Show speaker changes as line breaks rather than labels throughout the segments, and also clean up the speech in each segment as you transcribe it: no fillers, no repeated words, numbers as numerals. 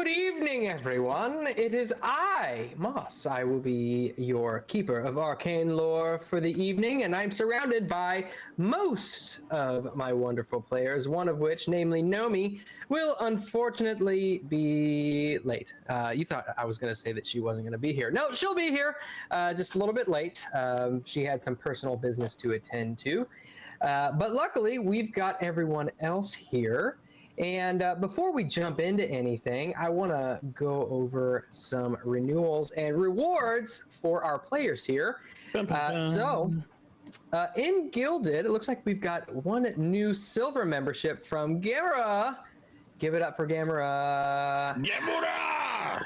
Good evening, everyone. It is I, Moss. I will be your keeper of arcane lore for the evening, and I'm surrounded by most of my wonderful players, one of which, namely Nomi, will unfortunately be late. You thought I was going to say that she wasn't going to be here. No, she'll be here, just a little bit late. She had some personal business to attend to. But luckily, we've got everyone else here. And before we jump into anything, I want to go over some renewals and rewards for our players here. In Gilded, it looks like we've got one new silver membership from Gamera. Give it up for Gamera. Gamera!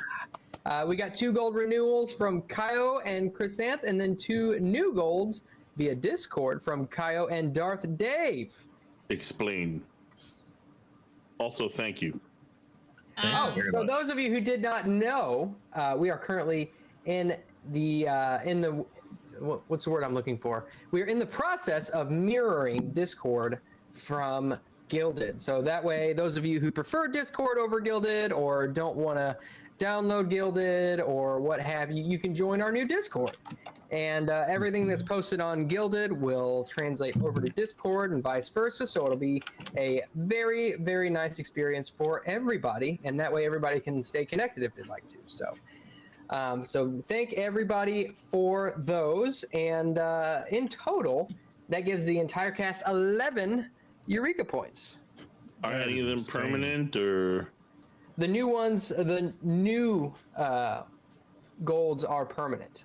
We got 2 gold renewals from Kaio and Chrysanth, and then 2 new golds via Discord from Kaio and Darth Dave.
Explain. Also, thank you.
So those of you who did not know, we are currently in the what's the word I'm looking for? We are in the process of mirroring Discord from Gilded. So that way, those of you who prefer Discord over Gilded or don't want to download Gilded or what have you, you can join our new Discord. And everything that's posted on Gilded will translate over to Discord and vice versa. So it'll be a very, very nice experience for everybody. And that way everybody can stay connected if they'd like to. So, so thank everybody for those. And in total, that gives the entire cast 11 Eureka points.
Are any of them permanent or?
The new ones, the new golds are permanent.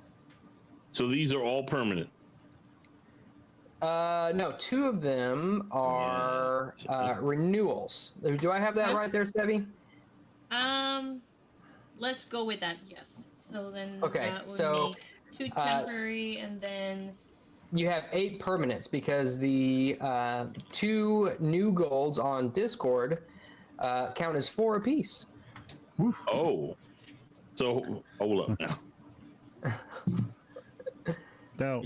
So these are all permanent?
No, 2 of them are renewals. Do I have that right there, Sevvy?
Let's go with that, yes. So then
okay,
that would
so
make 2 temporary and then...
You have 8 permanents because the 2 new golds on Discord count as 4 apiece.
Oh. So, hold up now.
Now,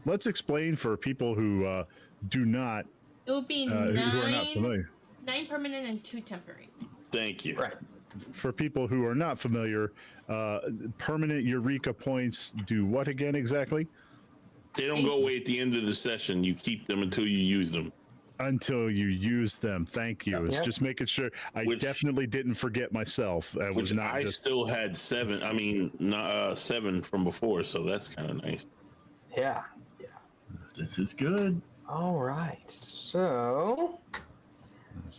let's explain for people who do not.
It would be
who are not familiar.
9 permanent and 2 temporary.
Thank you.
Right.
For people who are not familiar, permanent Eureka points do what again exactly?
They don't go away at the end of the session. You keep them until you use them.
Until you use them. Thank you. It's just making sure. I definitely didn't forget myself.
I still had 7. I mean, 7 from before, so that's kind of nice.
Yeah.
This is good.
All right. So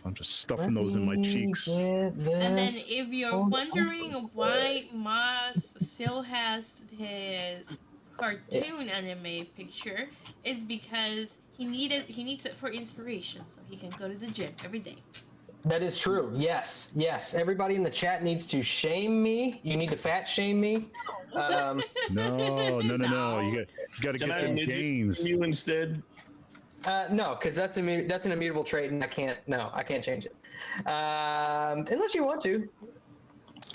I'm just stuffing those in my cheeks.
And then if you're wondering why Moss still has his cartoon anime picture, is because he needs it for inspiration so he can go to the gym every day.
That is true. Yes. Everybody in the chat needs to shame me. You need to fat shame me.
No. You got to get them gains.
You instead.
No, because that's an immutable trait, and I can't change it. Unless you want to.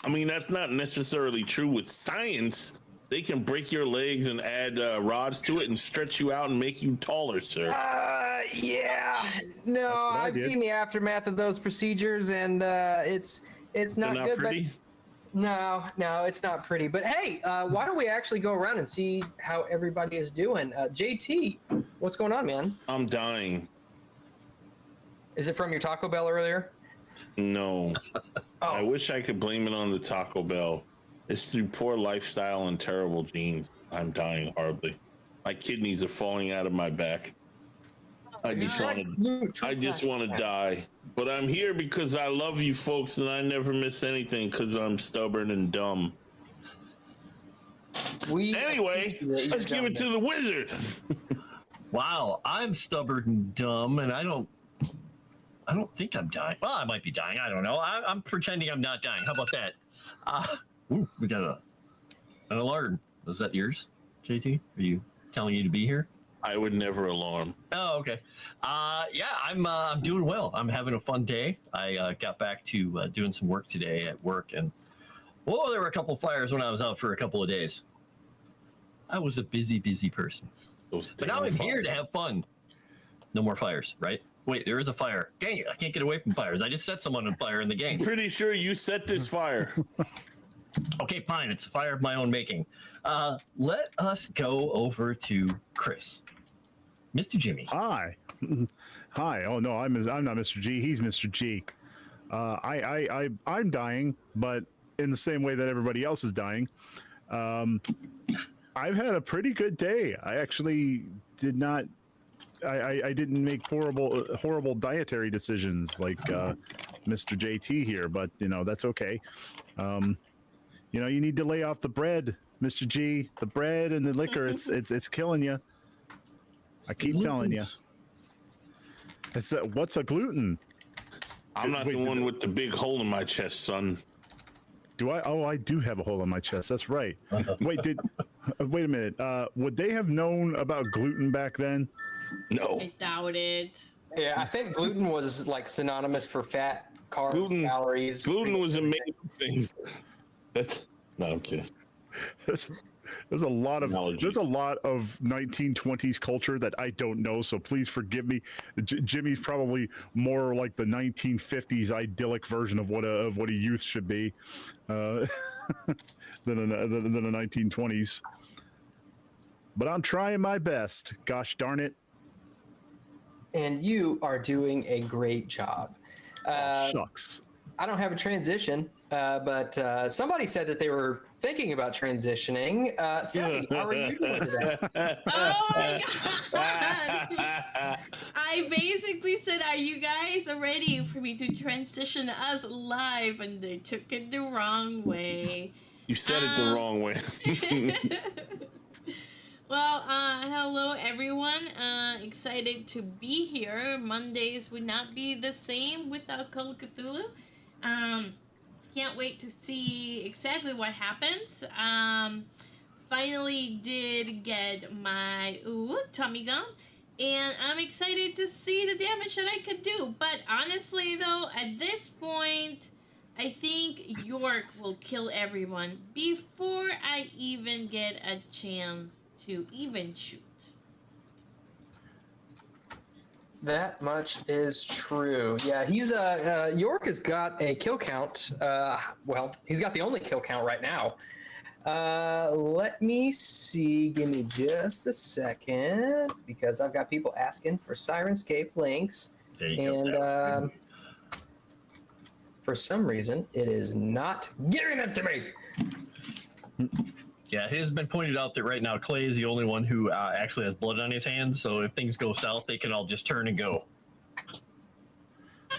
I mean, that's not necessarily true with science. They can break your legs and add rods to it and stretch you out and make you taller, sir.
Yeah. No, I've seen the aftermath of those procedures, and it's not good.
Pretty?
But no, it's not pretty. But hey, why don't we actually go around and see how everybody is doing? JT, what's going on, man?
I'm dying.
Is it from your Taco Bell earlier?
No. I wish I could blame it on the Taco Bell. It's through poor lifestyle and terrible genes. I'm dying horribly. My kidneys are falling out of my back. I just want to die. But I'm here because I love you folks and I never miss anything because I'm stubborn and dumb. Anyway, let's give it to the wizard.
Wow, I'm stubborn and dumb, and I don't think I'm dying. Well, I might be dying. I don't know. I'm pretending I'm not dying. How about that? We got an alarm. Was that yours, JT? Are you telling you to be here?
I would never alarm.
Oh, okay. Yeah, I'm doing well. I'm having a fun day. I got back to doing some work today at work, and there were a couple fires when I was out for a couple of days. I was a busy person. But now I'm here to have fun. No more fires, right? Wait, there is a fire. Dang it, I can't get away from fires. I just set someone on fire in the game.
Pretty sure you set this fire.
Okay, fine. It's a fire of my own making. Let us go over to Chris. Mr. Jimmy.
Hi. Hi. Oh no, I'm not Mr. G. He's Mr. G. I'm dying, but in the same way that everybody else is dying. I've had a pretty good day. I actually did not. I didn't make horrible dietary decisions like Mr. JT here, but that's okay. You need to lay off the bread, Mr. G. The bread and the liquor, it's killing you. I keep telling you. What's a gluten?
I'm not the one with the big hole in my chest, son.
Do I? Oh, I do have a hole in my chest. That's right. Wait a minute. Would they have known about gluten back then?
No.
I doubt it.
Yeah, I think gluten was like synonymous for fat, carbs, calories.
Gluten was a major thing. No, I'm kidding.
There's a lot of 1920s culture that I don't know, so please forgive me. Jimmy's probably more like the 1950s idyllic version of what a youth should be than the 1920s. But I'm trying my best. Gosh darn it!
And you are doing a great job.
Shucks.
I don't have a transition, but somebody said that they were thinking about transitioning. Sevvy, how are you doing today?
Oh my god! I basically said, "Are you guys ready for me to transition us live?" And they took it the wrong way.
You said it the wrong way.
Well, hello everyone. Excited to be here. Mondays would not be the same without Call of Cthulhu. Can't wait to see exactly what happens. Finally did get my Tommy gun, and I'm excited to see the damage that I could do. But honestly though, at this point, I think York will kill everyone before I even get a chance to even shoot.
That much is true. Yeah, he's York has got a kill count. Well, he's got the only kill count right now. Let me see. Give me just a second because I've got people asking for Sirenscape links, and for some reason, it is not giving them to me.
Yeah, it has been pointed out that right now Clay is the only one who actually has blood on his hands, so if things go south, they can all just turn and go.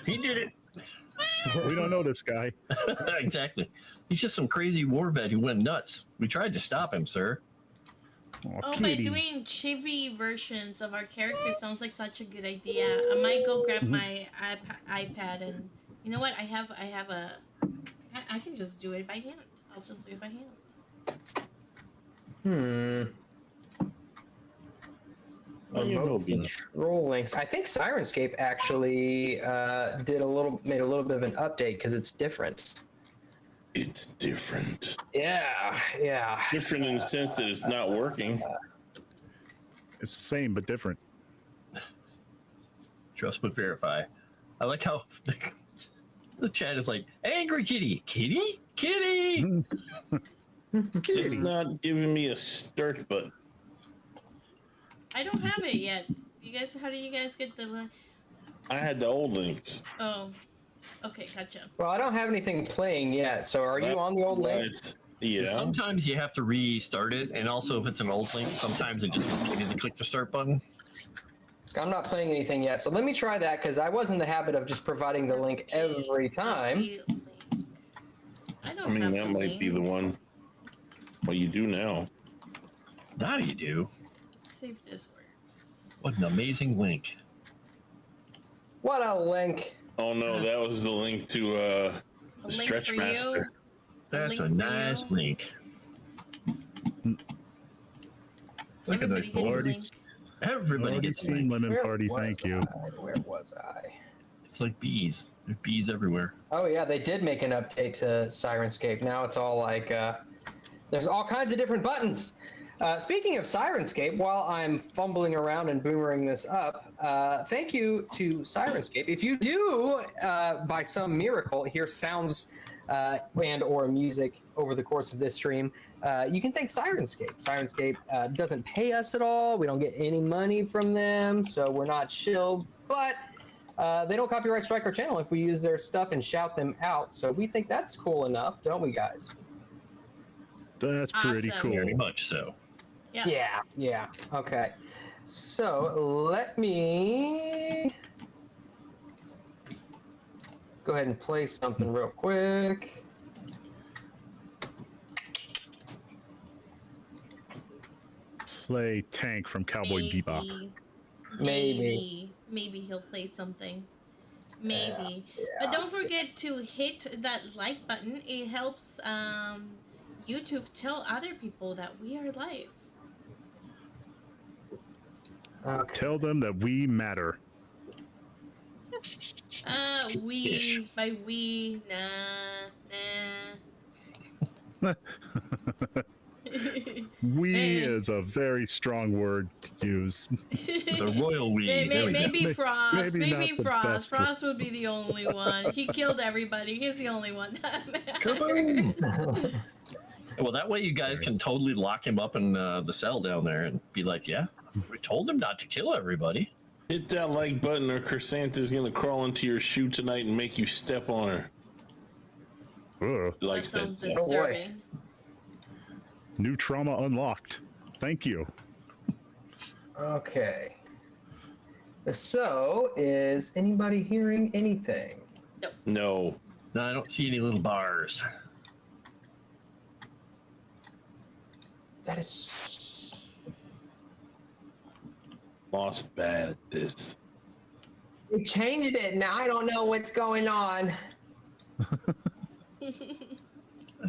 He did it.
We don't know this guy.
Exactly. He's just some crazy war vet who went nuts. We tried to stop him, sir.
Oh, by doing chibi versions of our characters sounds like such a good idea. I might go grab my iPad and you know what? I can just do it by hand. I'll just do it by hand.
Control links. I think Sirenscape actually made a little bit of an update because it's different.
It's different.
Yeah.
It's different in the sense that it's not working.
It's the same but different.
Trust but verify. I like how the chat is like, angry kitty. Kitty? Kitty!
It's not giving me a start button.
I don't have it yet. How do you guys get the link?
I had the old links.
Oh. Okay, gotcha.
Well, I don't have anything playing yet, so are you on the old link?
Yeah.
Sometimes you have to restart it, and also if it's an old link, sometimes it just won't give you the click the start button.
I'm not playing anything yet, so let me try that because I was in the habit of just providing the link every time.
I
mean, that might be the one. Well, you do now.
Now you do.
Let's see if this works.
What an amazing link.
What a link.
Oh no, that was the link to Stretch Master.
That's a nice link. Look at those parties. Everybody gets
seen Lemon Party, thank you.
Where was I?
It's like bees. There are bees everywhere.
Oh yeah, they did make an update to Sirenscape. Now it's all like there's all kinds of different buttons. Speaking of Sirenscape, while I'm fumbling around and boomerang this up, thank you to Sirenscape. If you do, by some miracle, hear sounds and or music over the course of this stream, you can thank Sirenscape. Sirenscape doesn't pay us at all. We don't get any money from them, so we're not shills, but they don't copyright strike our channel if we use their stuff and shout them out. So we think that's cool enough, don't we, guys?
That's pretty
Awesome.
cool.
Very much so.
Yeah. Okay. So let me go ahead and play something real quick.
Play Tank from Cowboy Bebop.
Maybe
he'll play something. Maybe. But don't forget to hit that like button. It helps YouTube tell other people that we are live.
Okay.
Tell them that we matter.
By we, nah.
We
Hey.
is a very strong word to use.
The royal we. There we go.
Maybe Frost.
Maybe
Maybe
not the
Frost.
best.
Frost would be the only one. He killed everybody. He's the only one that matters.
Kaboom! Well, that way you guys can totally lock him up in the cell down there and be like, yeah, we told him not to kill everybody.
Hit that like button or Chrysanthemum's gonna crawl into your shoe tonight and make you step on her.
Ugh.
Likes
That sounds
that.
Oh, boy.
disturbing.
New trauma unlocked. Thank you.
Okay. So, is anybody hearing anything?
No.
No, I don't see any little bars.
That is.
Moss bad at this.
We changed it. Now I don't know what's going on.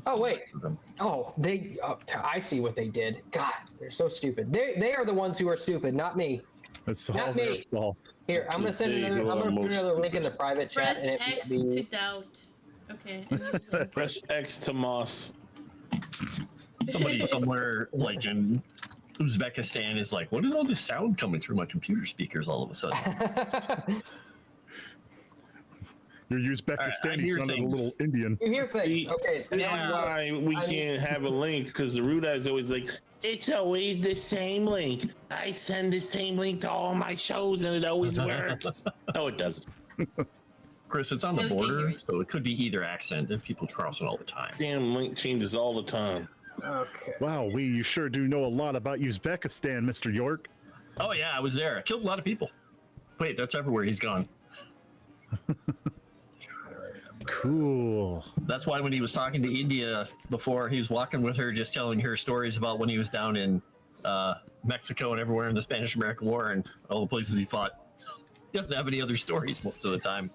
Oh, wait. Oh, I see what they did. God, they're so stupid. They are the ones who are stupid, not me.
It's
Not
all their
me.
fault.
Here, I'm gonna send
They
another.
who
I'm
are
gonna put
most
another link in the private chat,
Press
and it
X
will
to
be.
doubt. Okay.
Press X to Moss.
Somebody somewhere like in Uzbekistan is like, what is all this sound coming through my computer speakers all of a sudden?
Your Uzbekistani
hear
sounded a
things.
little Indian.
You hear things? Okay.
This
now-
is why we
I mean-
can't have a link, because the Ruda is always like, it's always the same link. I send the same link to all my shows and it always works. No, it doesn't.
Chris, it's on the
No
border,
figures.
so it could be either accent if people cross it all the time.
Damn link changes all the time.
Okay.
Wow, you sure do know a lot about Uzbekistan, Mr. York.
Oh yeah, I was there. I killed a lot of people. Wait, that's everywhere. He's gone.
Cool.
That's why when he was talking to India before, he was walking with her, just telling her stories about when he was down in Mexico and everywhere in the Spanish-American War and all the places he fought. He doesn't have any other stories most of the time.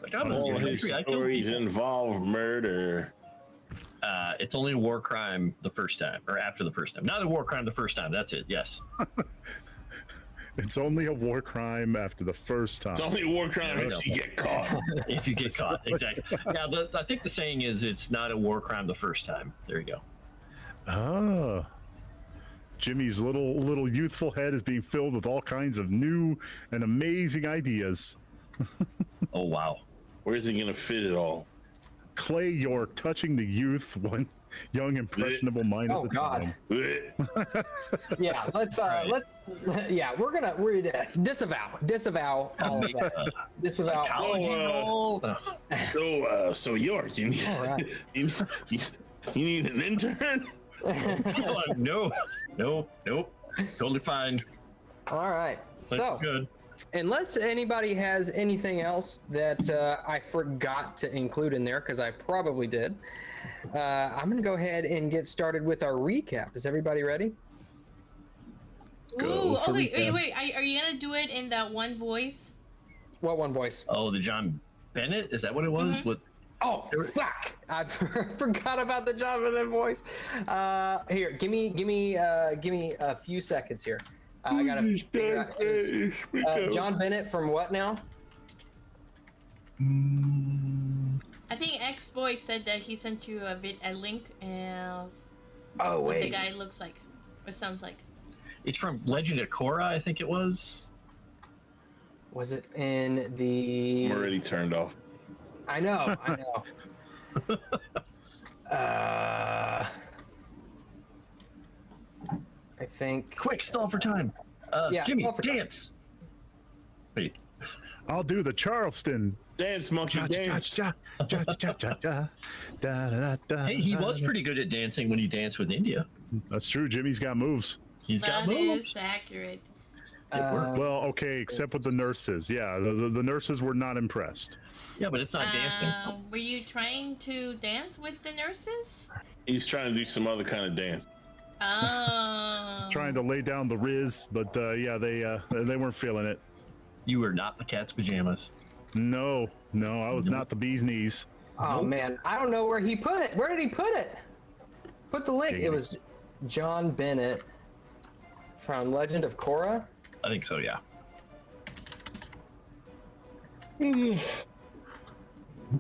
Like, I'm in
All
your
his
country. I killed
stories
people.
involve murder.
It's only a war crime the first time, or after the first time. Not a war crime the first time. That's it. Yes.
It's only a war crime after the first time.
It's only a war crime
There we
if you get caught.
If you get caught, exactly. Yeah, I think the saying is it's not a war crime the first time. There you go.
Ah. Jimmy's little youthful head is being filled with all kinds of new and amazing ideas.
Oh wow.
Where's he gonna fit it all?
Clay York touching the youth, one young impressionable mind
Oh,
at the
God.
time.
Yeah. Let's. Yeah. We're disavow all of that. Disavow.
So York, you need,
All right.
you need an intern?
No. Totally fine.
All right.
That's
So,
good.
unless anybody has anything else that I forgot to include in there, because I probably did, I'm going to go ahead and get started with our recap. Is everybody ready?
Ooh,
for
wait.
recap.
Are you gonna do it in that one voice?
What one voice?
Oh, the John Bennett? Is that what it was?
Mhm.
With
Oh, fuck! I forgot about the John Bennett voice. Here, give me a few seconds here. I gotta figure out. John Bennett from what now?
I think X-Boy said that he sent you a link of
Oh
what the
wait.
guy looks like. Or sounds like.
It's from Legend of Korra, I think it was.
Was it in the?
I'm already turned off.
I know. I think.
Quick, stall for time.
Yeah,
Jimmy,
stall for time.
dance. Wait.
I'll do the Charleston.
Dance, monkey, dance.
Hey, he was pretty good at dancing when he danced with India.
That's true. Jimmy's got moves.
He's got
That
moves.
is accurate.
It worked.
Well, okay, except with the nurses. Yeah, the nurses were not impressed.
Yeah, but it's not dancing.
Were you trying to dance with the nurses?
He's trying to do some other kind of dance.
Oh.
Trying to lay down the Riz, but yeah, they weren't feeling it.
You were not the cat's pajamas.
No, I was not the bee's knees.
Oh man, I don't know where he put it. Where did he put it? Put the link. It was John Bennett from Legend of Korra.
I think so, yeah.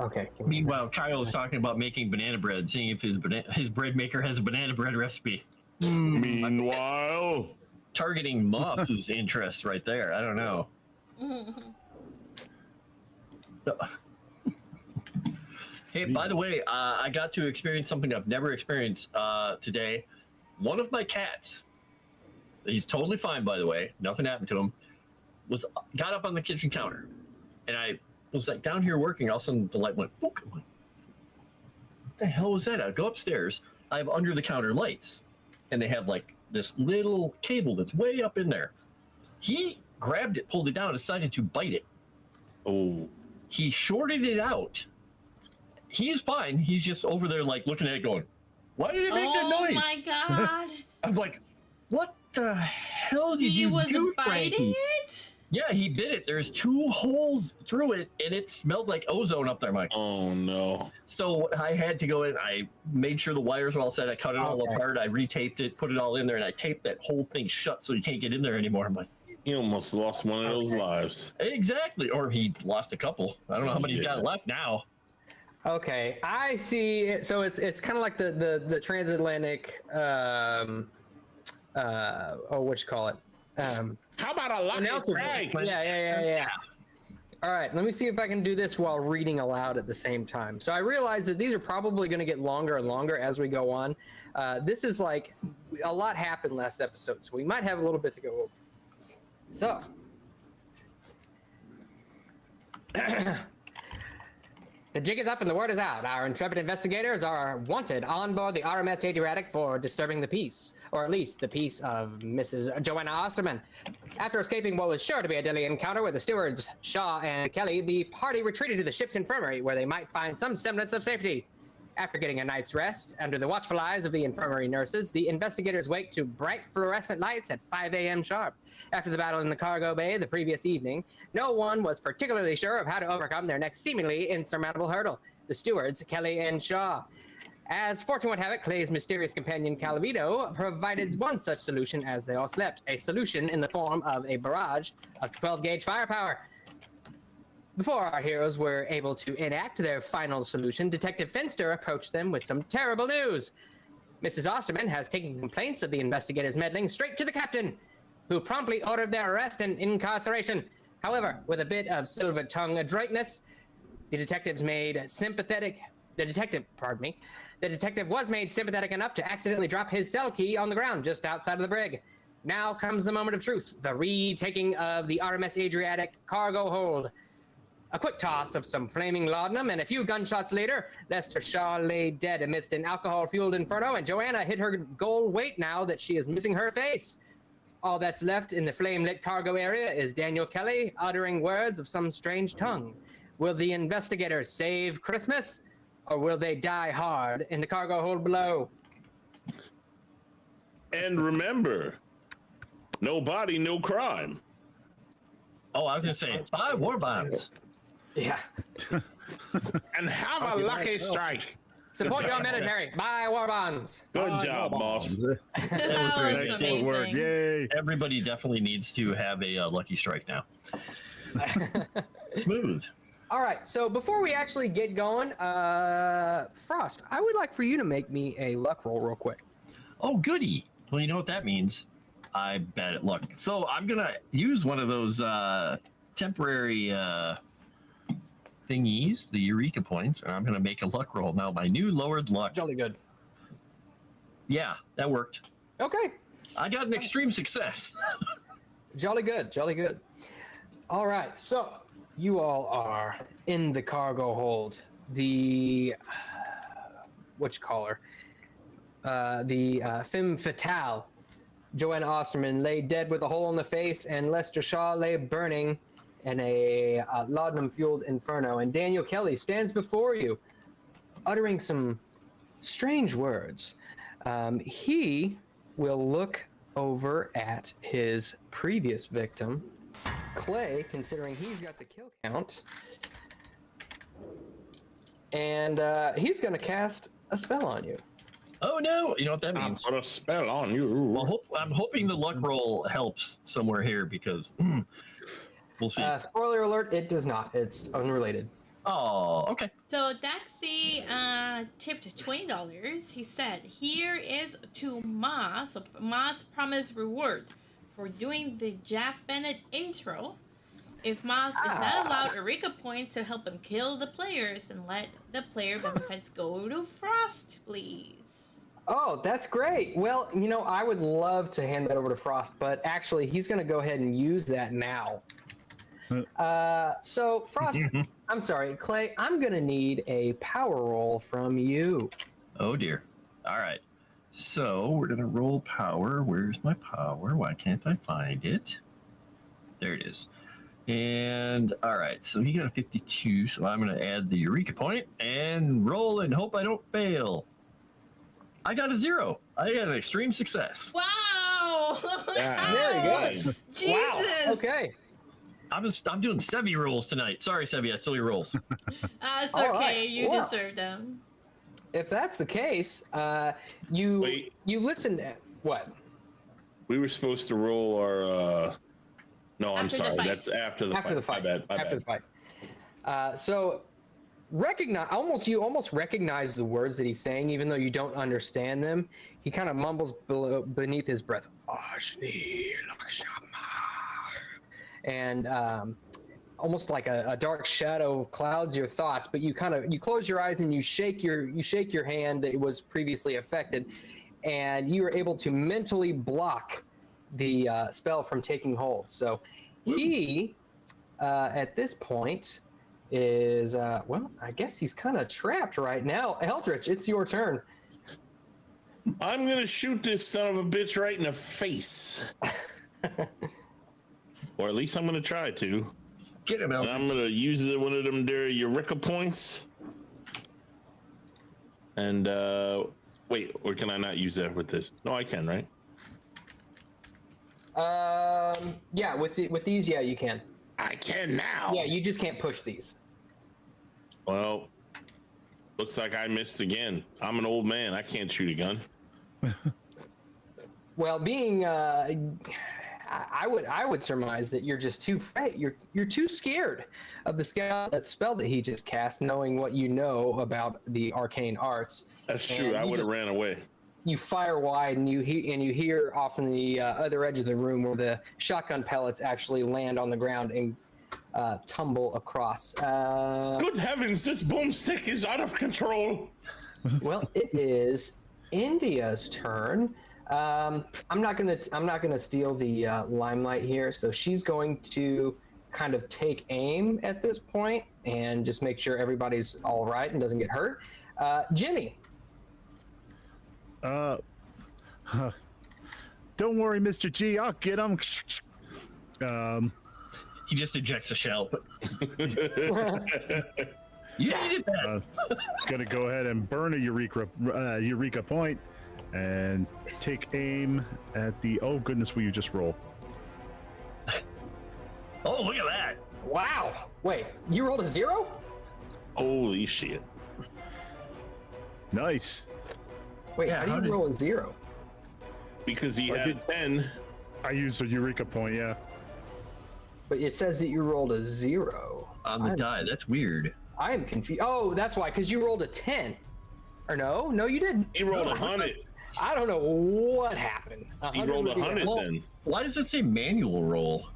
Okay.
Meanwhile, Kyle was talking about making banana bread, seeing if his bread maker has a banana bread recipe.
Meanwhile,
Targeting Moss's interest right there. I don't know. Hey, by the way, I got to experience something I've never experienced today. One of my cats, he's totally fine, by the way, nothing happened to him, got up on the kitchen counter. And I was like down here working, all of a sudden the light went, book. I'm like, what the hell was that? I go upstairs, I have under the counter lights, and they have like this little cable that's way up in there. He grabbed it, pulled it down, decided to bite it.
oh,
He shorted it out. He is fine. He's just over there like looking at it going, why did it make that noise?
Oh my god.
I'm like, what the hell did
He
you
was
do,
biting
Frankie?
it?
Yeah, he bit it. There's 2 holes through it, and it smelled like ozone up there, Mike.
oh no.
So I had to go in. I made sure the wires were all set. I cut it all
Okay.
apart. I retaped it, put it all in there, and I taped that whole thing shut so you can't get in there anymore. I'm like,
He almost lost one of those lives.
exactly. Or he lost a couple. I don't know how many he's got left now.
Okay, I see. So it's kind of like the transatlantic. What you call it?
How about a lucky
Announcer.
strike?
Yeah. All right, let me see if I can do this while reading aloud at the same time. So I realize that these are probably going to get longer and longer as we go on. This is like a lot happened last episode, so we might have a little bit to go over. So. The jig is up and the word is out. Our intrepid investigators are wanted on board the RMS Adriatic for disturbing the peace, or at least the peace of Mrs. Joanna Osterman. After escaping what was sure to be a deadly encounter with the stewards, Shaw and Kelly, the party retreated to the ship's infirmary, where they might find some semblance of safety. After getting a night's rest, under the watchful eyes of the infirmary nurses, the investigators wake to bright fluorescent lights at 5 a.m. sharp. After the battle in the cargo bay the previous evening, no one was particularly sure of how to overcome their next seemingly insurmountable hurdle. The stewards, Kelly and Shaw. As fortune would have it, Clay's mysterious companion Calavito provided one such solution as they all slept, a solution in the form of a barrage of 12-gauge firepower. Before our heroes were able to enact their final solution, Detective Finster approached them with some terrible news. Mrs. Osterman has taken complaints of the investigators' meddling straight to the captain, who promptly ordered their arrest and incarceration. However, with a bit of silver-tongued adroitness, the detective was made sympathetic enough to accidentally drop his cell key on the ground just outside of the brig. Now comes the moment of truth, the retaking of the RMS Adriatic cargo hold. A quick toss of some flaming laudanum, and a few gunshots later, Lester Shaw lay dead amidst an alcohol-fueled inferno, and Joanna hit her goal weight now that she is missing her face. All that's left in the flame-lit cargo area is Daniel Kelly uttering words of some strange tongue. Will the investigators save Christmas, or will they die hard in the cargo hold below?
And remember, no body, no crime.
Oh, I was going to say, buy war bonds.
Yeah.
And have a lucky strike.
Support your military. Buy war bonds.
Good job, boss.
That was very
That was
excellent work.
amazing.
Yay!
Everybody definitely needs to have a lucky strike now. Smooth.
All right, so before we actually get going, Frost, I would like for you to make me a luck roll real quick.
Oh, goody. Well, you know what that means. I'm bad at luck. So I'm going to use one of those temporary thingies, the Eureka points, and I'm going to make a luck roll. Now, my new lowered luck.
Jolly good.
Yeah, that worked.
Okay.
I got an extreme success.
Jolly good. Jolly good. All right. So you all are in the cargo hold. The femme fatale, Joanna Osterman, lay dead with a hole in the face, and Lester Shaw lay burning in a laudanum-fueled inferno. And Daniel Kelly stands before you, uttering some strange words. He will look over at his previous victim, Clay, considering he's got the kill count. And he's going to cast a spell on you.
Oh, no. You know what that
I
means?
put a spell on you.
Well, I'm hoping the luck roll helps somewhere here because we'll see.
Spoiler alert, it does not. It's unrelated.
Oh, okay.
So Daxi tipped $20. He said, "Here is to Moss, Moss promised reward for doing the Jeff Bennett intro. If Moss is not allowed Eureka points to help him kill the players, and let the player benefits go to Froste, please."
Oh, that's great. Well, you know, I would love to hand that over to Frost, but actually he's going to go ahead and use that now. So Frost, I'm sorry, Clay, I'm going to need a power roll from you.
Oh, dear. All right. So we're going to roll power. Where's my power? Why can't I find it? There it is. And all right, so he got a 52, so I'm going to add the Eureka point and roll and hope I don't fail. I got a 0. I got an extreme success.
Wow!
Very good.
Jesus!
Wow. Okay.
I'm doing Sevvy rules tonight. Sorry,
It's
Sevvy, I stole your rules.
okay.
right.
You
Well,
deserve them.
If that's the case, you listen to what?
We were supposed to roll our. No, I'm
After the
sorry.
fight.
That's after the
After
fight.
the fight.
My bad.
After the fight. So you almost recognize the words that he's saying, even though you don't understand them. He kind of mumbles beneath his breath, and almost like a dark shadow clouds your thoughts. But you close your eyes and you shake your hand that was previously affected, and you are able to mentally block the spell from taking hold. So he, at this point, is well, I guess he's kind of trapped right now. Eldritch, it's your turn.
I'm gonna shoot this son of a bitch right in the face, or at least I'm gonna try to.
Get him out.
And I'm gonna use one of them there Eureka points. And wait, or can I not use that with this? No, I can, right?
Yeah, with these, yeah, you can.
I can now.
Yeah, you just can't push these.
Well, looks like I missed again. I'm an old man. I can't shoot a gun.
Well, being I would surmise that you're just too you're too scared of the spell that he just cast, knowing what you know about the arcane arts.
That's true. I would have ran away.
You fire wide, and you hear off in the other edge of the room where the shotgun pellets actually land on the ground and tumble across.
Good heavens! This boomstick is out of control.
Well, it is India's turn. I'm not gonna steal the limelight here, so she's going to kind of take aim at this point and just make sure everybody's all right and doesn't get hurt. Jimmy.
Don't worry, Mr. G. I'll get him.
He just ejects a shell. You needed that.
Gonna go ahead and burn a Eureka point and take aim at the. Oh goodness, will you just roll?
Oh, look at that.
Wow. Wait, you rolled a 0?
Holy shit!
Nice.
Wait,
Yeah,
how do
how
you
did-
roll a 0?
Because he had 10.
I used a Eureka point. Yeah.
But it says that you rolled a 0.
On the die. That's weird.
I am confused. Oh, that's why, because you rolled a 10. Or no, you didn't.
He rolled 100.
I don't know what happened.
He rolled 100 then.
Why does it say manual roll?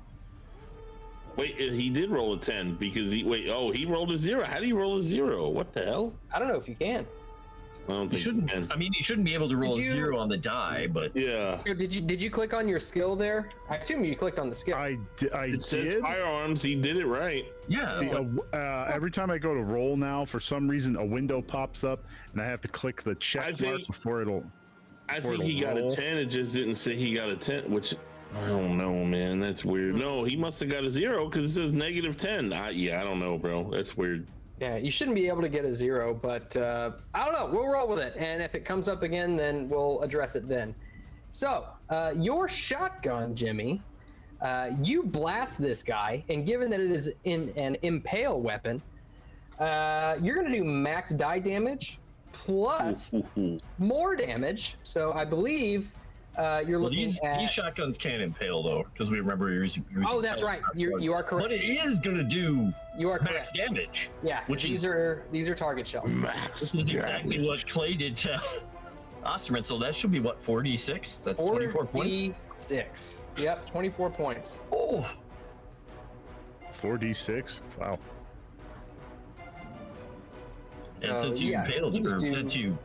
Wait, he did roll a 10 because he rolled a 0. How do you roll a 0? What the hell?
I don't know if you can.
I don't think
You shouldn't.
you can.
I mean, you shouldn't be able to roll a 0 on the die, but
Yeah.
So did you click on your skill there? I assume you clicked on the skill.
I
It says
did.
firearms. He did it right.
yeah.
See, every time I go to roll now, for some reason, a window pops up, and I have to click the check mark before it'll.
I think he got a 10. It just didn't say he got a 10, which I don't know, man. That's weird. No, he must have got a 0 because it says -10. I don't know, bro. That's weird.
Yeah, you shouldn't be able to get a 0, but I don't know. We'll roll with it, and if it comes up again, then we'll address it then. So, your shotgun, Jimmy, you blast this guy, and given that it is an impale weapon, you're going to do max die damage plus more damage. So I believe you're looking at...
These shotguns can't impale, though, because we remember you're using...
Oh, that's right. You are correct.
But it is going to do
You are
max
correct.
damage.
Yeah, these are target shells.
This is exactly what Clay did to Osterman, so that should be, what, 46? That's 24 points?
46. Yep, 24 points.
Oh!
4d6. Wow.
And
So,
since you
yeah,
impaled
you
him,
just
or
do-
since you...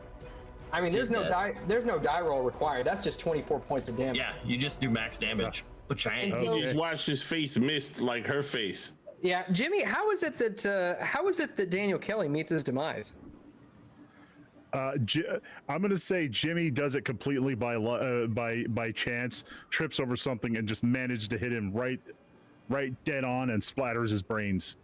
I mean, there's no
that.
die roll required. That's just 24 points of damage.
Yeah, you just do max damage.
And so-
He's watched his face mist like her face.
Yeah, Jimmy, how is it that Daniel Kelly meets his demise?
I'm gonna say Jimmy does it completely by chance, trips over something and just managed to hit him right dead on and splatters his brains.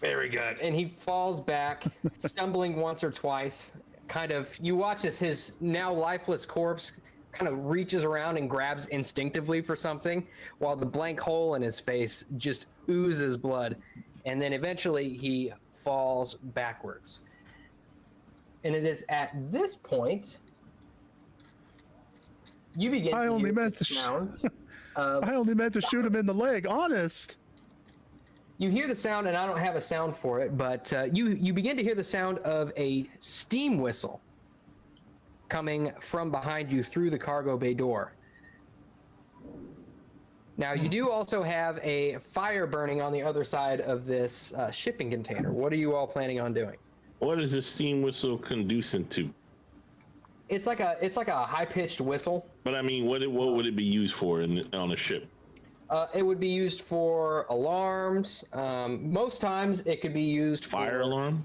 Very good. And he falls back, stumbling once or twice. Kind of, you watch as his now lifeless corpse kind of reaches around and grabs instinctively for something, while the blank hole in his face just oozes blood. And then eventually he falls backwards. And it is at this point you begin
I
to
only
hear
meant
the
to
sound of...
I only meant to shoot him in the leg, honest.
You hear the sound, and I don't have a sound for it, but you begin to hear the sound of a steam whistle coming from behind you through the cargo bay door. Now, you do also have a fire burning on the other side of this shipping container. What are you all planning on doing?
What is this steam whistle conducive to?
It's like a high-pitched whistle.
But I mean, what would it be used for on a ship?
It would be used for alarms. Most times, it could be used for
Fire alarm?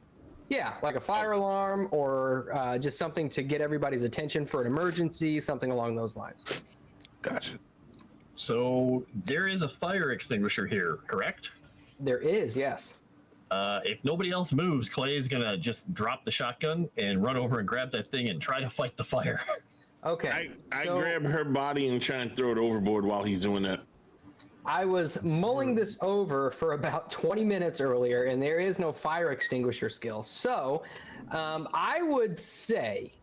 Yeah, like a fire alarm or just something to get everybody's attention for an emergency, something along those lines.
Gotcha.
So there is a fire extinguisher here, correct?
There is, yes.
If nobody else moves, Clay is gonna just drop the shotgun and run over and grab that thing and try to fight the fire.
Okay.
I
so
grab her body and try and throw it overboard while he's doing that.
I was mulling this over for about 20 minutes earlier, and there is no fire extinguisher skill. So I would say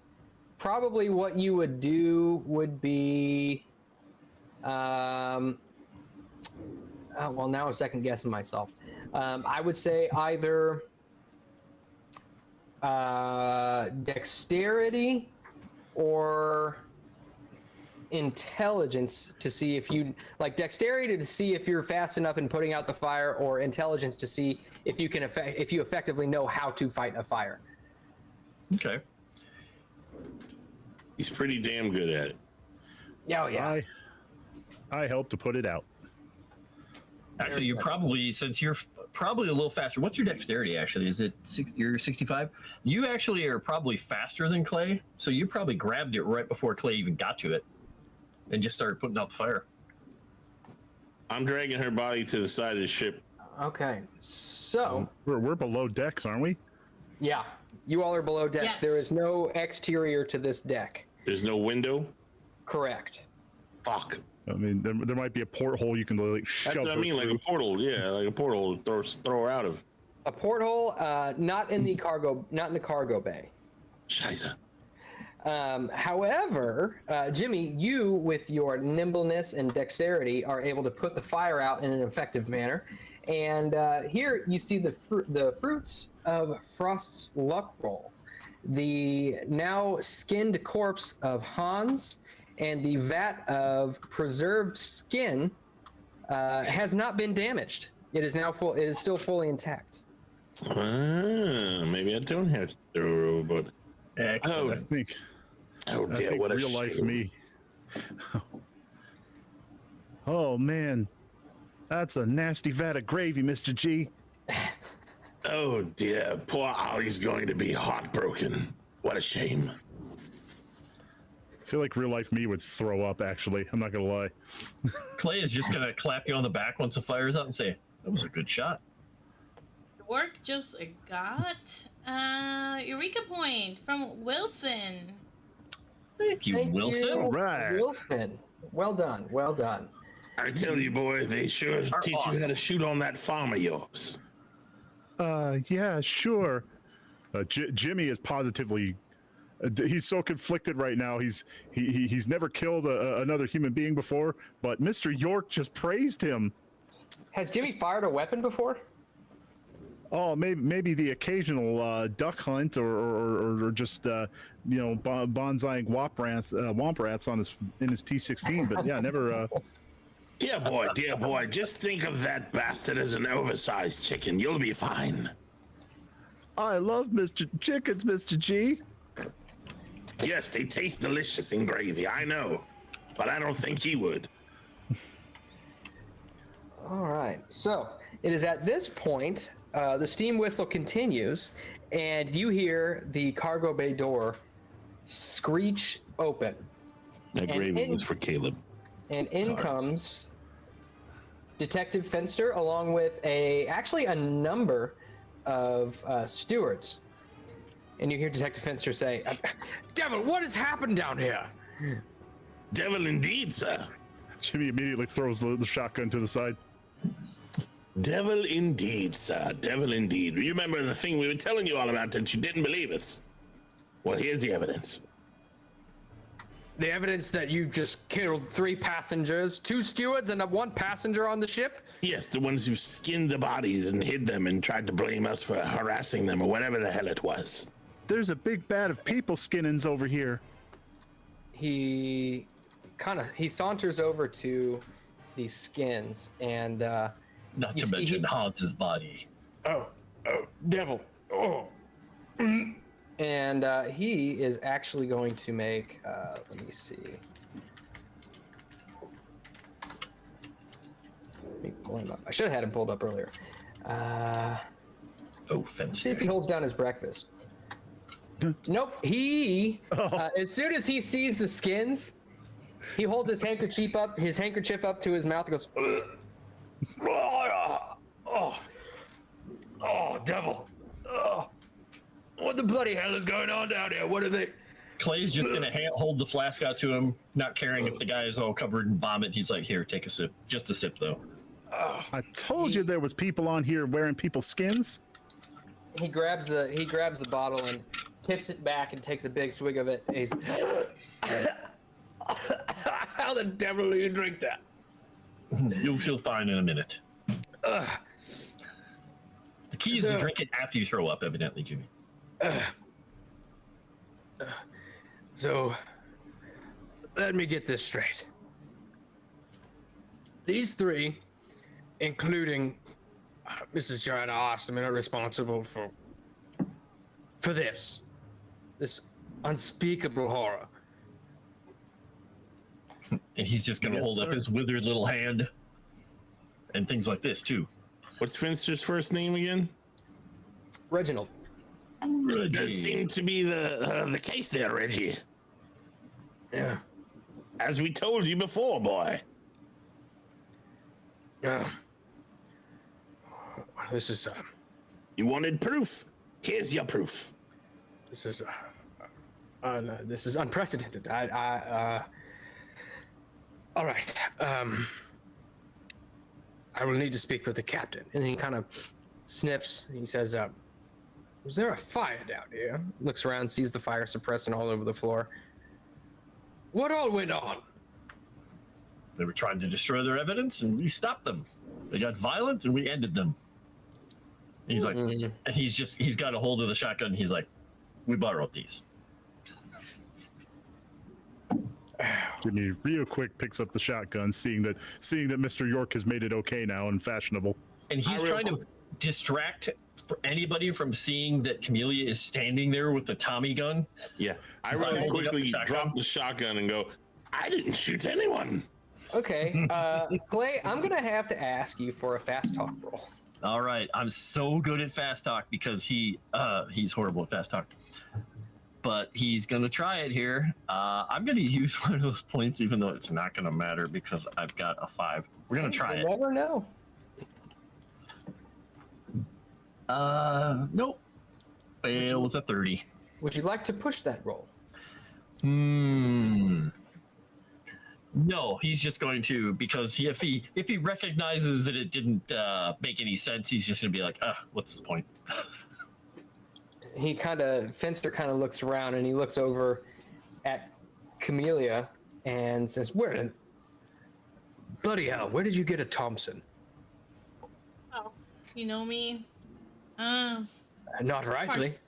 probably what you would do would be... well, now I'm second guessing myself. I would say either dexterity or intelligence to see if you dexterity to see if you're fast enough in putting out the fire, or intelligence to see if you can if you effectively know how to fight a fire.
Okay.
He's pretty damn good at it.
Yeah, oh yeah.
I help to put it out.
Actually, you're probably, since you're probably a little faster. What's your dexterity, actually? Is it you're 65? You actually are probably faster than Clay, so you probably grabbed it right before Clay even got to it and just started putting out the fire.
I'm dragging her body to the side of the ship.
Okay, so
We're below decks, aren't we?
yeah, you all are below deck.
Yes.
There is no exterior to this deck.
There's no window.
Correct.
Fuck.
I mean, there might be a porthole you can like shove.
That's what I
her
mean, like
through.
a portal. Yeah, like a portal to throw her out of.
A porthole, not in the cargo bay.
Scheiße.
However, Jimmy, you with your nimbleness and dexterity are able to put the fire out in an effective manner. And here you see the fruits of Froste's luck roll. the now skinned corpse of Hans and the vat of preserved skin has not been damaged. It is now full. It is still fully intact.
Maybe I don't have to throw a robot.
Excellent.
I think
What a
real life
shame.
me. Oh man, that's a nasty vat of gravy, Mr. G.
Oh dear, poor Ollie's going to be heartbroken. What a shame.
I feel like real life me would throw up. Actually, I'm not gonna lie.
Clay is just gonna clap you on the back once the fire's up and say, "That was a good shot."
Work just got Eureka point from Wilson.
Thank you, Wilson.
You,
Right.
Wilson. Well done. Well done.
I tell you, boy, they sure
Are
teach you how
awesome.
to shoot on that farm of yours.
Yeah, sure. Jimmy is positively. He's so conflicted right now. He's never killed another human being before, but Mr. York just praised him.
Has Jimmy fired a weapon before?
Oh, maybe the occasional duck hunt or just bonsaiing womp rats in his T16, but yeah, never.
Dear boy, just think of that bastard as an oversized chicken. You'll be fine.
I love Mr. Chickens, Mr. G.
Yes, they taste delicious in gravy, I know. But I don't think he would.
All right. So it is at this point, the steam whistle continues, and you hear the cargo bay door screech open.
That
And
gravy
in-
was for Caleb.
And in comes Detective Finster, along with actually a number of stewards. And you hear Detective Finster say, "Devil, what has happened down here?"
Devil indeed, sir.
Jimmy immediately throws the shotgun to the side.
Devil indeed, sir. Devil indeed. Remember the thing we were telling you all about that you didn't believe us? Well, here's the evidence.
The evidence that you just killed 3 passengers, 2 stewards, and 1 passenger on the ship?
Yes, the ones who skinned the bodies and hid them and tried to blame us for harassing them or whatever the hell it was.
There's a big bat of people skinnings over here.
He saunters over to these skins and
Not
You
to
see,
mention Hans's body.
oh, devil. Oh. And he is actually going to make, let me see. Let me pull him up. I should have had him pulled up earlier.
Oh, fence.
See if he holds down his breakfast. Nope. As soon as he sees the skins, he holds his handkerchief up to his mouth and goes, oh, devil. Oh. What the bloody hell is going on down here? What are they?
Clay's just gonna hold the flask out to him, not caring if the guy is all covered in vomit. He's like, "Here, take a sip. Just a sip, though."
I told you there was people on here wearing people's skins.
He grabs the bottle and tips it back and takes a big swig of it. And he's, how the devil do you drink that?
You'll feel fine in a minute. The key is to drink it after you throw up, evidently, Jimmy.
So, let me get this straight. These 3, including Mrs. Joanna Austin, are responsible for this unspeakable horror.
And he's just gonna
Yes,
hold up
sir.
his withered little hand and things like this too.
What's Finster's first name again?
Reginald.
Does seem to be the case there, Reggie.
Yeah.
As we told you before, boy.
Yeah. This is
You wanted proof. Here's your proof.
this is unprecedented. All right. I will need to speak with the captain. And he kind of sniffs. And he says, "Was there a fire down here?" Looks around, sees the fire suppressing all over the floor. What all went on?
They were trying to destroy their evidence, and we stopped them. They got violent, and we ended them. He's like, and he's got a hold of the shotgun. And he's like, We borrowed these.
Jimmy, real quick, picks up the shotgun, seeing that Mr. York has made it okay now and fashionable.
And he's trying to distract anybody from seeing that Camellia is standing there with the Tommy gun.
Yeah, I really quickly drop the shotgun and go, I didn't shoot anyone.
Okay, Clay, I'm gonna have to ask you for a fast talk roll.
All right, I'm so good at fast talk because he's horrible at fast talk. But he's gonna try it here. I'm gonna use one of those points, even though it's not gonna matter because I've got a 5. We're gonna try it.
Never know.
Nope. Fail with a 30.
Would you like to push that roll?
No, he's just going to, because if he recognizes that it didn't make any sense, he's just gonna be like, what's the point?
Finster kind of looks around and he looks over at Camellia and says, bloody hell, where did you get a Thompson?
Oh, you know me?
Not rightly.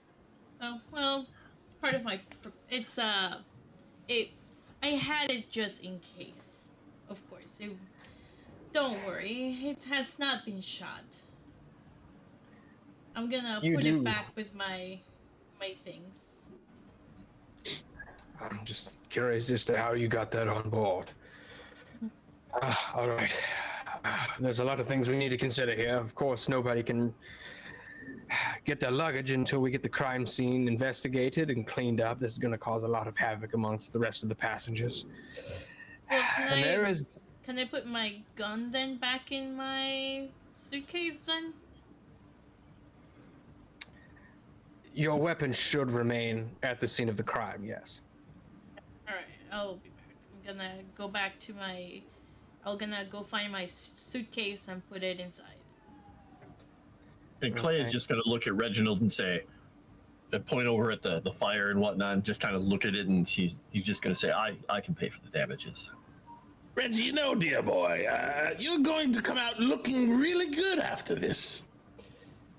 Oh, well, it's part of my, I had it just in case, of course. Don't worry, it has not been shot. I'm gonna put it back with my things.
I'm just curious as to how you got that on board. All right. There's a lot of things we need to consider here. Of course, nobody can get their luggage until we get the crime scene investigated and cleaned up. This is going to cause a lot of havoc amongst the rest of the passengers.
Well,
And
can I put my gun then back in my suitcase then?
Your weapon should remain at the scene of the crime, yes.
Alright, I'll be back. I'm gonna go back to I'm gonna go find my suitcase and put it inside.
And Clay
Okay.
is just going to look at Reginald and say, and point over at the fire and whatnot, and just kind of look at it, and he's just going to say, I can pay for the damages.
Reggie, you know, dear boy, you're going to come out looking really good after this.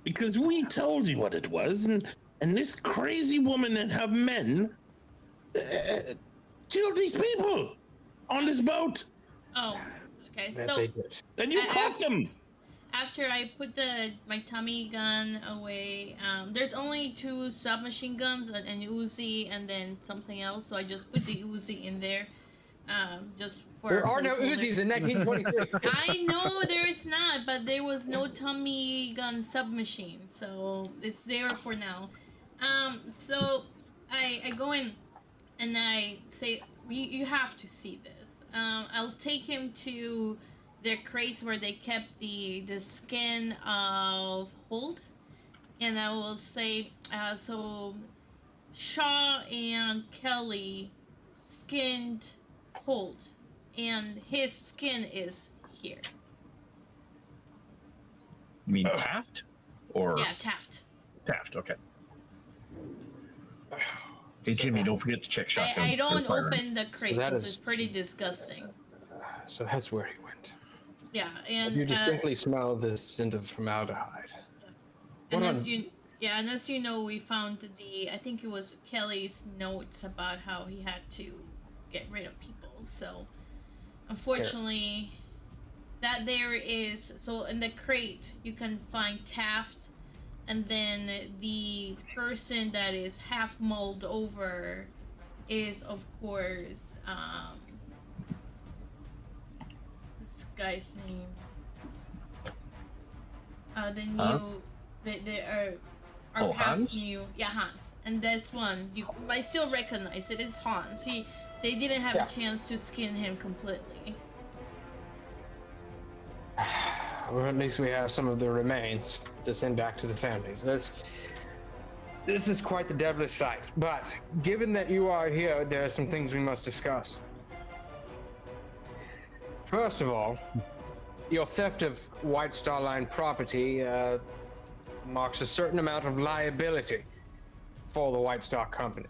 Because we told you what it was, and this crazy woman and her men killed these people on this boat.
Oh, okay.
That
So
they did.
And you caught them.
after I put my Tommy gun away, there's only 2 submachine guns, an Uzi and then something else. So I just put the Uzi in there, just for.
There are no
placeholder.
Uzis in 1923.
I know there is not, but there was no Tommy gun submachine, so it's there for now. So I go in and I say, you have to see this. I'll take him to their crates where they kept the skin of Holt, and I will say, so Shaw and Kelly skinned Holt, and his skin is here.
You mean Taft? Or
Yeah, Taft.
Taft, okay. Hey, Jimmy, don't forget to check shotgun.
I don't
and firearms.
open the crate
So that
because
is-
it's pretty disgusting.
So that's where he went.
Yeah, and
You distinctly smell the scent of formaldehyde.
and
What
as
on-
you know, we found I think it was Kelly's notes about how he had to get rid of people. So unfortunately, that there is, so in the crate you can find Taft, and then the person that is half mulled over is of course what's this guy's name? The new our past
Hans?
new Hans, and this one I still recognize it is Hans. They didn't have a chance to skin him completely.
Or at least we have some of the remains to send back to the families. This is quite the devilish sight. But given that you are here, there are some things we must discuss. First of all, your theft of White Star Line property marks a certain amount of liability for the White Star Company.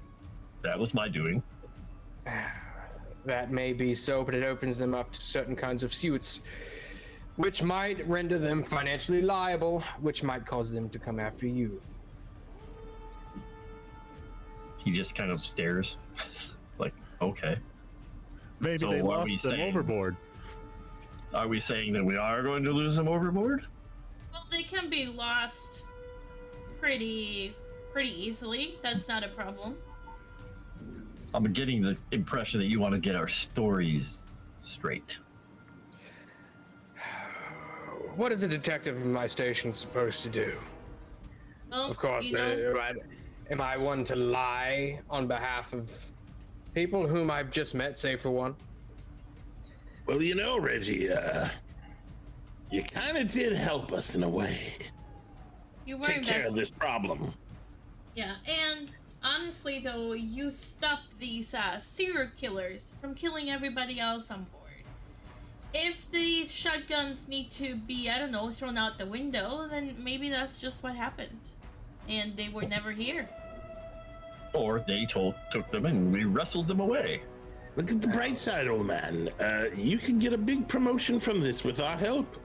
That was my doing.
That may be so, but it opens them up to certain kinds of suits, which might render them financially liable, which might cause them to come after you.
He just kind of stares, like, okay.
Maybe
So
they
what are
lost
we
them
saying?
overboard.
Are we saying that we are going to lose them overboard?
Well, they can be lost pretty easily. That's not a problem.
I'm getting the impression that you want to get our stories straight.
What is a detective in my station supposed to do?
Well,
Of course,
you know,
am I one to lie on behalf of people whom I've just met, say for one?
Well, you know, Reggie, you kind of did help us in a way.
you were
Take care of
invested.
this problem.
Yeah, and honestly, though, you stopped these serial killers from killing everybody else on board. If these shotguns need to be, I don't know, thrown out the window, then maybe that's just what happened. And they were never here.
Or they took them and we wrestled them away.
Look at the bright side, old man. You can get a big promotion from this with our help.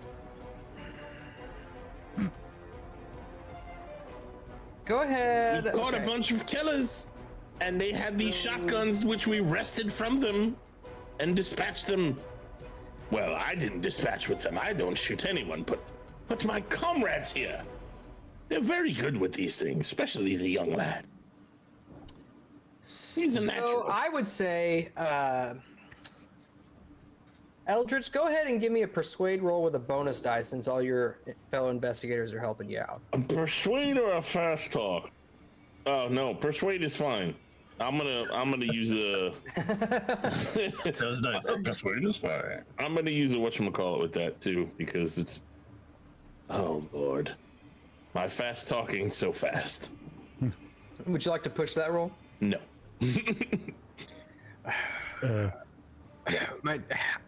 Go ahead.
We caught
Okay.
a bunch of killers, and they had these shotguns which we wrested from them and dispatched them. Well, I didn't dispatch with them. I don't shoot anyone, but my comrades here, they're very good with these things, especially the young lad. He's a
So
natural.
I would say, Eldritch, go ahead and give me a persuade roll with a bonus die, since all your fellow investigators are helping you out.
A persuade or a fast talk? Oh no, persuade is fine. I'm gonna use a.
That was nice. Oh, persuade is fine.
I'm gonna use a whatchamacallit with that too, because it's. Oh Lord, my fast talking so fast.
Would you like to push that roll?
No.
My,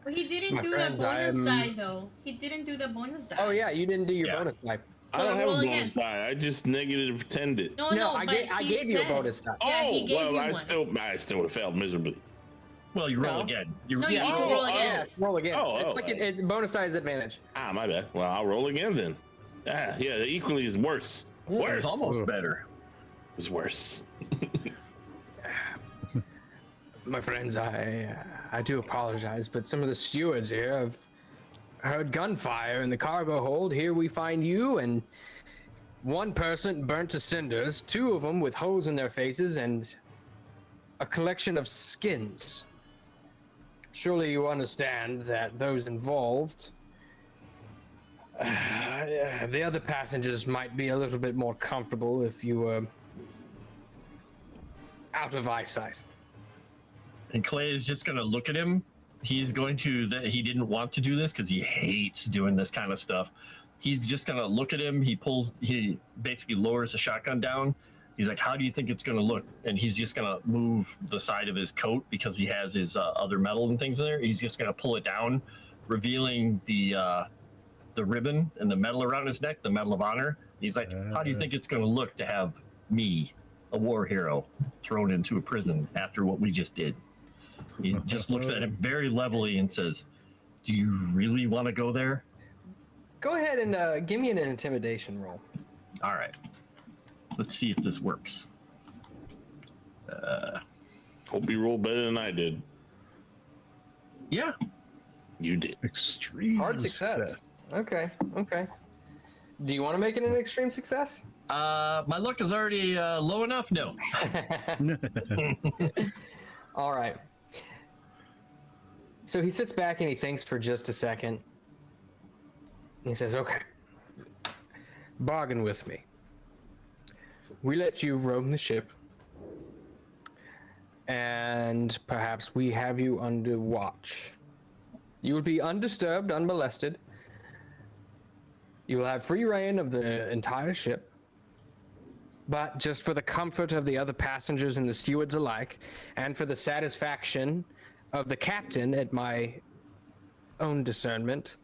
But he didn't
My
do
friends,
the bonus
I'm-
die, though. He didn't do the bonus die.
oh yeah, you didn't do your
Yeah.
bonus die.
So
I don't have a
roll
bonus
again.
die. I just negative 10'd it.
No,
I
but
I
he
gave you a
said-
bonus die.
Yeah, he gave
well,
you
I
one.
still would have failed miserably.
Well, you roll
No.
again.
No, you
Yeah,
need to
oh,
roll
oh,
again.
Roll again.
Oh,
It's
oh,
like
oh.
bonus die is advantage.
Ah, my bad. Well, I'll roll again then. Ah, yeah, the equally is worse. Worse.
It's almost better.
It was worse.
My friends, I do apologize, but some of the stewards here have heard gunfire in the cargo hold. Here we find you and one person burnt to cinders, two of them with holes in their faces, and a collection of skins. Surely you understand that those involved, the other passengers might be a little bit more comfortable if you were out of eyesight.
And Clay is just going to look at him. He's going to, he didn't want to do this because he hates doing this kind of stuff. He's just going to look at him. He basically lowers the shotgun down. He's like, how do you think it's going to look? And he's just going to move the side of his coat because he has his other metal and things in there. He's just going to pull it down, revealing the ribbon and the medal around his neck, the Medal of Honor. He's like, how do you think it's going to look to have me, a war hero, thrown into a prison after what we just did? He just looks at him very levelly and says, do you really want to go there?
Go ahead and give me an intimidation roll.
All right. Let's see if this works.
Hope you rolled better than I did.
Yeah.
You did.
Extreme
Hard success. Okay. Do you want to make it an extreme success?
My luck is already low enough. No.
All right. So he sits back and he thinks for just a second. He says, okay, bargain with me. We let you roam the ship, and perhaps we have you under watch. You will be undisturbed, unmolested. You will have free reign of the entire ship, but just for the comfort of the other passengers and the stewards alike, and for the satisfaction of the captain at my own discernment,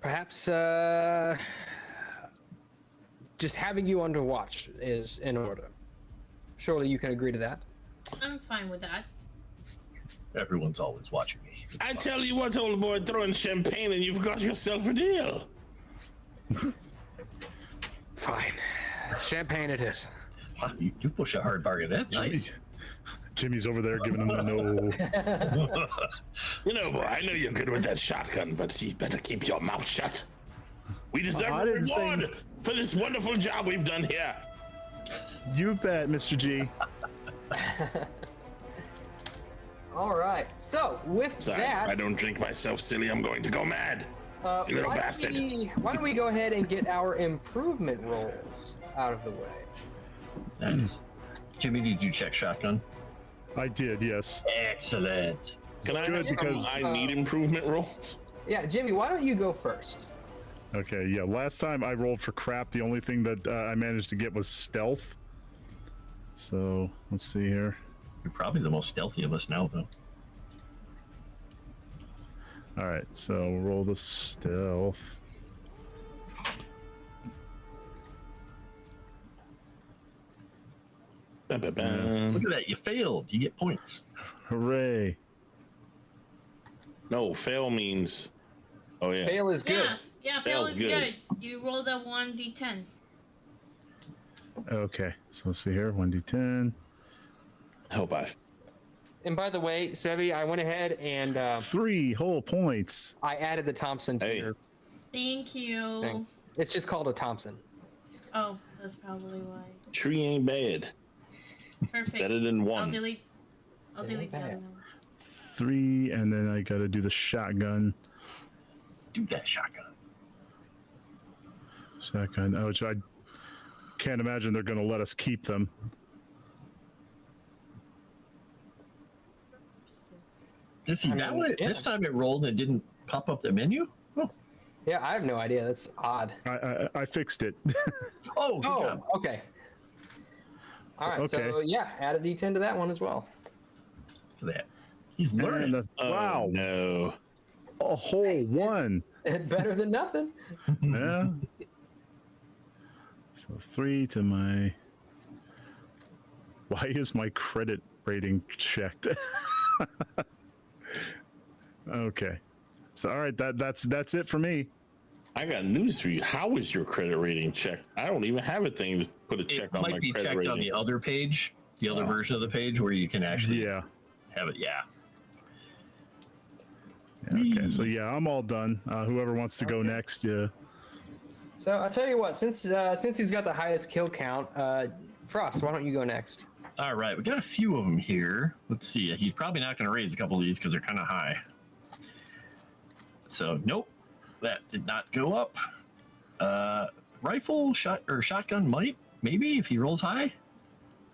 perhaps just having you under watch is in order. Surely you can agree to that.
I'm fine with that.
Everyone's always watching me.
I tell you what, old boy, throw in champagne and you've got yourself a deal.
Fine. Champagne it is.
Wow, you push a hard bargain. That's nice.
Jimmy's over there giving him a no.
You know, boy, I know you're good with that shotgun, but you better keep your mouth shut. We deserve a reward for this wonderful job we've done here.
You bet, Mr. G.
All right. So with
Sorry,
that,
if I don't drink myself silly, I'm going to go mad. You little bastard.
Why don't we go ahead and get our improvement rolls out of the way?
Nice. Jimmy, did you check shotgun?
I did, yes.
Excellent.
Can I
good because
I need improvement rolls?
Yeah, Jimmy, why don't you go first?
Okay, yeah. Last time I rolled for crap, the only thing that I managed to get was stealth. So let's see here.
You're probably the most stealthy of us now, though.
All right, so roll the stealth.
Look
Look at that. You failed. You get points.
Hooray.
No, fail means. Oh yeah.
Fail is good.
Yeah, fail
Fail's
is good. You rolled a 1d10.
Okay, so let's see here. 1d10.
Hope I.
And by the way, Sevvy, I went ahead and
3 whole points.
I added the Thompson to
Hey.
your
Thank you.
thing. It's just called a Thompson.
Oh, that's probably why.
Tree ain't bad.
Perfect.
Better than
I'll
one.
delete
It
the
ain't
other
bad.
one.
3, and then I got to do the shotgun.
Do that shotgun.
Shotgun, which I can't imagine they're going to let us keep them.
See,
I
that
mean,
way,
yeah.
this time it rolled and it didn't pop up the menu? Oh,
Yeah, I have no idea. That's odd.
I fixed it.
oh, good
Oh,
job.
okay. All right,
okay.
so yeah, add a D10 to that one as well.
Look at that. He's
And
learning.
wow,
No.
a whole 1.
Better than nothing.
Yeah. So 3 to my. Why is my credit rating checked? Okay. So all right, that's it for me.
I got news for you. How is your credit rating checked? I don't even have a thing to put a
It
check on my
might be
credit
checked
rating.
on the other page, the other version of the page where you can actually
Yeah.
have it. Yeah.
Okay. So yeah, I'm all done. Whoever wants to go
Okay.
next, yeah.
So I'll tell you what, since he's got the highest kill count, Frost, why don't you go next?
All right, we got a few of them here. Let's see. He's probably not going to raise a couple of these because they're kind of high. So nope, that did not go up. Rifle, shotgun might, maybe if he rolls high.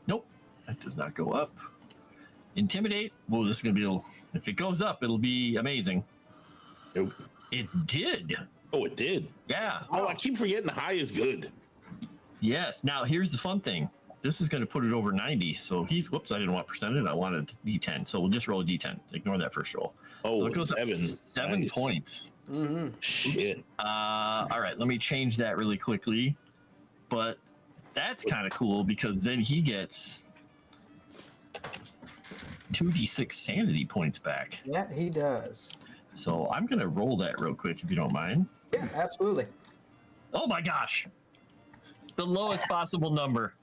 Nope, that does not go up. Intimidate. Whoa, this is gonna be. If it goes up, it'll be amazing.
Nope.
It did.
Oh, it did.
Yeah.
Oh, I keep forgetting high is good.
Yes. Now here's the fun thing. This is going to put it over 90. So he's. Whoops! I didn't want percentage. I wanted D10. So we'll just roll a D10. Ignore that first roll. So
Oh,
it goes
7.
up 7
Nice.
points.
Mm-hmm.
Shit.
All right, let me change that really quickly. But that's kind of cool because then he gets 2d6 sanity points back.
Yeah, he does.
So I'm going to roll that real quick if you don't mind.
Yeah, absolutely.
Oh my gosh. The lowest possible number.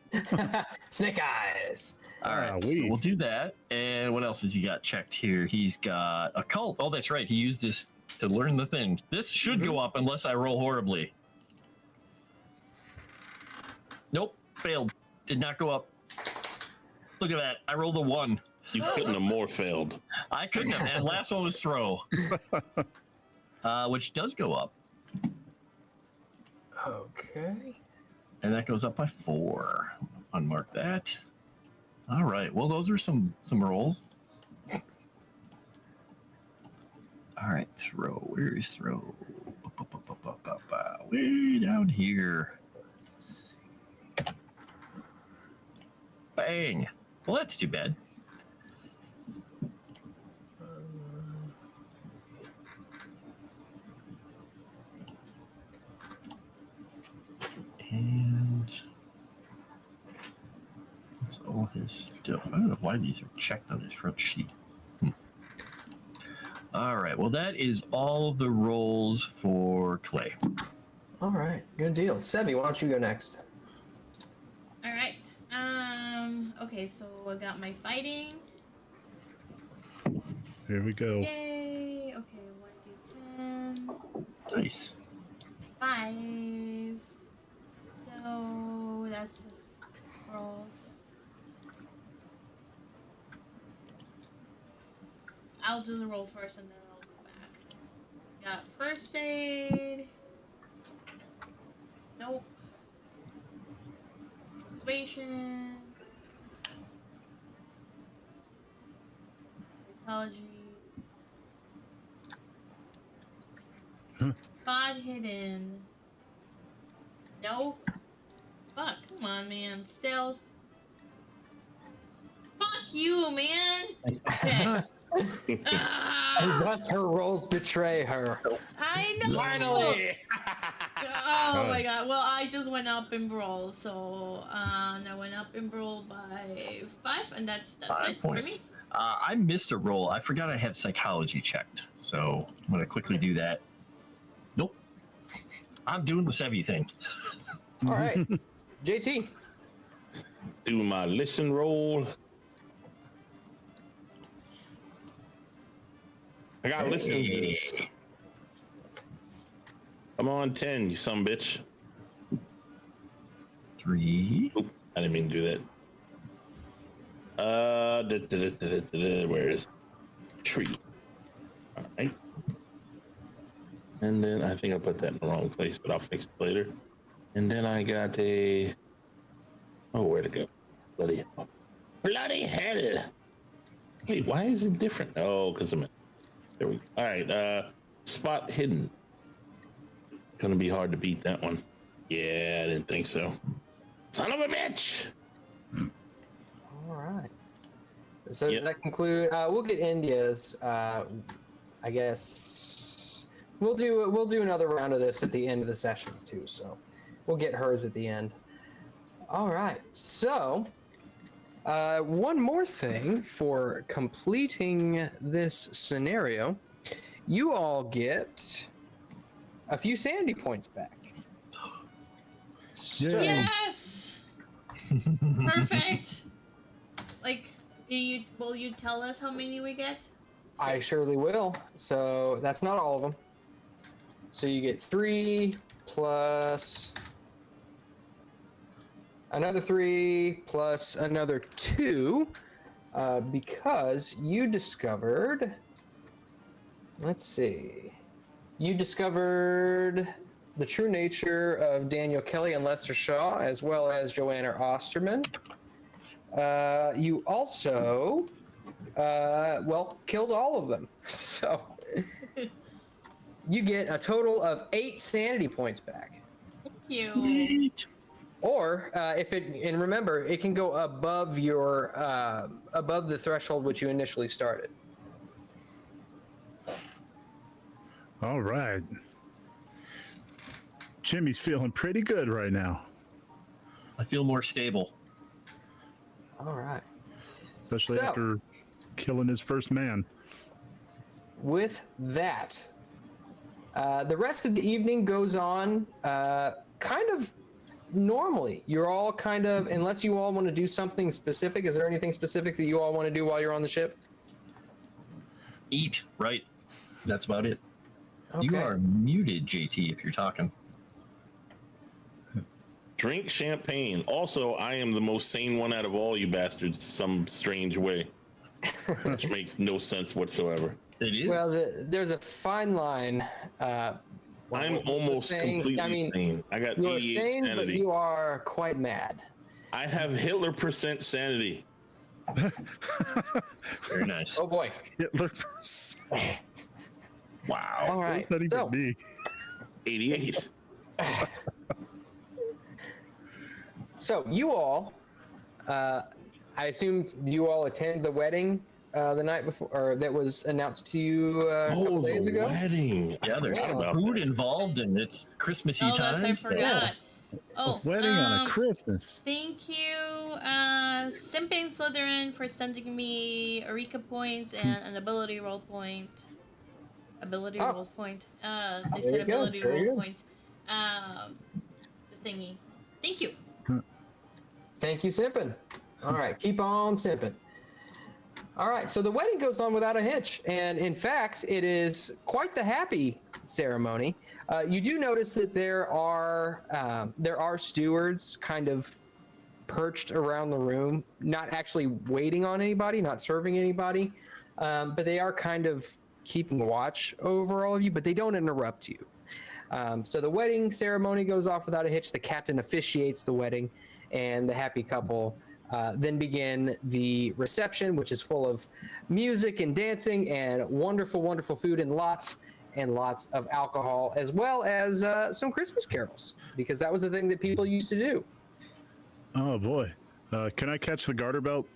Snake eyes.
All right, so we'll do that. And what else has he got checked here? He's got a cult. Oh, that's right. He used this to learn the thing. This should go up unless I roll horribly. Nope, failed. Did not go up. Look at that. I rolled a 1.
You couldn't have more failed.
I couldn't have. And last one was throw. Which does go up.
Okay.
And that goes up by 4. Unmark that. All right. Well, those are some rolls. All right, throw. Where is throw? Way down here. Bang. Well, that's too bad. And that's all his stuff. I don't know why these are checked on his front sheet. All right. Well, that is all of the rolls for Clay.
All right. Good deal. Sevvy, why don't you go next?
All right. Okay, so I got my fighting.
Here we go.
Yay. Okay, 1d10.
Nice.
5. So that's just rolls. I'll do the roll first and then I'll go back. Got first aid. Nope. Persuasion. Psychology. Spot hidden. Nope. Fuck, come on, man. Stealth. Fuck you, man. Okay.
Thus her rolls betray her.
I know.
Finally.
Oh my god. Well, I just went up in brawl, so I went up in brawl by 5, and that's
5
it
points.
for me.
I missed a roll. I forgot I had psychology checked, so I'm gonna quickly do that. Nope. I'm doing the Sevvy thing.
All right, JT.
Do my listen roll. I got listens. I'm on 10, you son of a bitch.
3.
Oop, I didn't mean to do that. Where is tree? All right. And then I think I put that in the wrong place, but I'll fix it later. And then I got a. Oh, where'd it go? Bloody hell. Bloody hell. Wait, why is it different? Oh, because I'm in. There we go. All right. Spot hidden. Gonna be hard to beat that one. Yeah, I didn't think so. Son of a bitch.
All right. So
Yep.
does that conclude? We'll get India's. I guess we'll do another round of this at the end of the session too. So we'll get hers at the end. All right. So one more thing for completing this scenario, you all get a few sanity points back. So,
Yes. Perfect. Like, will you tell us how many we get?
I surely will. So that's not all of them. So you get 3 plus another 3 plus another 2 because you discovered. Let's see. You discovered the true nature of Daniel Kelly and Lester Shaw, as well as Joanna Osterman. You also, killed all of them. So you get a total of 8 sanity points back.
Thank you.
Sweet.
Or and remember, it can go above your above the threshold which you initially started.
All right. Jimmy's feeling pretty good right now.
I feel more stable.
All right.
Especially
So,
after killing his first man.
with that, the rest of the evening goes on kind of normally. You're all kind of, unless you all want to do something specific. Is there anything specific that you all want to do while you're on the ship?
Eat, right? That's about it. You
Okay.
are muted, JT, if you're talking.
Drink champagne. Also, I am the most sane one out of all you bastards, some strange way, which makes no sense whatsoever.
It is.
Well, there's a fine line.
I'm
what's the
almost
saying?
completely sane. I got
You're
88
sane, but
sanity.
you are quite mad.
I have Hitler % sanity.
Very nice.
Oh boy.
Hitler.
Wow.
All right.
That's not even
So,
me.
88.
so you all, I assume you all attend the wedding the night before, or that was announced to you a couple days
the
ago.
wedding. I
Yeah, there's
forgot about
food
that.
involved, and it's Christmassy
Oh,
time.
that's I
so-
forgot. Oh,
Wedding on a Christmas.
Thank you, Simping Slytherin, for sending me Eureka points and an ability roll point. Ability
Oh.
roll point. They
There
said
you go,
ability
there you
roll
go.
point. The thingy. Thank you.
Thank you, simping. All right, keep on simping. All right, so the wedding goes on without a hitch, and in fact, it is quite the happy ceremony. You do notice that there are stewards kind of perched around the room, not actually waiting on anybody, not serving anybody, but they are kind of keeping watch over all of you, but they don't interrupt you. So the wedding ceremony goes off without a hitch. The captain officiates the wedding, and the happy couple then begin the reception, which is full of music and dancing and wonderful, wonderful food and lots of alcohol, as well as some Christmas carols, because that was the thing that people used to do.
Oh boy. Can I catch the garter belt?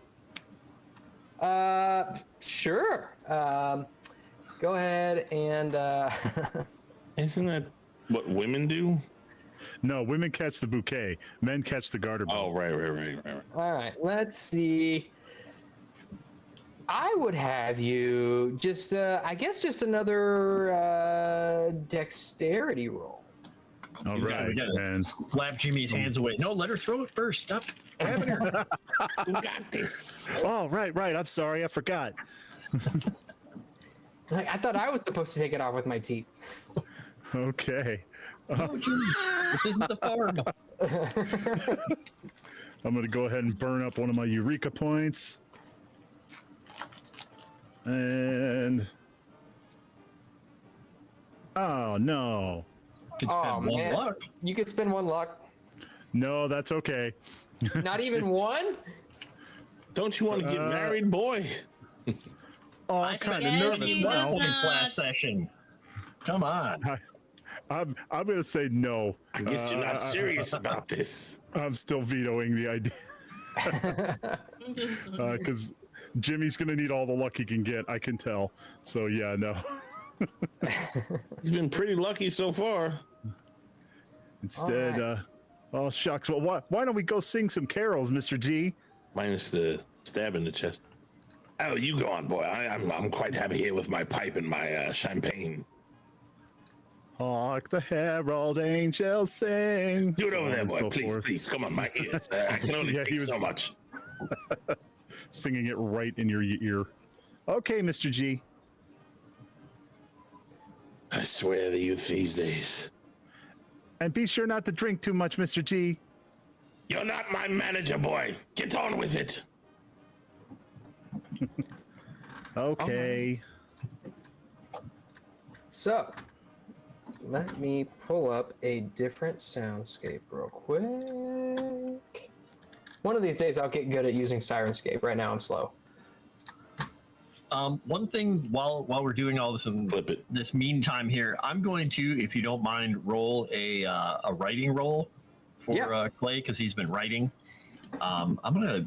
Sure. Go ahead and
Isn't that what women do?
No, women catch the bouquet. Men catch the garter belt.
Oh, right.
all right, let's see. I would have you just I guess just another dexterity roll.
All
Yeah,
right.
we gotta
And
slap Jimmy's hands away. No, let her throw it first. Stop grabbing her.
You got this.
oh, right. I'm sorry. I forgot.
I thought I was supposed to take it off with my teeth.
Okay.
No, Jimmy, this isn't the farm.
I'm going to go ahead and burn up one of my Eureka points. And oh no.
Could
Oh,
spend one
man.
luck.
You could spend one luck.
No, that's okay.
Not even one?
Don't you want to get married, boy?
Oh,
I
I'm kind of
guess
nervous
he
What
does
now.
happened in
not.
class session? Come on.
I'm going to say no.
I guess you're not serious about this.
I'm still vetoing the idea because Jimmy's going to need all the luck he can get. I can tell. So yeah, no.
He's been pretty lucky so far.
Instead,
All
oh shucks. Well, why don't we go sing some carols, Mr. G?
Minus the stab in the chest. Oh, you go on, boy. I'm quite happy here with my pipe and my champagne.
Hark the herald angels sing.
Do it over there,
So on
boy.
and so
Please,
forth.
please. Come on, my ears. I can only
Yeah,
take
he was-
so much.
Singing it right in your ear. Okay, Mr. G.
I swear the youth these days.
And be sure not to drink too much, Mr. G.
You're not my manager, boy. Get on with it.
Okay.
So, let me pull up a different soundscape real quick. One of these days I'll get good at using Sirenscape. Right now I'm slow.
One thing while we're doing all this in
Flip it.
this meantime here, I'm going to, if you don't mind, roll a writing roll for
Yeah.
Clay because he's been writing. I'm gonna.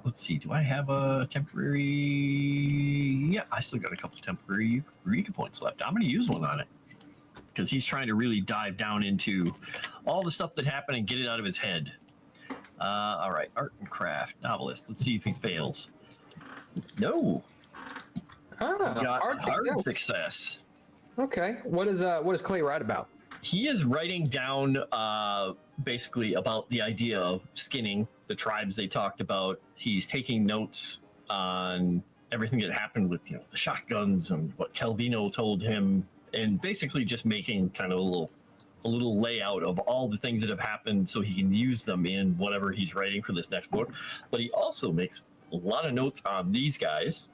Let's see. Do I have a temporary? Yeah, I still got a couple temporary Eureka points left. I'm going to use one on it because he's trying to really dive down into all the stuff that happened and get it out of his head. All right, art and craft novelist. Let's see if he fails. No, got
Hard
hard
success.
success.
Okay. What does Clay write about?
He is writing down basically about the idea of skinning the tribes they talked about. He's taking notes on everything that happened with the shotguns and what Calvino told him, and basically just making kind of a little layout of all the things that have happened so he can use them in whatever he's writing for this next book. But he also makes a lot of notes on these guys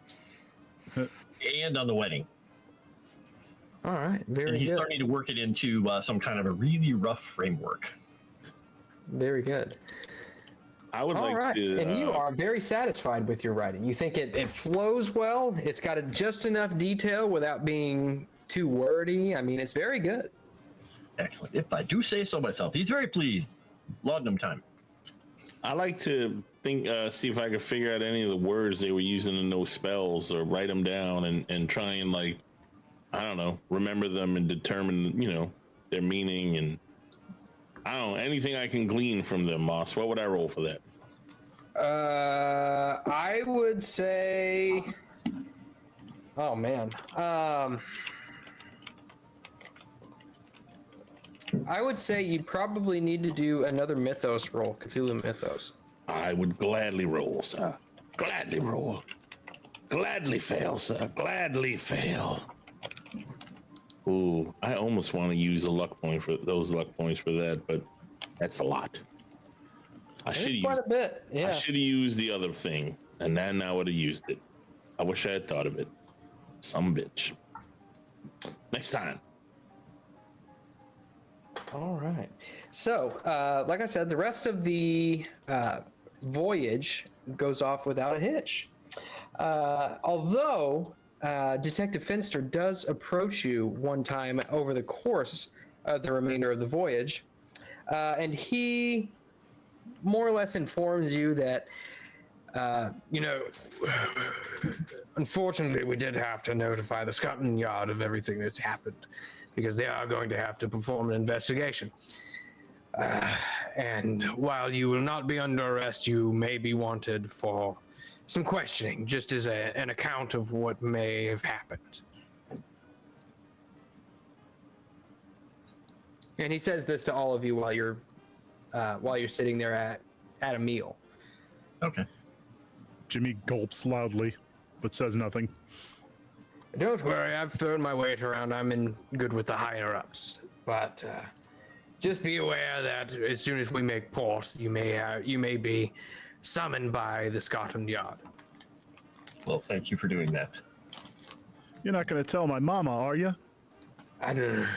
and on the wedding.
All right. Very
And he's
good.
starting to work it into some kind of a really rough framework.
Very good.
I would
All
like
right.
to.
And you are very satisfied with your writing. You think it flows well. It's got just enough detail without being too wordy. I mean, it's very good.
Excellent. If I do say so myself, he's very pleased. Laudanum time.
I like to think, see if I could figure out any of the words they were using to know spells, or write them down and try and, like, I don't know, remember them and determine, their meaning, and I don't know, anything I can glean from them, Moss. What would I roll for that?
I would say, oh man, I would say you probably need to do another mythos roll, Cthulhu mythos.
I would gladly roll, sir. Gladly roll. Gladly fail, sir. Gladly fail. Ooh, I almost want to use a luck point for those luck points for that, but that's a lot. I should
It's quite a bit. Yeah.
I should have used the other thing, and then I would have used it. I wish I had thought of it. Some bitch. Next time.
All right. So, like I said, the rest of the voyage goes off without a hitch. Although Detective Finster does approach you one time over the course of the remainder of the voyage, and he more or less informs you that, unfortunately, we did have to notify the Scotland Yard of everything that's happened, because they are going to have to perform an investigation. And while you will not be under arrest, you may be wanted for some questioning, just as an account of what may have happened. And he says this to all of you while you're sitting there at a meal.
Okay.
Jimmy gulps loudly, but says nothing.
Don't worry, I've thrown my weight around. I'm in good with the higher-ups. But just be aware that as soon as we make port, you may be summoned by the Scotland Yard.
Well, thank you for doing that.
You're not going to tell my mama, are you?
I don't.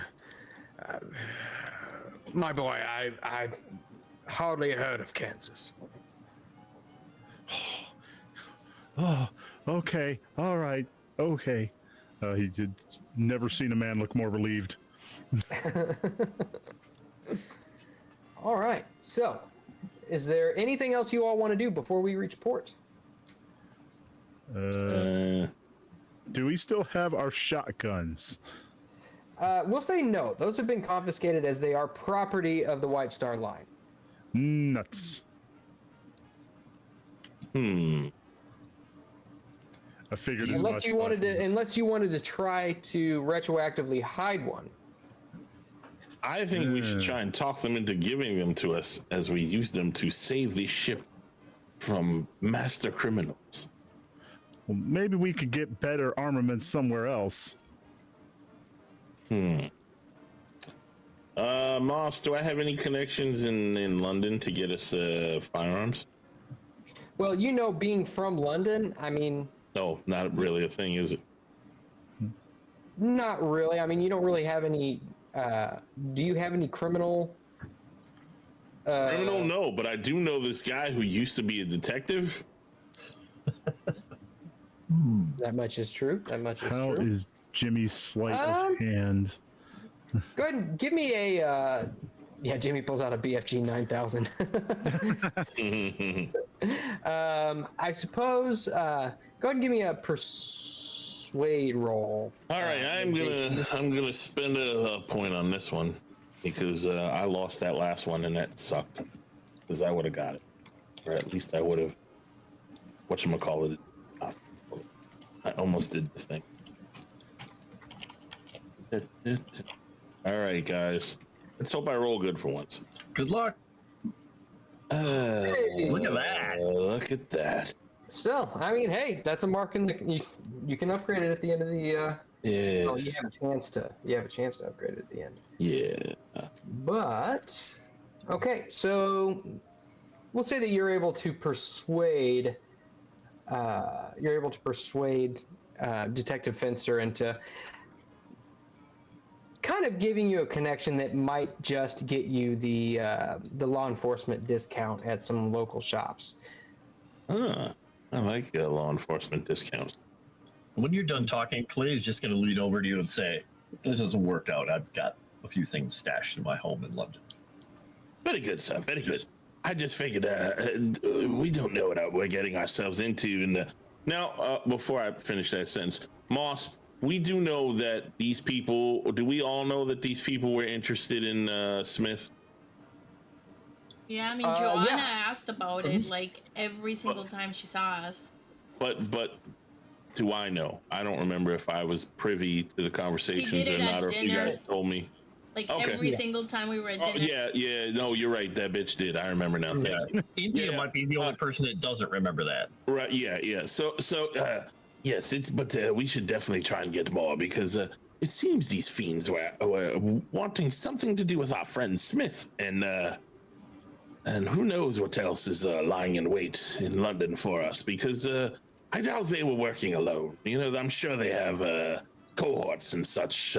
My boy, I hardly heard of Kansas.
Oh, okay, all right, okay. He did never seen a man look more relieved.
All right. So, is there anything else you all want to do before we reach port?
Do we still have our shotguns?
We'll say no. Those have been confiscated as they are property of the White Star Line.
Nuts. I figured as
Unless
much.
unless you wanted to try to retroactively hide one.
I think we should try and talk them into giving them to us as we use them to save the ship from master criminals.
Well, maybe we could get better armaments somewhere else.
Moss, do I have any connections in London to get us firearms?
Well, being from London, I mean...
No, not really a thing, is it?
Not really. I mean, you don't really have any... do you have any criminal...
Criminal, no, but I do know this guy who used to be a detective.
That much is true.
How is Jimmy's sleight of hand?
Go ahead and give me a... yeah, Jimmy pulls out a BFG 9000. I suppose... go ahead and give me a persuade roll.
All right, I'm gonna spend a point on this one because I lost that last one and that sucked because I would have got it, or at least I would have. Whatchamacallit? I almost did the thing. All right, guys. Let's hope I roll good for once.
Good luck. Look at that.
Look at that.
Still, I mean, hey, that's a mark in the... You can upgrade it at the end of the...
Yes.
Oh, you have a chance to upgrade it at the end.
Yeah.
But... Okay, so... We'll say that you're able to persuade... Detective Finster into... kind of giving you a connection that might just get you the law enforcement discount at some local shops.
I like law enforcement discounts.
When you're done talking, Clay is just going to lean over to you and say, if this doesn't work out, I've got a few things stashed in my home in London.
Very good, sir. Very good. I just figured we don't know what we're getting ourselves into. Now, before I finish that sentence, Moss, we do know that these people, do we all know that these people were interested in Smith?
Yeah, I mean, Joanna asked about it like every single time she saw us.
But do I know? I don't remember if I was privy to the conversations or not, or if you guys told me.
Like
Okay.
every single time we were at
Oh,
dinner.
yeah. No, you're right. That bitch did. I remember now.
Yeah.
Thank you.
India
Yeah.
might be the only person that doesn't remember that.
Right. Yeah. So, yes, but we should definitely try and get more because it seems these fiends were wanting something to do with our friend Smith, and who knows what else is lying in wait in London for us, because I doubt they were working alone. You know, I'm sure they have cohorts and such,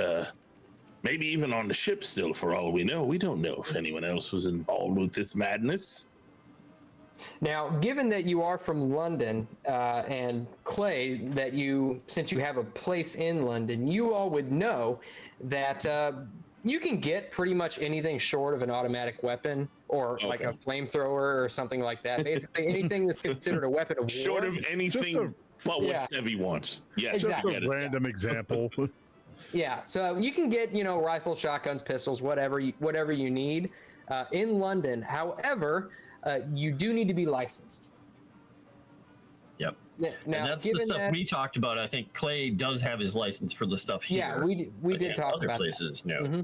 maybe even on the ship still, for all we know. We don't know if anyone else was involved with this madness.
Now, given that you are from London, and Clay, that since you have a place in London, you all would know that you can get pretty much anything short of an automatic weapon or like a flamethrower or something like that. Basically, anything that's considered a weapon of war.
Short of anything but what Sevvy wants. Yes,
Exactly.
Just a random example.
Yeah, so you can get, rifles, shotguns, pistols, whatever you need in London. However, you do need to be licensed.
Yep.
Now,
And that's the stuff we talked about. I think Clay does have his license for the stuff here.
Yeah, we did talk
other
about
places.
that.
No.
Mm-hmm.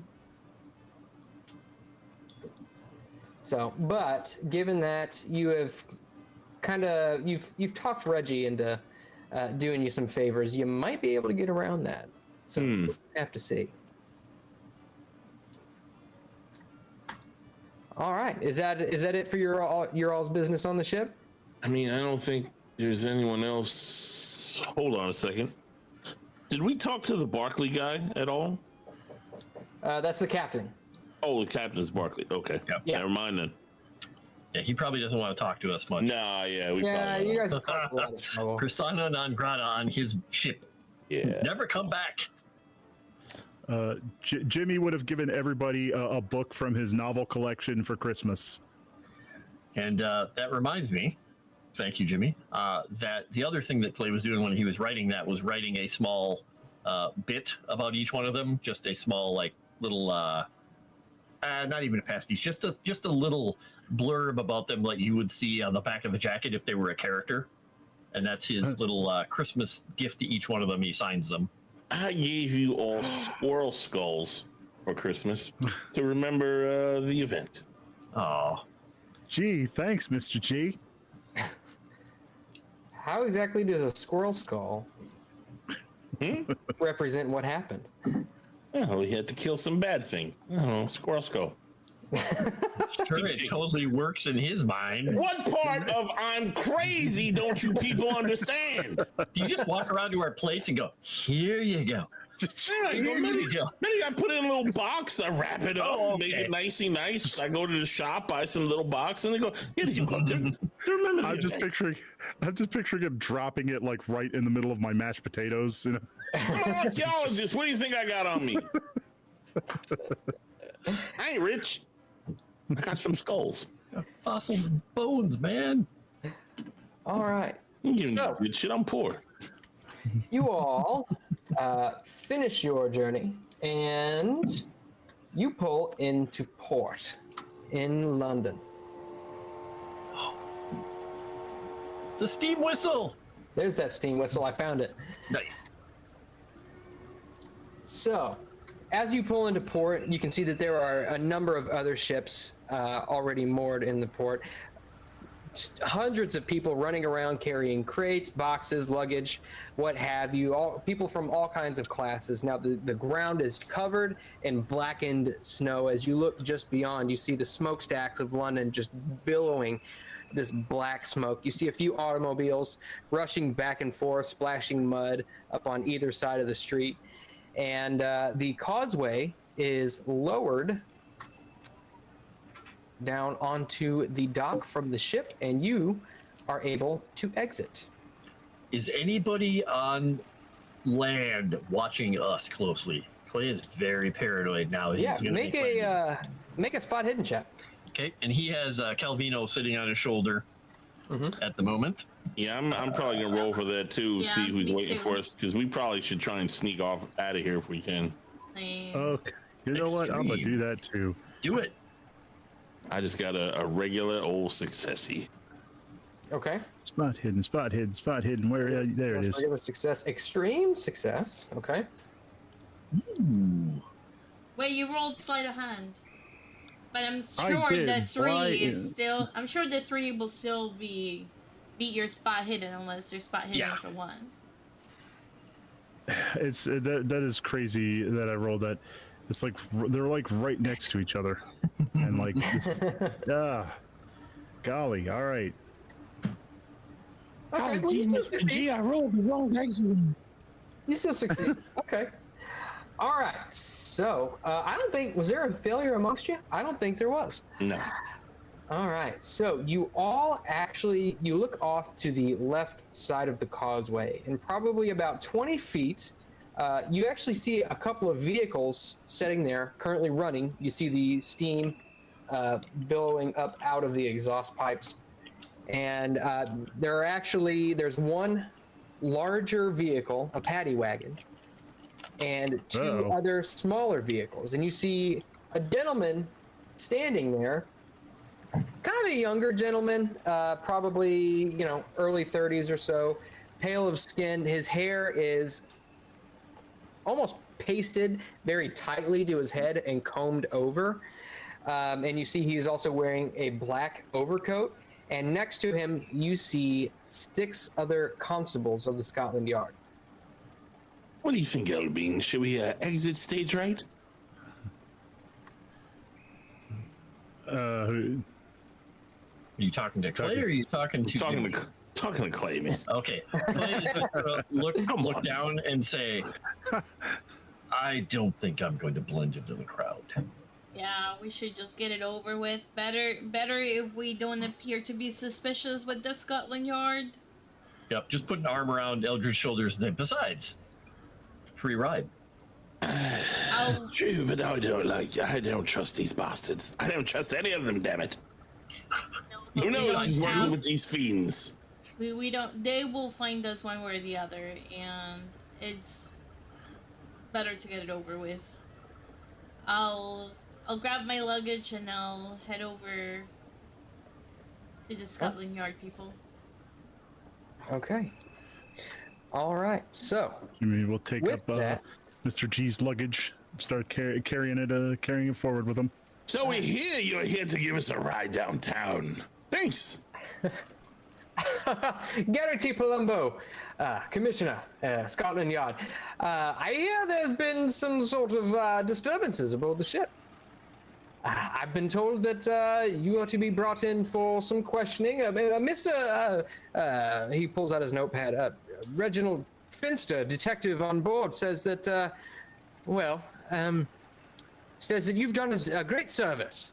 So, but given that you have you've talked Reggie into doing you some favors, you might be able to get around that. So we'll have to see. All right, is that it for your all's business on the ship?
I mean, I don't think there's anyone else. Hold on a second. Did we talk to the Barkley guy at all?
That's the captain.
Oh, the captain's Barkley. Okay.
Yep.
Yeah.
Never mind then.
Yeah, he probably doesn't want to talk to us much.
Nah, yeah,
Yeah, you guys have caused a lot of trouble.
Persona non grata on his ship.
Yeah.
Never come back.
Jimmy would have given everybody a book from his novel collection for Christmas.
And that reminds me, thank you, Jimmy, that the other thing that Clay was doing when he was writing that was writing a small bit about each one of them, just a small, like, little, not even a pastiche, just a little blurb about them like you would see on the back of a jacket if they were a character. And that's his little Christmas gift to each one of them. He signs them.
I gave you all squirrel skulls for Christmas to remember the event.
Oh,
Gee, thanks, Mr. G.
How exactly does a squirrel skull represent what happened?
Oh, he had to kill some bad thing. I don't know, squirrel skull.
sure, it totally works in his mind.
What part of I'm crazy don't you people understand?
Do you just walk around to our plates and go, here you go?
Yeah,
Here you go.
Maybe I put it in a little box, I wrap it up, make it nicey nice. I go to the shop, buy some little box, and they go, here you go. Remember the
I'm just
event.
picturing him dropping it like right in the middle of my mashed potatoes.
I'm an archaeologist. What do you think I got on me? I ain't rich. I got some skulls.
Fossils and bones, man.
All right.
You give me
So-
good shit. I'm poor.
You all finish your journey and you pull into port in London.
The steam whistle.
There's that steam whistle. I found it.
Nice.
So, as you pull into port, you can see that there are a number of other ships already moored in the port. Just hundreds of people running around carrying crates, boxes, luggage, what have you. All people from all kinds of classes. Now, the ground is covered in blackened snow. As you look just beyond, you see the smokestacks of London just billowing this black smoke. You see a few automobiles rushing back and forth, splashing mud up on either side of the street. And the causeway is lowered down onto the dock from the ship, and you are able to exit.
Is anybody on land watching us closely? Clay is very paranoid now.
Yeah,
He's gonna
make
be
make a spot hidden check.
okay, and he has Calvino sitting on his shoulder at the moment.
Yeah, I'm probably gonna roll for that too.
Yeah,
see who's
me
waiting
too.
for us, because we probably should try and sneak off out of here if we can.
Okay. You know what? I'm gonna do that too.
Do it.
I just got a regular old successy.
Okay.
Spot hidden, spot hidden, spot hidden. Where? There it is.
Regular success, extreme success. Okay.
Ooh.
Wait, you rolled sleight of hand. But I'm
I
sure
did.
the 3
Why
is still... I'm sure the 3 will still beat your spot hidden unless your spot hidden is a 1.
It's that is crazy that I rolled that. It's like they're like right next to each other, and like this, golly, all right.
Okay, well, you still succeed.
I rolled the wrong exit.
You still succeed. Okay. All right. So I don't think, was there a failure amongst you? I don't think there was.
No.
All right. So you all actually, you look off to the left side of the causeway, and probably about 20 feet, you actually see a couple of vehicles sitting there, currently running. You see the steam billowing up out of the exhaust pipes. And there's one larger vehicle, a paddy wagon, and two other smaller vehicles. And you see a gentleman standing there, kind of a younger gentleman, probably, early 30s or so, pale of skin. His hair is almost pasted very tightly to his head and combed over. And you see he's also wearing a black overcoat. And next to him, you see 6 other constables of the Scotland Yard.
What do you think, Elbean? Should we exit stage right?
Are you talking to Clay or are you talking to
Talking to Clay, man.
Okay. Clay is just gonna look down and say, I don't think I'm going to blend into the crowd.
Yeah, we should just get it over with. Better if we don't appear to be suspicious with the Scotland Yard.
Yep, just put an arm around Eldritch's shoulders. And then, besides, free ride.
True, but I don't trust these bastards. I don't trust any of them, damn it. Who knows who's working with these fiends?
We don't. They will find us one way or the other, and it's better to get it over with. I'll grab my luggage and I'll head over to the Scotland Yard people.
Okay. All right. So
We'll take
with
up
that,
Mr. G's luggage, start carrying it forward with him.
So we hear you're here to give us a ride downtown. Thanks.
Garrity Palumbo, Commissioner, Scotland Yard. I hear there's been some sort of disturbances aboard the ship. I've been told that you are to be brought in for some questioning. Mr. He pulls out his notepad. Reginald Finster, detective on board, says that, says that you've done us a great service.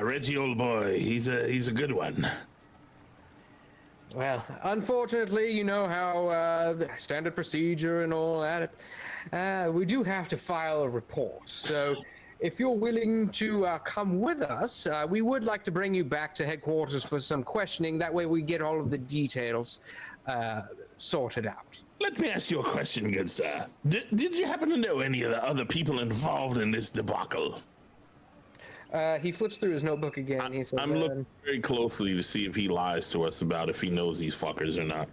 Reggie, old boy, he's a good one.
Well, unfortunately, you know how standard procedure and all that. We do have to file a report. So, if you're willing to come with us, we would like to bring you back to headquarters for some questioning. That way, we get all of the details sorted out.
Let me ask you a question, good sir. Did you happen to know any of the other people involved in this debacle?
He flips through his notebook again. He says,
I'm looking very closely to see if he lies to us about if he knows these fuckers or not.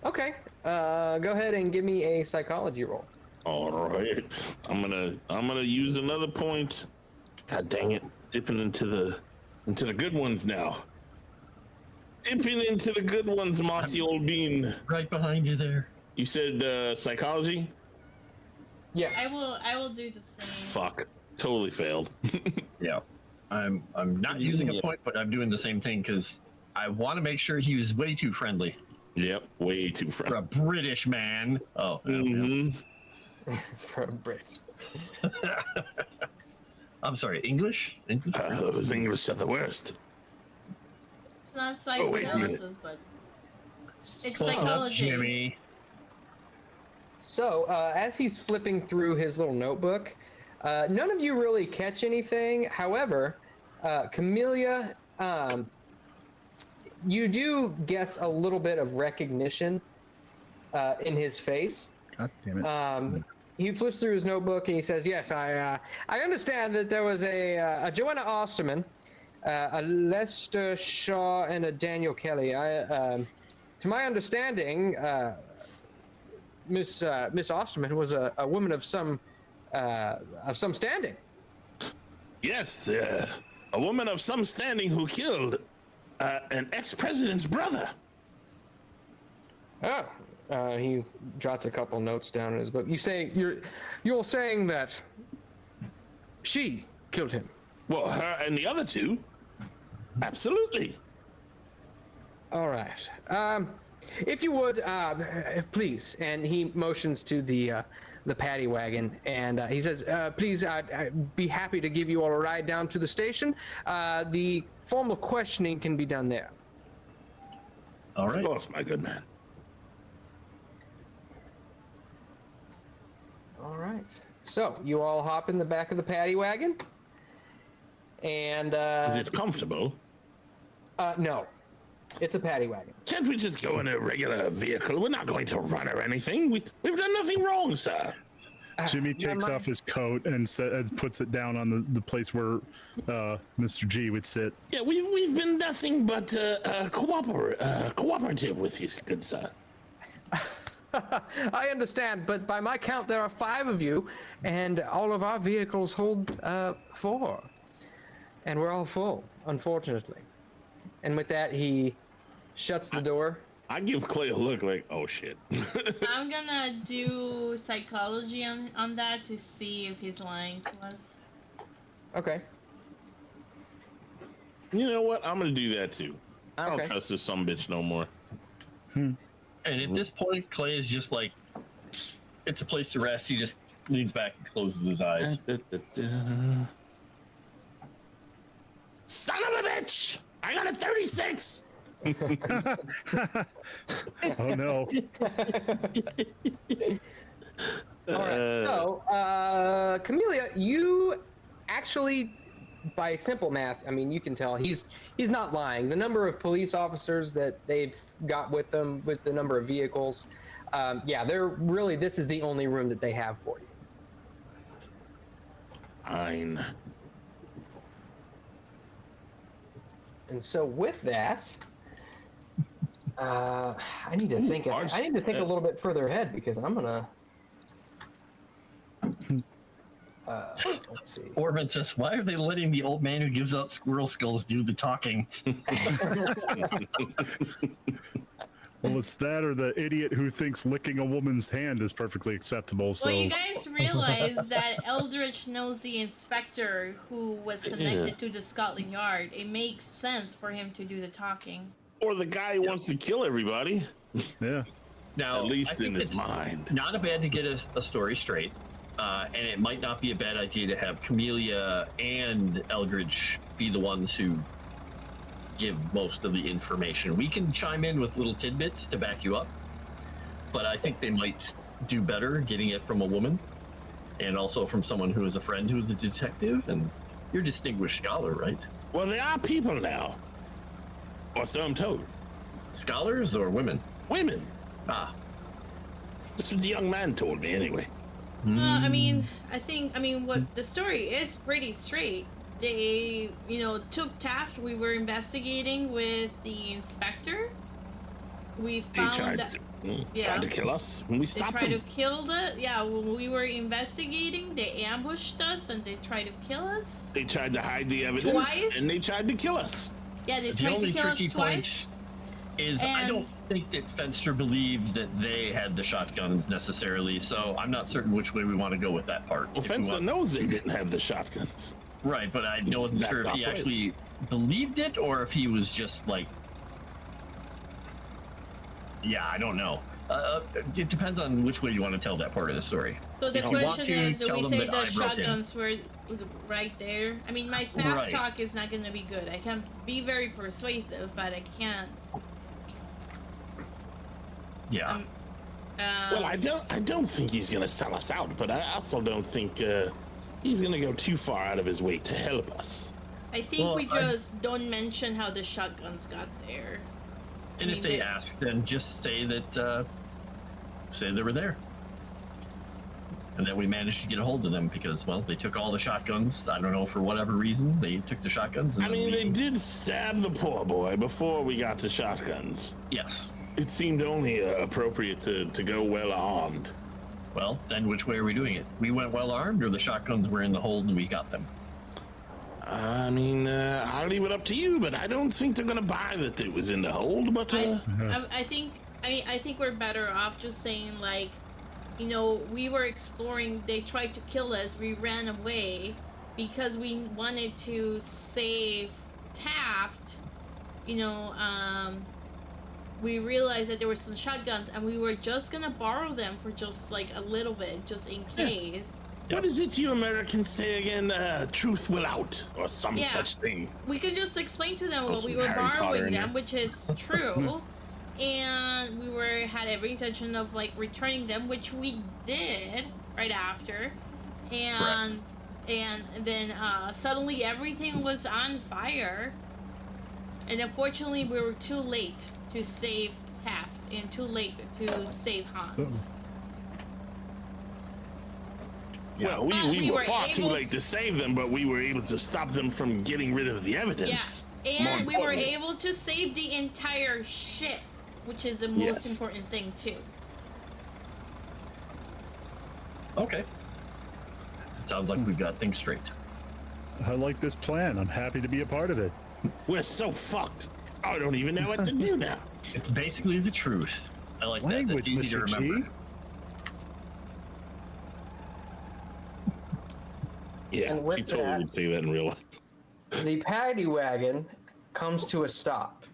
Okay. Go ahead and give me a psychology roll.
All right. I'm gonna use another point. God dang it! Dipping into the good ones now. Dipping into the good ones, mossy old bean.
Right behind you there.
You said psychology?
Yes.
I will do the same.
Fuck. Totally failed.
Yeah. I'm not using a point, but I'm doing the same thing because I want to make sure he was way too friendly.
Yep, way too
For
friendly.
a British man. Oh.
Mm-hmm.
For a Brit.
I'm sorry, English?
Those English are the worst.
It's not psychoanalysis, but it's psychology.
Jimmy.
So, as he's flipping through his little notebook, none of you really catch anything. However, Camellia, you do guess a little bit of recognition in his face.
God damn it.
He flips through his notebook and he says, yes, I understand that there was a Joanna Osterman, a Lester Shaw, and a Daniel Kelly. To my understanding, Miss Osterman was a woman of some standing.
Yes, a woman of some standing who killed an ex-president's brother.
Oh, he jots a couple notes down in his book. You're saying that she killed him.
Well, her and the other two, absolutely.
All right. If you would, please. And he motions to the paddy wagon, and he says, please, I'd be happy to give you all a ride down to the station. The formal questioning can be done there.
All right.
Of course, my good man.
All right. So you all hop in the back of the paddy wagon, and
Is it comfortable?
no, it's a paddy wagon.
Can't we just go in a regular vehicle? We're not going to run or anything. We've done nothing wrong, sir.
Jimmy takes off his coat and puts it down on the place where Mr. G would sit.
Yeah, we've been nothing but cooperative with you, good sir.
I understand, but by my count, there are 5 of you, and all of our vehicles hold 4, and we're all full, unfortunately. And with that, he shuts the door.
I give Clay a look like, oh shit.
I'm gonna do psychology on that to see if he's lying to us.
Okay.
You know what? I'm gonna do that too. I don't
Okay.
trust this sumbitch no more.
And at this point, Clay is just like, it's a place to rest. He just leans back and closes his eyes.
Son of a bitch! I got a 36!
Oh no.
All right. So, Camellia, you actually, by simple math, I mean, you can tell he's not lying. The number of police officers that they've got with them, with the number of vehicles, yeah, they're really, this is the only room that they have for you.
Fine.
And so with that, I need to think. I need to think a little bit further ahead because I'm gonna. Let's see.
Orban says, why are they letting the old man who gives out squirrel skulls do the talking?
Well, it's that or the idiot who thinks licking a woman's hand is perfectly acceptable. So
Well, you guys realize that Eldritch knows the inspector who was connected to the Scotland Yard. It makes sense for him to do the talking.
Or the guy who wants to kill everybody.
yeah.
Now,
At least
I think
in his
it's
mind.
not a bad to get a story straight. And it might not be a bad idea to have Camellia and Eldritch be the ones who give most of the information. We can chime in with little tidbits to back you up, but I think they might do better getting it from a woman and also from someone who is a friend who is a detective, and you're a distinguished scholar, right?
Well, they are people now. Or so I'm told.
Scholars or women?
Women.
Ah.
This is the young man told me anyway.
I mean, what the story is pretty straight. They, took Taft. We were investigating with the inspector. We
They
found
tried
that
tried to kill us, and we
they
stopped
tried to
them.
kill when we were investigating, they ambushed us and they tried to kill us.
They tried to hide the evidence,
Twice?
and they tried to kill us.
Yeah, they
The
tried to
only
kill us
tricky
twice.
point is I
And-
don't think that Fenster believed that they had the shotguns necessarily, so I'm not certain which way we want to go with that part.
Well,
If we
Fenster
want-
knows they didn't have the shotguns.
Right, but I
Just
wasn't sure if
backed
he
off
actually believed it or if he was just like, yeah, I don't know. It depends on which way you want to tell that part of the story.
So the
If you want
question
to,
is, do
tell
we
them
say
that
the
I broke in.
shotguns were right there? I mean, my fast
Right.
talk is not going to be good. I can be very persuasive, but I can't.
Yeah.
Well, I don't think he's gonna sell us out, but I also don't think he's gonna go too far out of his way to help us.
I think
Well,
we just don't mention how the shotguns got there.
And if they ask, then just say that, say they were there. And that we managed to get a hold of them because, well, they took all the shotguns. I don't know, for whatever reason, they took the shotguns. And
I mean, they did stab the poor boy before we got the shotguns.
Yes.
It seemed only appropriate to go well armed.
Well, then which way are we doing it? We went well armed, or the shotguns were in the hold and we got them?
I mean, I'll leave it up to you, but I don't think they're gonna buy that it was in the hold. But
I think we're better off just saying, like, you know, we were exploring. They tried to kill us. We ran away because we wanted to save Taft. You know, we realized that there were some shotguns, and we were just gonna borrow them for just like a little bit, just in case.
What is it you Americans say again? Truth will out, or some such thing.
We can just explain to them what we were borrowing them, which is true, and we had every intention of like returning them, which we did right after, and then suddenly everything was on fire, and unfortunately we were too late to save Taft and too late to save Hans.
Well, we were far too late to save them, but we were able to stop them from getting rid of the evidence.
Yeah, and we were able to save the entire ship, which is the most important thing, too.
Okay. Sounds like we've got things straight.
I like this plan. I'm happy to be a part of it.
We're so fucked. I don't even know what to do now.
It's basically the truth. I like
Language,
that. That's easy
Mr.
to remember.
G.
Yeah,
And with
she totally
that-
would say that in real life.
The paddy wagon comes to a stop,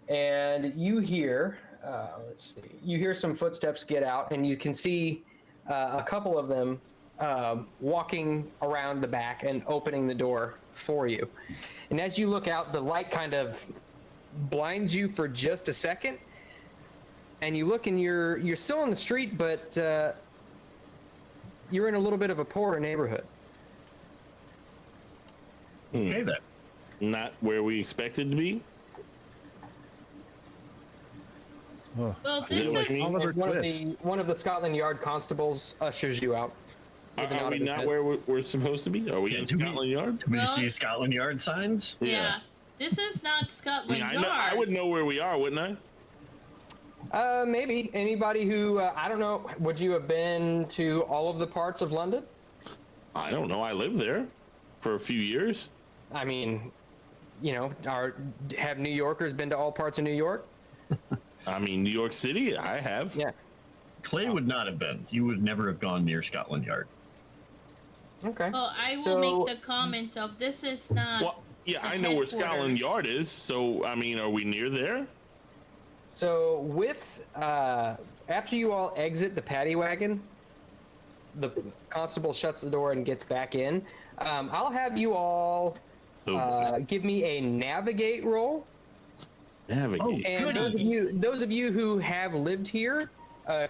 and you hear, you hear some footsteps get out, and you can see a couple of them walking around the back and opening the door for you. And as you look out, the light kind of blinds you for just a second, and you look, and you're still on the street, but you're in a little bit of a poorer neighborhood.
Okay, then.
Not where we expected to be.
Oh,
Well,
Is
this
it like
is...
me?
Oliver
And
Twist.
one of the Scotland Yard constables ushers you out. with a nod
Are
of
we
his
not
head.
where we're supposed to be? Are we
Yeah,
in
do we-
Scotland Yard?
Do we
Well-
see Scotland Yard signs?
Yeah. This is not
I
Scotland
mean,
Yard.
I would know where we are, wouldn't I?
Maybe anybody who I don't know. Would you have been to all of the parts of London?
I don't know. I lived there for a few years.
I mean, you know, have New Yorkers been to all parts of New York?
I mean, New York City, I have.
Yeah.
Clay would not have been. He would never have gone near Scotland Yard.
Okay.
Well, I will
So-
make the comment of this is not...
Well, yeah,
the
I know where Scotland
headquarters.
Yard is. So, I mean, are we near there?
So with after you all exit the paddy wagon, the constable shuts the door and gets back in. I'll have you all give me a navigate roll.
Navigate.
And those of you who have lived here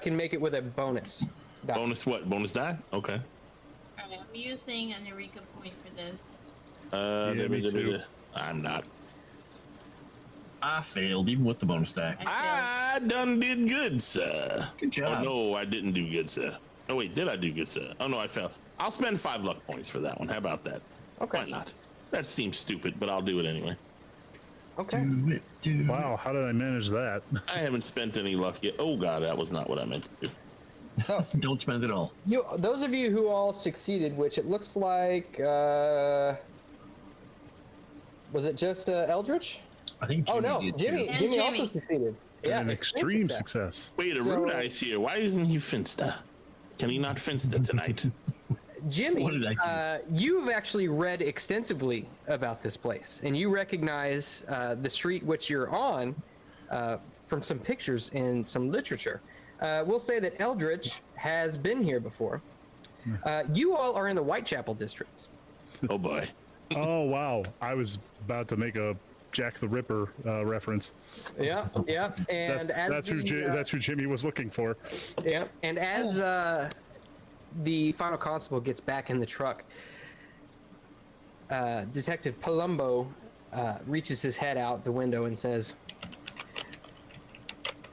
can make it with a bonus. die.
Bonus what? Bonus die? Okay.
Alright, I'm using an Eureka point for this.
me too.
I'm not.
I failed, even with the bonus stack.
I done did good, sir.
Good job.
Oh, no, I didn't do good, sir. Oh, wait, did I do good, sir? Oh, no, I failed. I'll spend 5 luck points for that one. How about that?
Okay.
Why not? That seems stupid, but I'll do it anyway.
Okay.
Wow, how did I manage that?
I haven't spent any luck yet. Oh, God, that was not what I meant to do.
So
Don't spend it all.
those of you who all succeeded, which it looks like, was it just Eldritch?
I think
Oh
Jimmy
no,
did
Jimmy.
too.
And
Jimmy also
Jimmy.
succeeded. Yeah,
An extreme success.
Wait, a
So-
rude eye's here. Why isn't he Finsta? Can he not Finsta tonight?
What did
Jimmy,
I
you've actually read extensively about this place, and you recognize the street which you're on from some pictures and some literature. We'll say that Eldritch has been here before. You all are in the Whitechapel district.
Oh, boy.
Oh wow, I was about to make a Jack the Ripper reference.
Yeah, yeah, and
That's who Jimmy was looking for.
Yeah, and as the final constable gets back in the truck, Detective Palumbo reaches his head out the window and says,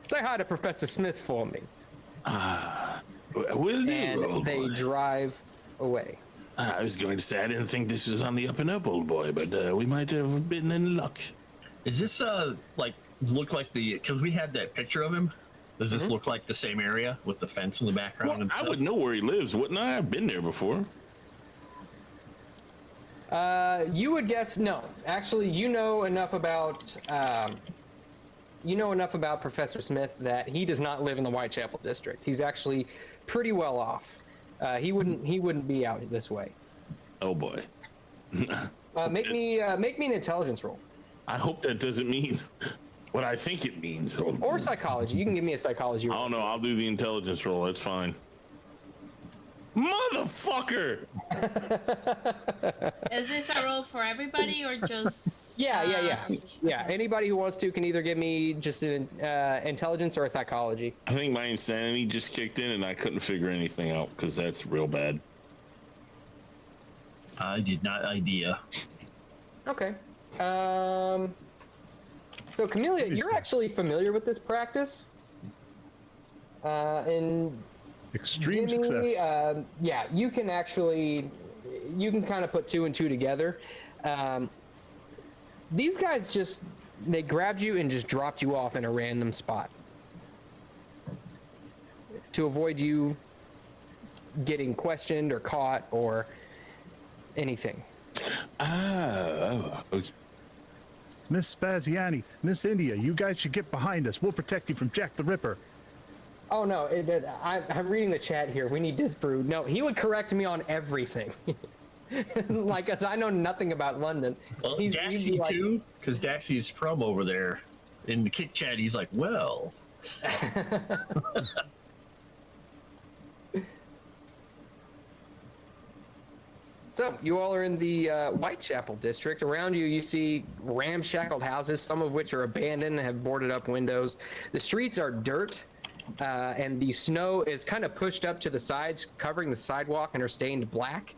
"Say hi to Professor Smith for me."
Will do.
And
old
they
boy.
drive away.
I was going to say I didn't think this was on the up and up, old boy, but we might have been in luck.
Is this like look like because we had that picture of him. Does this look like the same area with the fence in the background?
Well,
and stuff?
I would know where he lives, wouldn't I? I've been there before.
You would guess no. Actually, you know enough about Professor Smith that he does not live in the Whitechapel district. He's actually pretty well off. He wouldn't be out this way.
Oh boy.
Make me an intelligence roll.
I hope that doesn't mean what I think it means.
Or psychology. You can give me a psychology roll.
I don't know. I'll do the intelligence roll. That's fine. Motherfucker!
Is this a roll for everybody or just?
Yeah. Anybody who wants to can either give me just an intelligence or a psychology.
I think my insanity just kicked in and I couldn't figure anything out because that's real bad.
I did not idea.
Okay. So Camellia, you're actually familiar with this practice. And
Extreme
Jimmy,
success.
yeah, you can kind of put two and two together. These guys they grabbed you and just dropped you off in a random spot to avoid you getting questioned or caught or anything.
Okay.
Miss Spaziani, Miss India, you guys should get behind us. We'll protect you from Jack the Ripper.
Oh no, I'm reading the chat here. We need disprove. No, he would correct me on everything. Like, cause I know nothing about London.
Well,
he'd
Daxy
be like,
too, because Daxy's from over there. In the kick chat, he's like, well.
So you all are in the Whitechapel district. Around you, you see ramshackled houses, some of which are abandoned and have boarded up windows. The streets are dirt, and the snow is kind of pushed up to the sides, covering the sidewalk, and are stained black.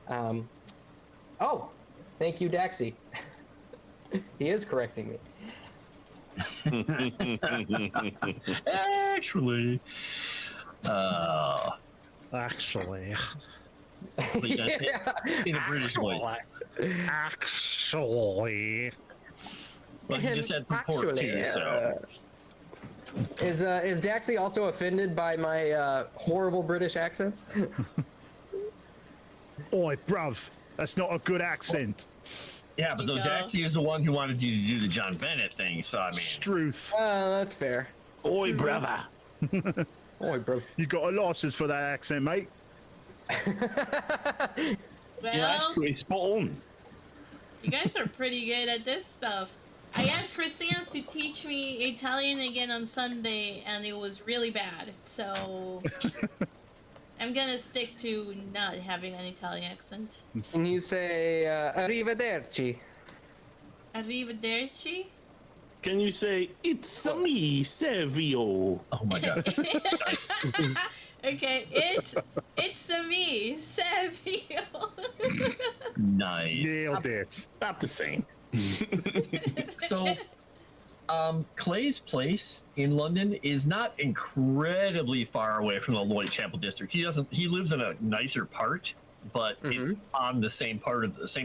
Oh, thank you, Daxy. He is correcting me.
Actually.
Actually.
Yeah.
In a British voice.
Actually.
Well, he just had support too, so.
Is Daxy also offended by my horrible British accents?
Oi, bruv. That's not a good accent.
Yeah, but though
Yeah.
Daxy is the one who wanted you to do the John Bennett thing, so I mean.
Struth.
That's fair.
Oi, brother.
Oi, bro.
You got a license for that accent, mate.
Well,
Yeah, that's pretty spot on.
you guys are pretty good at this stuff. I asked Christina to teach me Italian again on Sunday, and it was really bad. So I'm gonna stick to not having an Italian accent.
Can you say arrivederci?
Arrivederci.
Can you say, it's me, Sevvy?
Oh my god. Nice.
Okay, it's me, Sevvy.
Nailed
Nice.
it.
Not the same.
So, Clay's place in London is not incredibly far away from the Whitechapel district. He lives in a nicer part, but it's on the same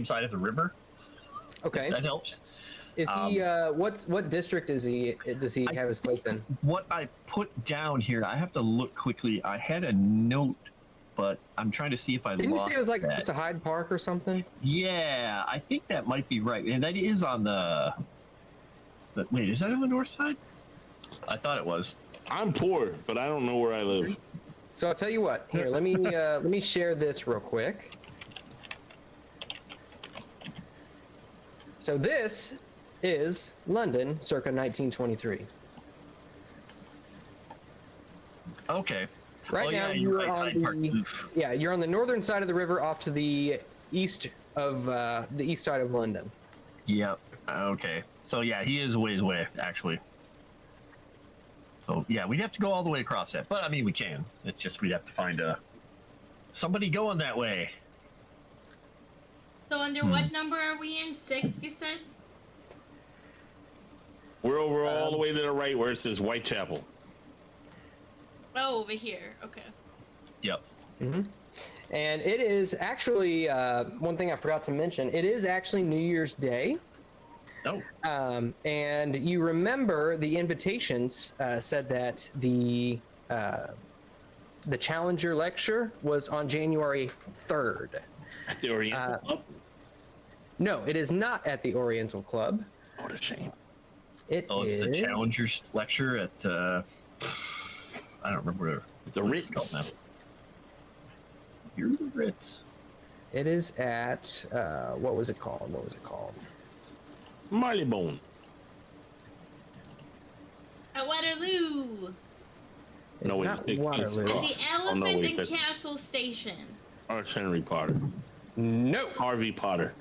side of the river.
Okay.
That helps.
Is he what district does he have his place in?
What I put down here, I have to look quickly. I had a note, but I'm trying to see if I
Didn't you
lost
say it was like
that.
just a Hyde Park or something?
Yeah, I think that might be right, and that is on the wait, is that on the north side? I thought it was.
I'm poor, but I don't know where I live.
So I'll tell you what. Here, let me share this real quick. So this is London, circa 1923.
Okay.
Right
Oh,
now
yeah,
you're
right,
on
Hyde Park.
you're on the northern side of the river, off to the east of London.
Yep. Okay. So yeah, he is a ways away, actually. So yeah, we'd have to go all the way across that, but I mean we can. It's just we'd have to find somebody going that way.
So under what number are we in? 6, you said?
We're over all the way to the right where it says Whitechapel.
Oh, over here. Okay.
Yep.
And it is actually one thing I forgot to mention. It is actually New Year's Day.
Oh.
And you remember the invitations said that the Challenger lecture was on January 3rd.
At the Oriental Club?
No, it is not at the Oriental Club.
What a shame.
It's the Challengers lecture at I don't remember
The
what it's called
Ritz.
now. You're the Ritz.
It is at what was it called?
Marleybone.
At Waterloo.
No, wait,
not
it's
Waterloo.
At
Froste.
the
Oh,
Elephant
no, wait,
and
that's
Castle Station.
Arch Henry Potter.
No,
Harvey Potter.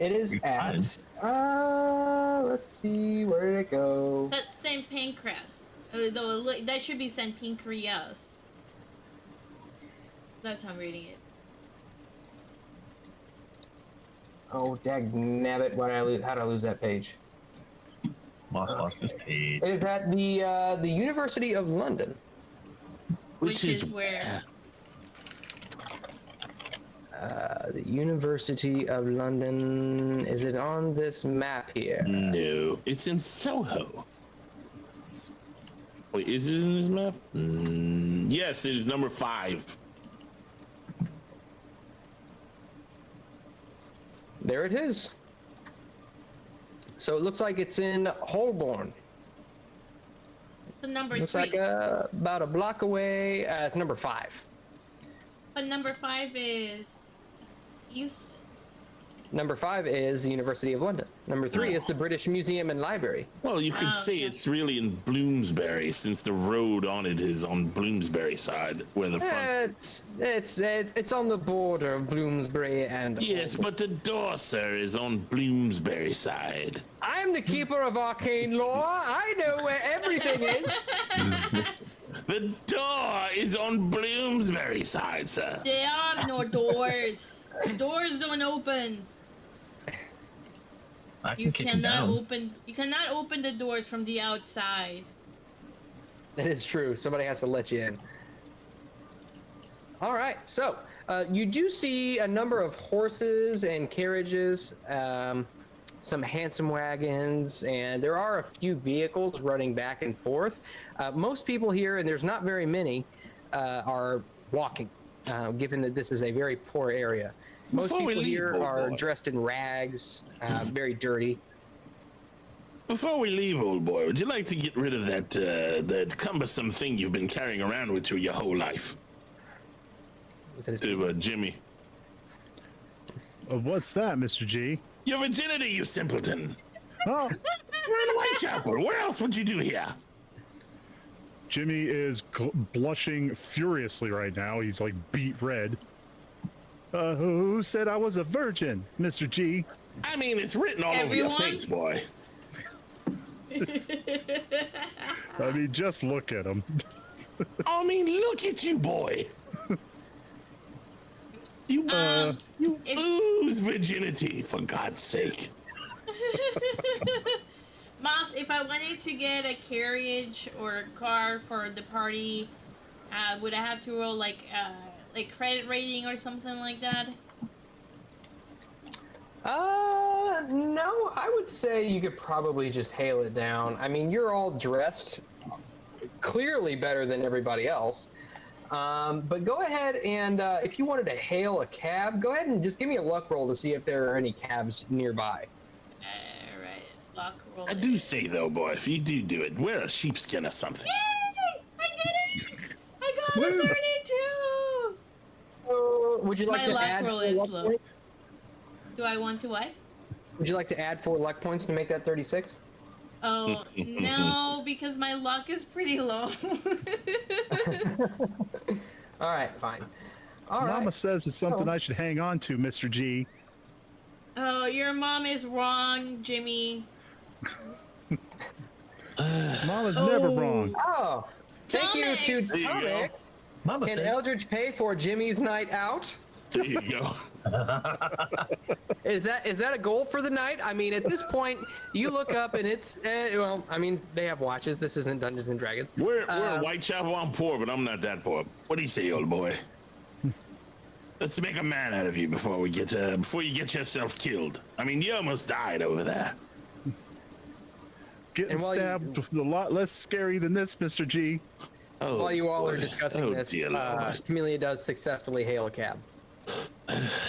it is at. Let's see, where did it go?
That's St. Pancras. That should be St. Pancras. That's how I'm reading it.
Oh, dagnabbit! Why did I lose? How did I lose that page?
Moss lost his page.
It is at the University of London.
Which is where?
The University of London. Is it on this map here?
No, it's in Soho. Wait, is it in this map? Yes, it is number 5.
There it is. So it looks like it's in Holborn.
So number
Looks
3.
like about a block away. It's number 5.
But number 5 is Euston.
Number 5 is the University of London. Number 3 is the British Museum and Library.
Well, you could say
okay.
it's really in Bloomsbury, since the road on it is on Bloomsbury side, where the front.
It's on the border of Bloomsbury and.
Yes, but the door, sir, is on Bloomsbury side.
I'm the keeper of arcane lore. I know where everything is.
The door is on Bloomsbury side, sir.
There are no doors. The doors don't open.
I can
You
kick him down.
cannot open the doors from the outside.
That is true. Somebody has to let you in. All right. So you do see a number of horses and carriages, some handsome wagons, and there are a few vehicles running back and forth. Most people here, and there's not very many, are walking, given that this is a very poor area. Most
Before we
people
leave,
here
old
are
boy.
dressed in rags, very dirty.
Before we leave, old boy, would you like to get rid of that cumbersome thing you've been carrying around with you your whole life? To Jimmy.
What's that, Mr. G?
Your virginity, you simpleton.
Oh,
We're in Whitechapel. Where else would you do here?
Jimmy is blushing furiously right now. He's like beet red. Who said I was a virgin, Mr. G?
I mean, it's written all over
Everyone?
your face, boy.
I mean, just look at him.
I mean, look at you, boy. You ooze virginity, for God's sake.
Moss, if I wanted to get a carriage or a car for the party, would I have to roll like credit rating or something like that?
No, I would say you could probably just hail it down. I mean, you're all dressed clearly better than everybody else. But go ahead and if you wanted to hail a cab, go ahead and just give me a luck roll to see if there are any cabs nearby.
Alright, luck roll.
I do say, though, boy, if you do it, wear a sheepskin or something.
Yay! I did it! I got a 32!
So, would you like
My
to
luck
add
roll
4
is
luck
slow.
points?
Do I want to what?
Would you like to add 4 luck points to make that 36?
Oh, no, because my luck is pretty low.
All right, fine. All
Mama
right.
says it's something I should hang on to, Mr. G.
Oh, your mom is wrong, Jimmy.
Mama's never wrong.
Oh, thank you
Tomics.
to
There you go.
Tomic.
Mama
Can
said.
Eldritch pay for Jimmy's night out?
There you go.
Is that a goal for the night? I mean, at this point, you look up and it's well, I mean, they have watches. This isn't Dungeons and Dragons.
We're in Whitechapel. I'm poor, but I'm not that poor. What do you say, old boy? Let's make a man out of you before you get yourself killed. I mean, you almost died over there.
Getting
And while
stabbed was a lot less scary than this, Mr. G.
Oh,
While you all
boy.
are discussing this,
dear Lord.
Camellia does successfully hail a cab.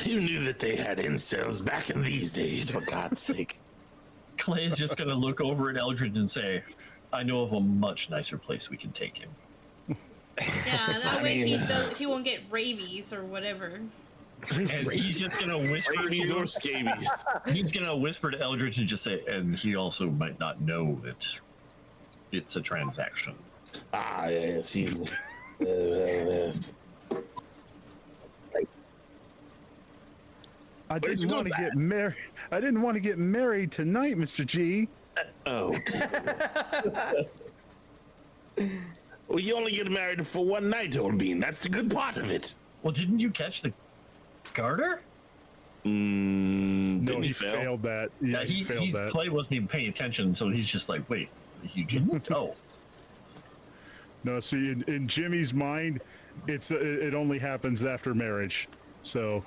You knew that they had incels back in these days, for God's sake.
Clay is just going to look over at Eldritch and say, I know of a much nicer place we can take him.
Yeah, that way he won't get rabies or whatever.
And he's just going to whisper to
Rabies
you.
or scabies.
He's going to whisper to Eldritch and just say, and he also might not know that it's a transaction.
Ah, yes, he's...
I
Where'd
didn't
you go,
want to
Dad?
get married. I didn't want to get married tonight, Mr. G.
Oh, dear. Well, you only get married for one night, old bean. That's the good part of it.
Well, didn't you catch the garter?
No,
Didn't
he
fail?
failed that. Yeah, he failed that.
Clay wasn't even paying attention, so he's just like, wait, you didn't? Oh.
No, see, in Jimmy's mind, it only happens after marriage. So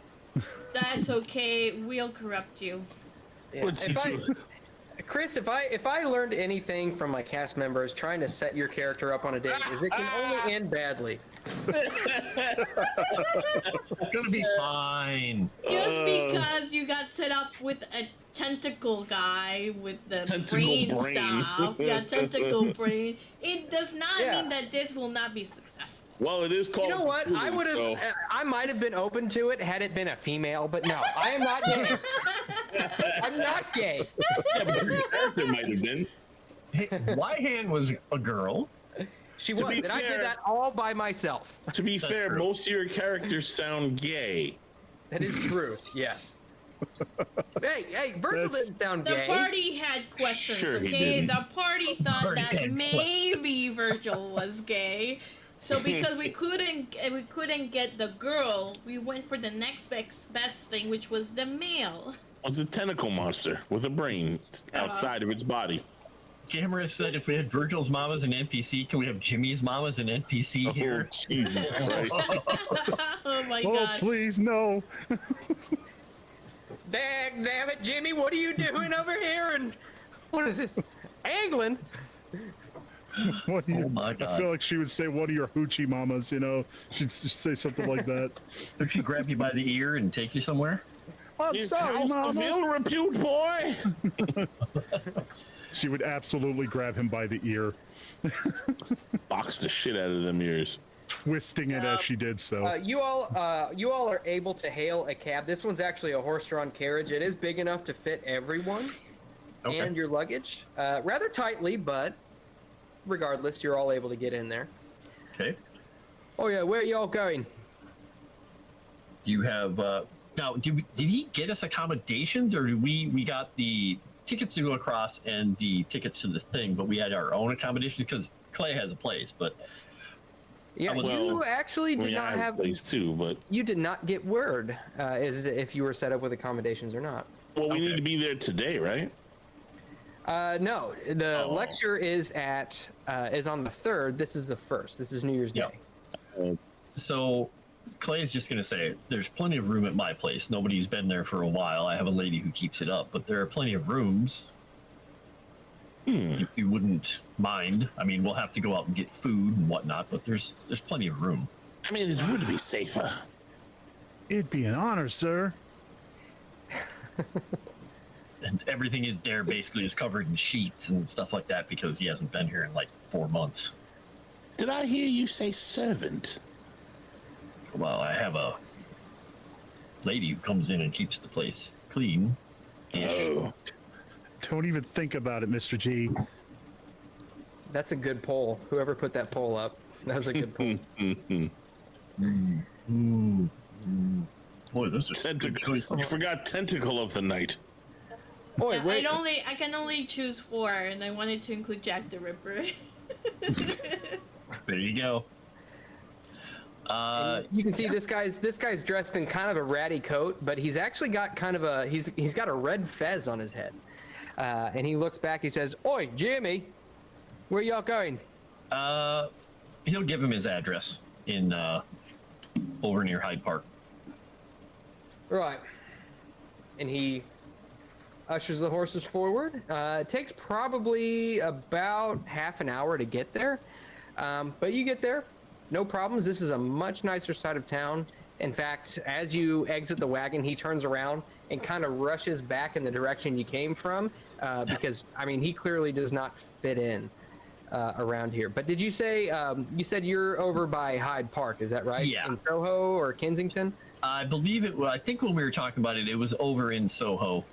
That's okay. We'll corrupt you.
Yeah.
What's
If
he doing?
Chris, if I learned anything from my cast members trying to set your character up on a date, is it can only end badly.
It's gonna be fine.
Just because you got set up with a tentacle guy with the
Tentacle
brain
brain.
stuff, yeah, tentacle brain, it does not
Yeah.
mean that this will not be successful.
Well, it is called.
You know what?
Cthulhu,
I would have.
so-
I might have been open to it had it been a female, but no, I am not gay. I'm not gay.
Yeah, but your character might have been.
Hey, Wyhan was a girl.
She
To
was,
be
and I
fair-
did that all by myself.
To be
That's
fair,
true.
most of your characters sound gay.
That is true. Yes. Hey, Virgil
That's-
didn't sound
The
gay.
party had questions,
Sure he
okay?
didn't.
The party thought
Party
that
had
maybe Virgil was gay. So because we couldn't get the girl, we went for the next best thing, which was the male.
It was a tentacle monster with a brain outside of its body.
Gamera said if we had Virgil's mom as an NPC, can we have Jimmy's mom as an NPC here?
Oh, Jesus Christ.
Oh my
oh,
god.
please, no.
Damn it, Jimmy! What are you doing over here? And what is this? Angling?
What do you,
Oh my
I
God.
feel like she would say, "What are your hoochie mamas?" You know, she'd say something like that.
If she grab you by the ear and take you somewhere?
I'm
Is
sorry,
house of
mama.
ill repute, boy.
She would absolutely grab him by the ear,
Box the shit out of them ears.
twisting it as she did so.
You all are able to hail a cab. This one's actually a horse-drawn carriage. It is big enough to fit everyone
Okay.
and your luggage, rather tightly, but regardless, you're all able to get in there.
Okay.
Oh yeah, where are y'all going?
You have now. Did he get us accommodations, or did we got the tickets to go across and the tickets to the thing, but we had our own accommodations because Clay has a place, but
Yeah,
Well,
you actually
I
did
mean, I
not
have
have.
a place too, but
You did not get word as if you were set up with accommodations or not.
well, we
Okay.
need to be there today, right?
No, the
Oh.
lecture is on the 3rd. This is the 1st. This is New Year's
Yeah.
Day.
so Clay is just going to say there's plenty of room at my place. Nobody's been there for a while. I have a lady who keeps it up, but there are plenty of rooms. You wouldn't mind. I mean, we'll have to go out and get food and whatnot, but there's plenty of room.
I mean, it would be safer.
It'd be an honor, sir.
And everything is there basically is covered in sheets and stuff like that because he hasn't been here in like 4 months.
Did I hear you say servant?
Well, I have a lady who comes in and keeps the place clean.
Oh,
Don't even think about it, Mr. G.
That's a good poll. Whoever put that poll up, that was a good poll.
Boy, those are good
tentacle.
choices.
You forgot tentacle of the night.
Boy,
Yeah,
wait.
I can only choose 4, and I wanted to include Jack the Ripper.
There you go.
You can see this guy's dressed in kind of a ratty coat, but he's actually got kind of a he's got a red fez on his head, and he looks back. He says, "Oi, Jimmy, where y'all going?"
He'll give him his address in over near Hyde Park.
Right. And he ushers the horses forward. It takes probably about half an hour to get there. But you get there, no problems. This is a much nicer side of town. In fact, as you exit the wagon, he turns around and kind of rushes back in the direction you came from, because, I mean, he clearly does not fit in around here. But did you say, you said you're over by Hyde Park, is that right?
Yeah.
In Soho or Kensington?
I believe it. Well, I think when we were talking about it, it was over in Soho,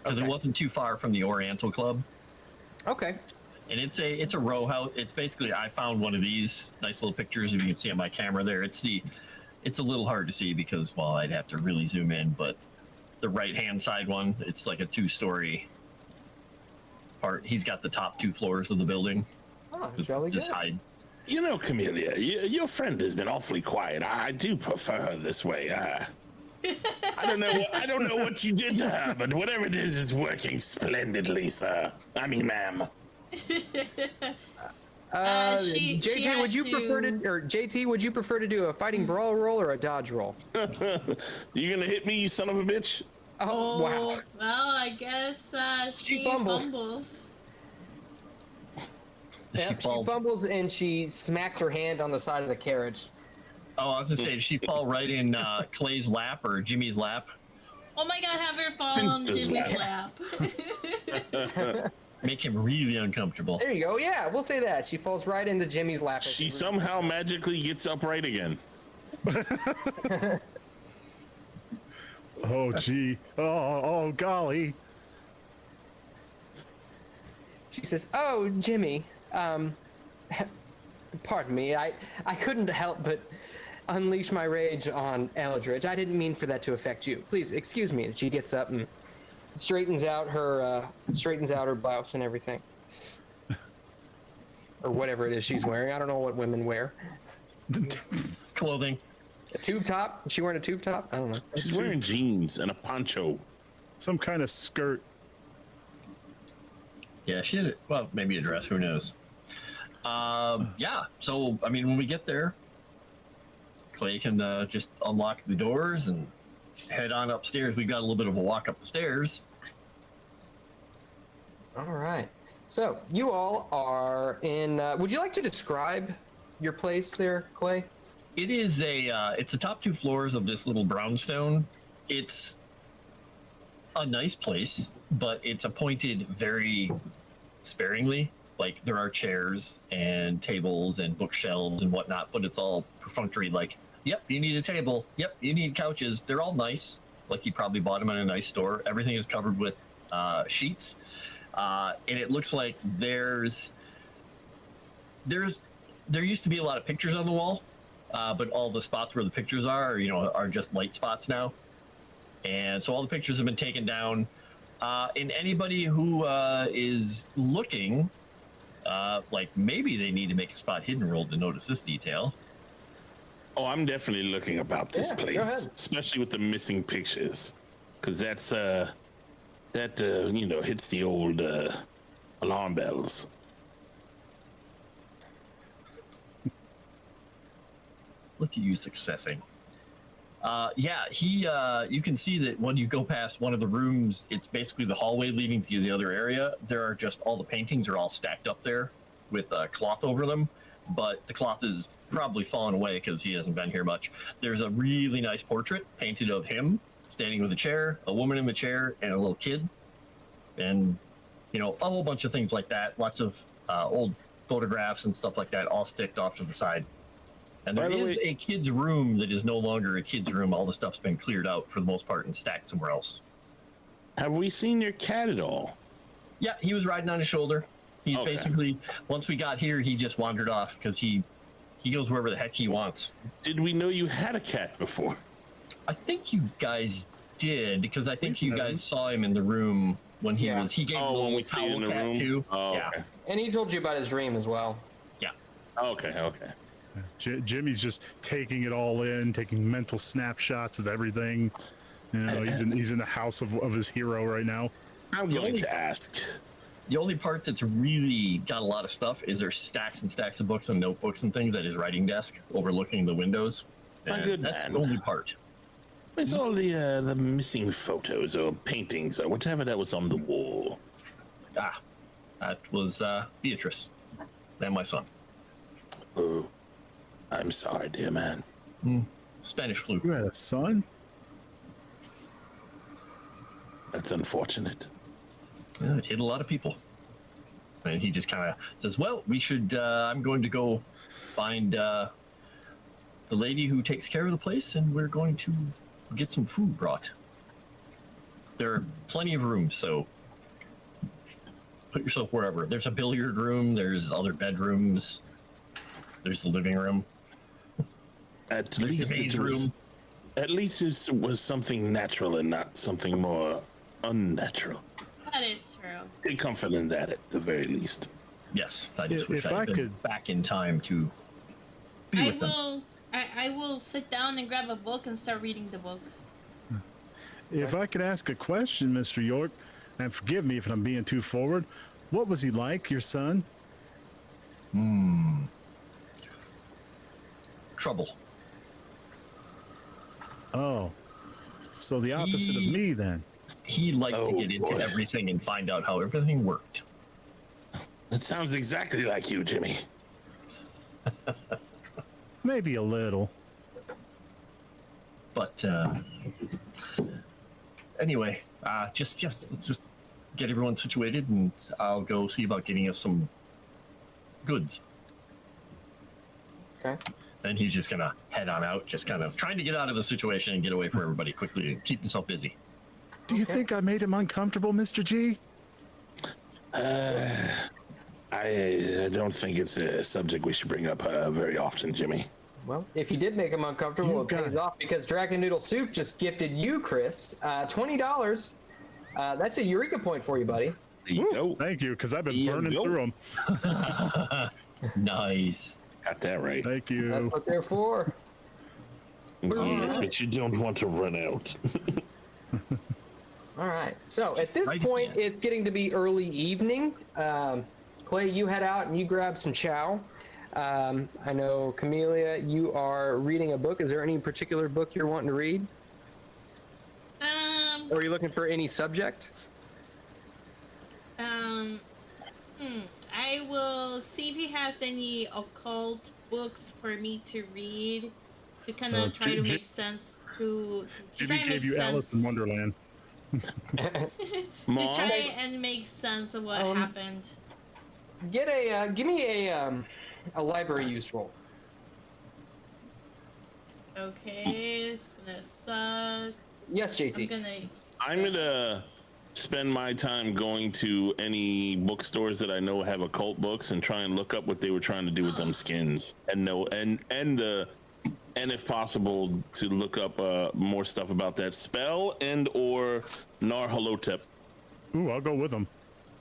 because it wasn't too far from the Oriental Club.
Okay.
And it's a row house. It's basically, I found one of these nice little pictures. If you can see on my camera there, it's a little hard to see because, well, I'd have to really zoom in. But the right hand side one, it's like a 2-story part. He's got the top 2 floors of the building.
Oh, jolly good.
Hyde.
You know, Camellia, your friend has been awfully quiet. I do prefer her this way. I don't know what you did to her, but whatever it is working splendidly, sir. I mean, ma'am.
JJ, would you prefer to, or JT, would you prefer to do a fighting brawl roll or a dodge roll?
You gonna hit me, you son of a bitch?
Oh, wow.
Well, I guess she fumbles.
Yep, she fumbles and she smacks her hand on the side of the carriage.
Oh, I was gonna say, did she fall right in Clay's lap or Jimmy's lap?
Oh my God, have her fall on Jimmy's lap.
Make him really uncomfortable.
There you go. Yeah, we'll say that. She falls right into Jimmy's lap.
She somehow magically gets upright again.
Oh, gee. Oh, golly.
She says, "Oh, Jimmy, pardon me. I couldn't help but unleash my rage on Eldritch. I didn't mean for that to affect you. Please excuse me." And she gets up and straightens out her blouse and everything, or whatever it is she's wearing. I don't know what women wear.
Clothing.
A tube top? Is she wearing a tube top? I don't know.
She's wearing jeans and a poncho.
Some kind of skirt.
Yeah, she had well, maybe a dress. Who knows? Yeah. So, I mean, when we get there, Clay can just unlock the doors and head on upstairs. We've got a little bit of a walk up the stairs.
All right. So you all are in. Would you like to describe your place there, Clay?
It is it's the top 2 floors of this little brownstone. It's a nice place, but it's appointed very sparingly. Like, there are chairs and tables and bookshelves and whatnot, but it's all perfunctory. Like, yep, you need a table. Yep, you need couches. They're all nice. Like, you probably bought them in a nice store. Everything is covered with sheets. And it looks like there used to be a lot of pictures on the wall, but all the spots where the pictures are just light spots now. And so all the pictures have been taken down. And anybody who is looking, like, maybe they need to make a spot hidden roll to notice this detail.
Oh, I'm definitely looking about this
Go
place,
ahead.
especially with the missing pictures, because that's hits the old alarm bells.
Look at you successing. You can see that when you go past one of the rooms, it's basically the hallway leading to the other area. There are just all the paintings are all stacked up there with cloth over them, but the cloth is probably fallen away because he hasn't been here much. There's a really nice portrait painted of him standing with a chair, a woman in the chair, and a little kid. And, a whole bunch of things like that. Lots of old photographs and stuff like that all sticked off to the side. And there is a kid's room that is no longer a kid's room. All the stuff's been cleared out for the most part and stacked somewhere else.
Have we seen your cat at all?
Yeah, he was riding on his shoulder. He's basically, once we got here, he just wandered off because he goes wherever the heck he wants.
Did we know you had a cat before?
I think you guys did, because I think you guys saw him in the room when he gave
when we see him in the room
too.
Oh,
yeah.
okay.
And he told you about his dream as well.
Yeah.
Okay.
Jimmy's just taking it all in, taking mental snapshots of everything. He's in the house of his hero right now.
I'm going to ask.
The only part that's really got a lot of stuff is there's stacks and stacks of books and notebooks and things at his writing desk overlooking the windows.
My good
that's
man.
the only part.
Where's all the missing photos or paintings or whatever that was on the wall?
Ah, that was Beatrice and my son.
Oh, I'm sorry, dear man.
Spanish flu.
You had a son?
That's unfortunate.
Yeah, it hit a lot of people. And he just kind of says, well, we should, I'm going to go find the lady who takes care of the place, and we're going to get some food brought. There are plenty of rooms, so put yourself wherever. There's a billiard room, there's other bedrooms, there's the living room.
At
There's
least
the maid's
it was,
room.
At least it was something natural and not something more unnatural.
That is true.
Take comfort in that, at the very least.
Yes, I just wish
If I
I'd been
could-
back in time to be with them.
I will sit down and grab a book and start reading the book.
If I could ask a question, Mr. York, and forgive me if I'm being too forward, what was he like, your son?
Trouble.
Oh, so the opposite of me then.
He liked to
Oh,
get into
boy.
everything and find out how everything worked.
That sounds exactly like you, Jimmy.
Maybe a little.
But anyway, let's just get everyone situated, and I'll go see about getting us some goods.
Okay.
And he's just gonna head on out, just kind of trying to get out of the situation and get away from everybody quickly and keep himself busy.
Do you think I made him uncomfortable, Mr. G?
I don't think it's a subject we should bring up very often, Jimmy.
Well, if you did make him uncomfortable,
You
it
got
pays
it.
off because Dragon Noodle Soup just gifted you, Chris, $20. That's a Eureka point for you, buddy.
There you go.
Thank you, because I've been
Yeah,
burning
go.
through them.
Nice.
Got that right.
Thank
That's
you.
what they're for.
Yes, but you don't want to run out.
All right. So at this
Right.
point, it's getting to be early evening. Clay, you head out and you grab some chow. I know, Camellia, you are reading a book. Is there any particular book you're wanting to read? Or are you looking for any subject?
I will see if he has any occult books for me to read to kind of try to make sense to try
Jimmy
and
gave
make
you Alice
sense
in Wonderland.
to
Moss?
try and make sense of what happened.
Get a give me a library use roll.
Okay, it's gonna suck.
Yes,
I'm
JT.
gonna.
I'm gonna spend my time going to any bookstores that I know have occult books and try and look up what they were trying to do with them skins, and if possible to look up more stuff about that spell and or Narhalotep.
Ooh, I'll go with him.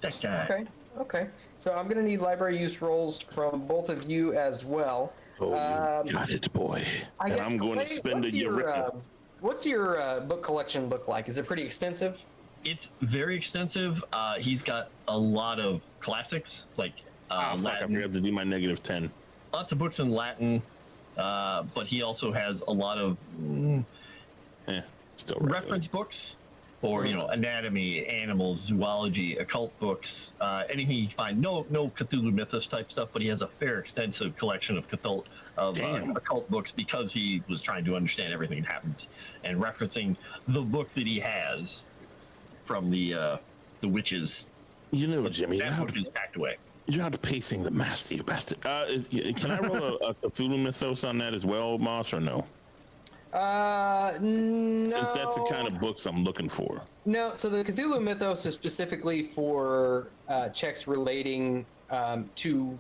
That guy.
Okay. Okay. So I'm gonna need library use rolls from both of you as well.
Oh, you got it, boy.
I
And
guess,
I'm going to
Clay,
spend a
what's your,
Eureka.
What's your book collection look like? Is it pretty extensive?
It's very extensive. He's got a lot of classics, like
Fuck, I
Latin,
forgot to do my -10.
lots of books in Latin, but he also has a lot of
Still right.
reference books for anatomy, animals, zoology, occult books, anything you find. No Cthulhu mythos type stuff, but he has a fair extensive collection of
Damn.
occult books because he was trying to understand everything that happened and referencing the book that he has from the witches.
You know, Jimmy,
That book is packed away.
you're out pacing the master, you bastard. Can I roll a Cthulhu mythos on that as well, Moss, or no?
No.
Since that's the kind of books I'm looking for.
No, so the Cthulhu mythos is specifically for checks relating to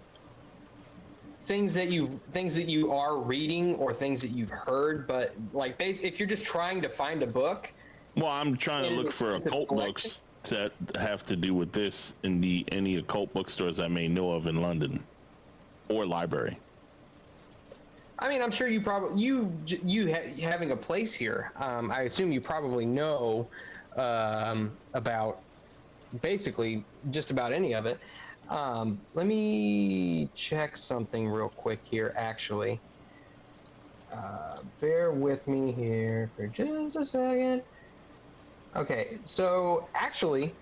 things that you are reading or things that you've heard. But like, if you're just trying to find a book,
Well, I'm trying to
In
look
an
for
extensive
occult
collection?
books that have to do with this in any occult bookstores I may know of in London or library.
I mean, I'm sure you probably having a place here. I assume you probably know about basically just about any of it. Let me check something real quick here. Actually, bear with me here for just a second. Okay, so actually,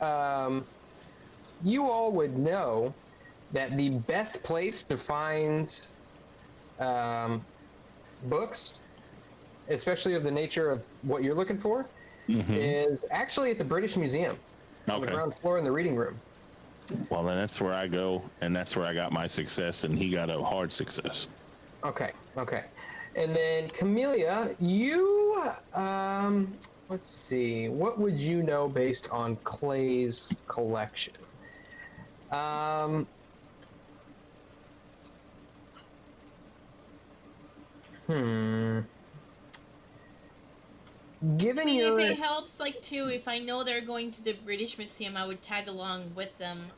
you all would know that the best place to find books, especially of the nature of what you're looking for, is actually at the British Museum, on the ground floor in the reading room.
Well, then that's where I go, and that's where I got my success, and he got a hard success.
Okay. And then Camellia, you, let's see, what would you know based on Clay's collection? Given
if it helps, like, too, if I know they're going to the British Museum, I would tag along with them.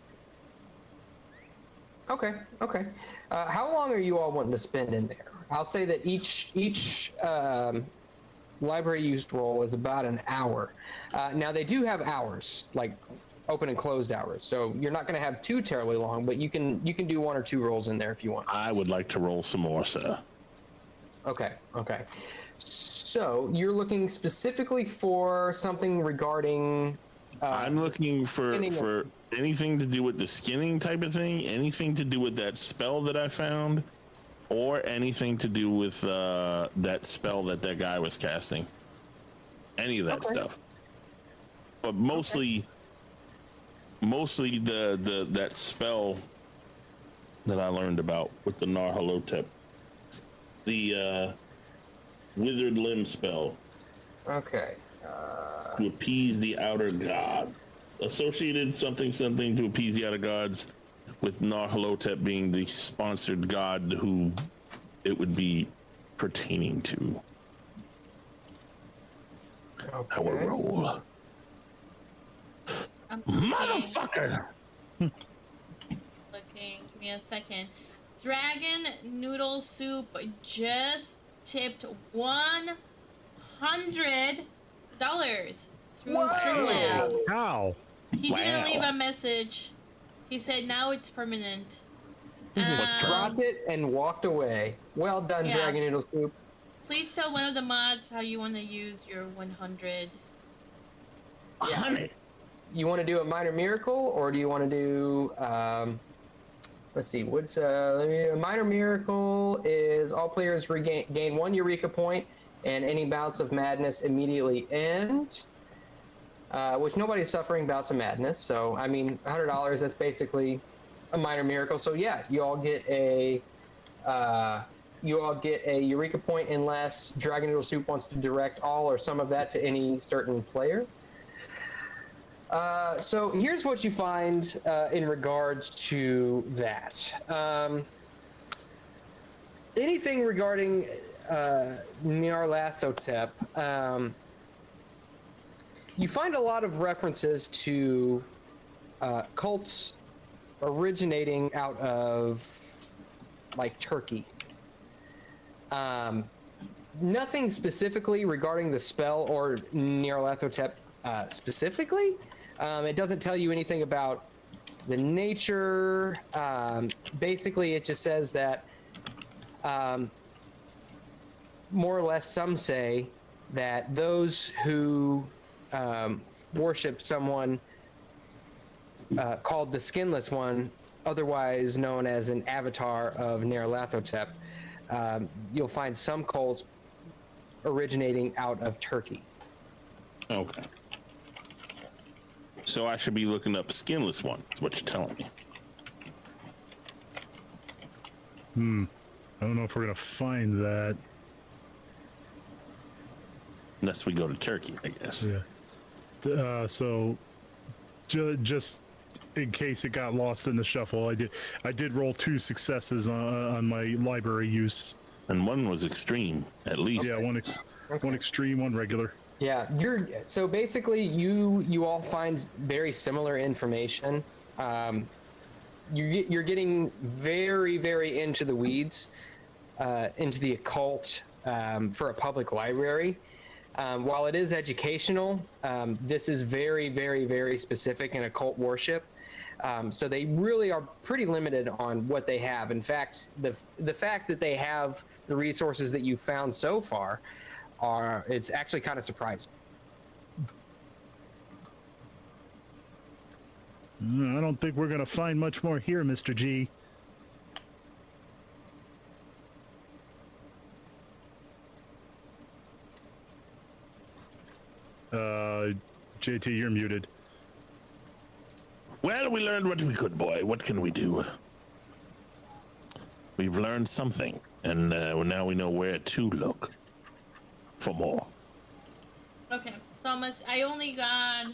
Okay. How long are you all wanting to spend in there? I'll say that each library used roll is about an hour. Now they do have hours, like open and closed hours, so you're not going to have too terribly long, but you can do 1 or 2 rolls in there if you want.
I would like to roll some more, sir.
Okay. So you're looking specifically for something regarding.
I'm looking for anything to do with the skinning type of thing, anything to do with that spell that I found, or anything to do with that spell that guy was casting. Any of that stuff. But mostly that spell that I learned about with the Narhalotep. The withered limb spell.
Okay.
To appease the outer god. Associated something to appease the outer gods, with Narhalotep being the sponsored god who it would be pertaining to.
Okay.
Our roll. Motherfucker!
Looking, give me a second. Dragon Noodle Soup just tipped $100 through Streamlabs.
How?
He didn't leave a message. He said now it's permanent.
He just dropped it and walked away. Well done, Dragon Noodle Soup.
Please tell one of the mods how you want to use your 100.
100.
You want to do a minor miracle, or do you want to do? Let's see. What's a minor miracle? Is all players gain 1 Eureka point, and any bouts of madness immediately end. Which nobody's suffering bouts of madness. So I mean, $100. That's basically a minor miracle. So yeah, you all get a Eureka point unless Dragon Noodle Soup wants to direct all or some of that to any certain player. So here's what you find in regards to that. Anything regarding Nyarlathotep, you find a lot of references to cults originating out of, like, Turkey. Nothing specifically regarding the spell or Nyarlathotep specifically. It doesn't tell you anything about the nature. Basically, it just says that more or less some say that those who worship someone called the Skinless One, otherwise known as an avatar of Nyarlathotep, you'll find some cults originating out of Turkey.
Okay. So I should be looking up Skinless One, is what you're telling me.
I don't know if we're going to find that.
Unless we go to Turkey, I guess.
Yeah. So just in case it got lost in the shuffle, I did roll 2 successes on my library use.
And one was extreme, at least.
Yeah, one extreme, 1 regular.
Yeah, so basically you all find very similar information. You're getting very, very into the weeds, into the occult for a public library. While it is educational, this is very, very, very specific in occult worship. So they really are pretty limited on what they have. In fact, the fact that they have the resources that you found so far it's actually kind of surprising.
I don't think we're going to find much more here, Mr. G. JT, you're muted.
Well, we learned what we could, boy. What can we do? We've learned something, and now we know where to look for more.
Okay, so I only got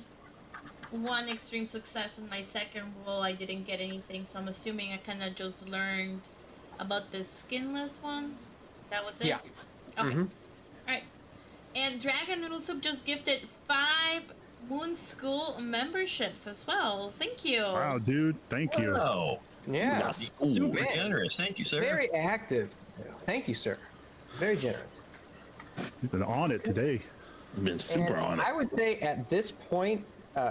one extreme success in my second roll. I didn't get anything, so I'm assuming I kind of just learned about this skinless one. That was it?
Yeah.
Okay.
Mm-hmm.
Alright. And Dragon Noodle Soup just gifted 5 Moonskull memberships as well. Thank you.
Wow, dude. Thank you.
Oh,
Yeah.
super
man.
generous. Thank you, sir.
Very active. Thank you, sir. Very generous.
He's been on it today.
Been super
And
on it.
I would say at this point,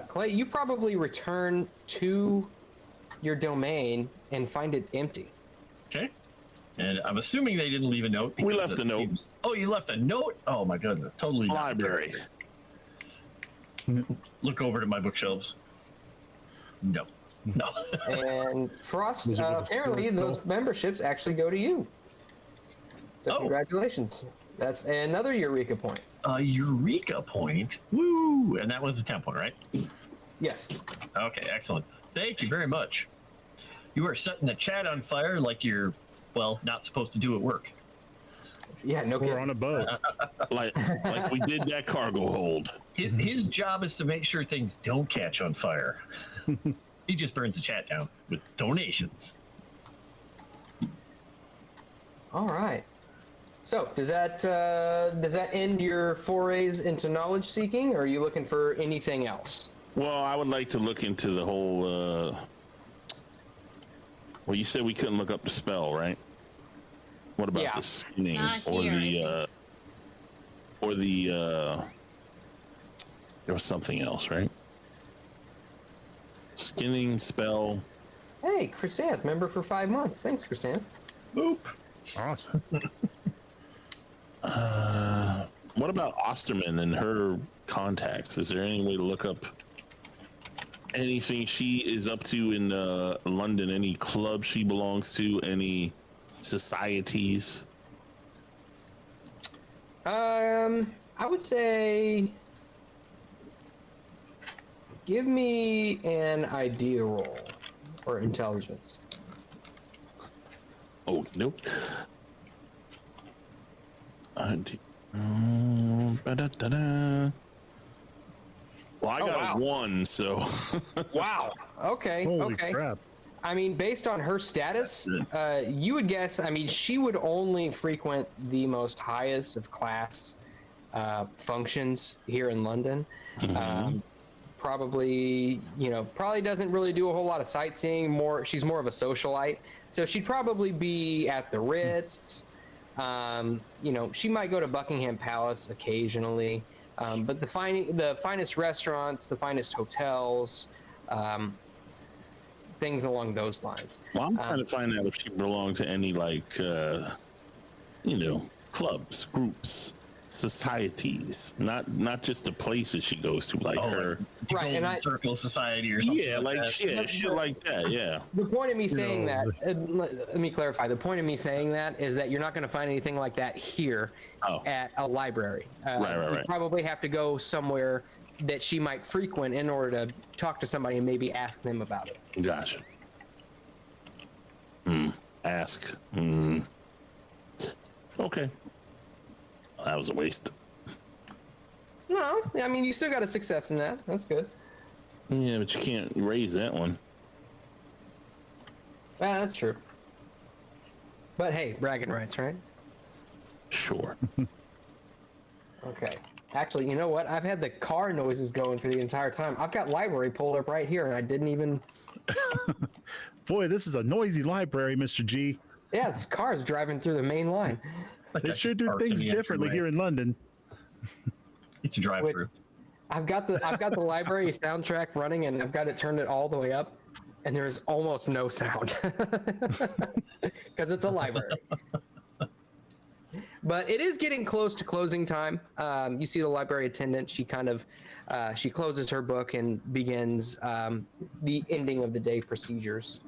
Clay, you probably return to your domain and find it empty.
Okay. And I'm assuming they didn't leave a note.
We
because
left a note.
Oh, you left a note? Oh my goodness. Totally.
Library.
Look over to my bookshelves. No. No.
And Frost,
Was it with a
apparently
spirit
those memberships actually go to you. So
Oh.
congratulations. That's another Eureka point.
A Eureka point. Woo! And that was a 10 point, right?
Yes.
Okay, excellent. Thank you very much. You are setting the chat on fire like you're, well, not supposed to do at work.
Yeah, no
We're
kidding.
on a boat.
like we did that cargo hold.
His job is to make sure things don't catch on fire. He just burns the chat down with donations.
All right. So does that end your forays into knowledge seeking, or are you looking for anything else?
Well, I would like to look into the whole. Well, you said we couldn't look up the spell, right? What about
Yeah.
the skinning
Not
or
here,
there was something else, right? Skinning spell.
Hey, Chrysanth, member for 5 months. Thanks, Chrysanth.
Boop.
Awesome.
What about Osterman and her contacts? Is there any way to look up anything she is up to in London? Any club she belongs to? Any societies?
I would say give me an idea roll or intelligence.
Oh, nope. Ba-da-da-da. Well, I got
wow.
a 1, so
Wow. Okay.
Holy
okay.
crap.
I mean, based on her status, you would guess, I mean, she would only frequent the most highest of class functions here in London. Probably doesn't really do a whole lot of sightseeing. She's more of a socialite. So she'd probably be at the Ritz. She might go to Buckingham Palace occasionally. But the finest restaurants, the finest hotels, things along those lines.
well, I'm trying to find out if she belongs to any clubs, groups, societies, not just the places she goes to, like her.
Right, and
Golden Circle Society or something.
Yeah, shit like that. Yeah.
The point of me saying that, let me clarify. The point of me saying that is that you're not going to find anything like that here at a library.
Right.
You probably have to go somewhere that she might frequent in order to talk to somebody and maybe ask them about it.
Gotcha. Ask. Okay. That was a waste.
No, I mean, you still got a success in that. That's good.
Yeah, but you can't raise that one.
That's true. But hey, bragging rights, right?
Sure.
Okay. Actually, you know what? I've had the car noises going for the entire time. I've got library pulled up right here, and I didn't even...
Boy, this is a noisy library, Mr. G.
Yeah, this car's driving through the main line.
They sure do things differently here in London.
It's a drive-through.
I've got the library soundtrack running, and I've got it turned all the way up, and there is almost no sound because it's a library. But it is getting close to closing time. You see the library attendant. She kind of she closes her book and begins the ending of the day procedures.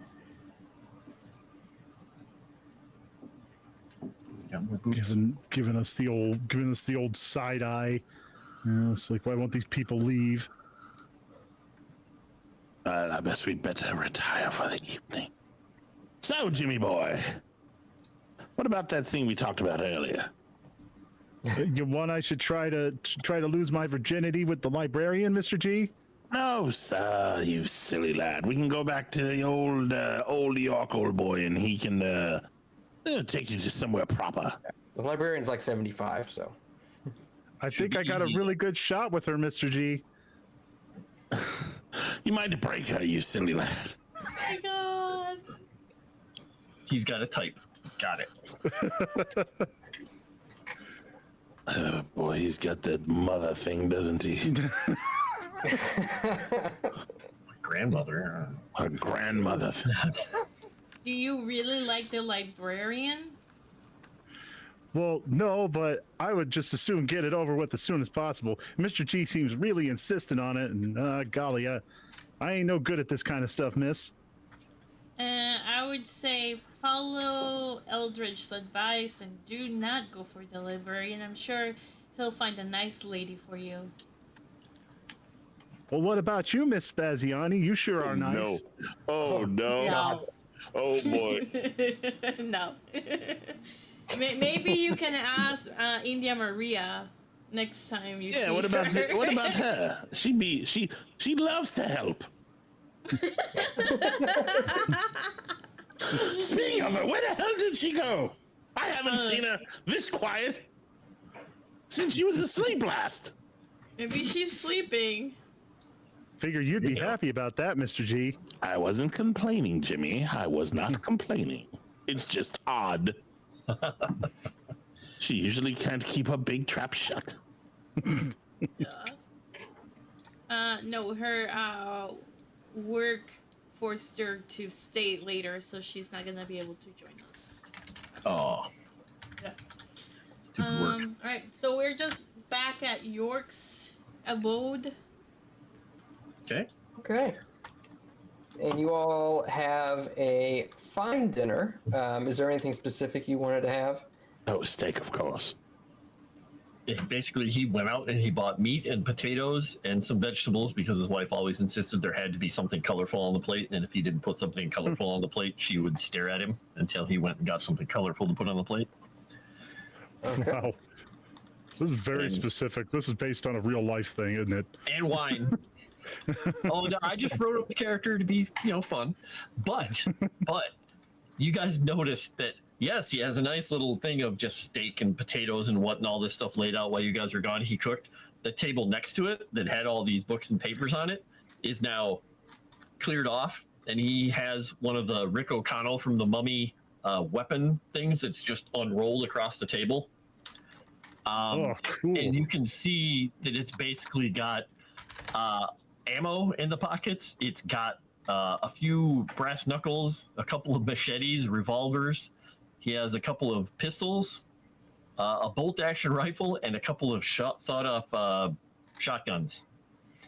Giving us the old side eye. It's like, why won't these people leave?
I guess we'd better retire for the evening. So, Jimmy boy, what about that thing we talked about earlier?
You want I should try to lose my virginity with the librarian, Mr. G?
No, sir, you silly lad. We can go back to the old York old boy, and he can take you to somewhere proper.
The librarian's like 75, so.
I think I got a really good shot with her, Mr. G.
You might break her, you silly lad.
Oh my god.
He's got a type. Got it.
Oh boy, he's got that mother thing, doesn't he?
Grandmother.
Her grandmother.
Do you really like the librarian?
Well, no, but I would just as soon get it over with as soon as possible. Mr. G seems really insistent on it, and golly, I ain't no good at this kind of stuff, miss.
I would say follow Eldritch's advice and do not go for the librarian. I'm sure he'll find a nice lady for you.
Well, what about you, Miss Spaziani? You sure are nice.
No. Oh, no.
No.
Oh, boy.
No. Maybe you can ask India Maria next time you see her.
Yeah, what about her? She loves to help. Speaking of her, where the hell did she go? I haven't seen her this quiet since she was asleep last.
Maybe she's sleeping.
Figure you'd be happy about that, Mr. G.
I wasn't complaining, Jimmy. I was not complaining. It's just odd. She usually can't keep a big trap shut.
No, her work forced her to stay later, so she's not gonna be able to join us.
Oh.
Yeah.
Stupid work.
All right, so we're just back at York's abode.
Okay.
Okay. And you all have a fine dinner. Is there anything specific you wanted to have?
Oh, steak, of course.
Basically, he went out and he bought meat and potatoes and some vegetables because his wife always insisted there had to be something colorful on the plate. And if he didn't put something colorful on the plate, she would stare at him until he went and got something colorful to put on the plate.
Okay.
Wow. This is very specific. This is based on a real life thing, isn't it?
And wine. Oh, no, I just wrote up the character to be, fun. But you guys noticed that, yes, he has a nice little thing of just steak and potatoes and what and all this stuff laid out while you guys were gone. He cooked. The table next to it that had all these books and papers on it is now cleared off. And he has one of the Rick O'Connell from the Mummy weapon things that's just unrolled across the table.
Oh, cool.
And you can see that it's basically got ammo in the pockets. It's got a few brass knuckles, a couple of machetes, revolvers. He has a couple of pistols, a bolt-action rifle, and a couple of sawed-off shotguns.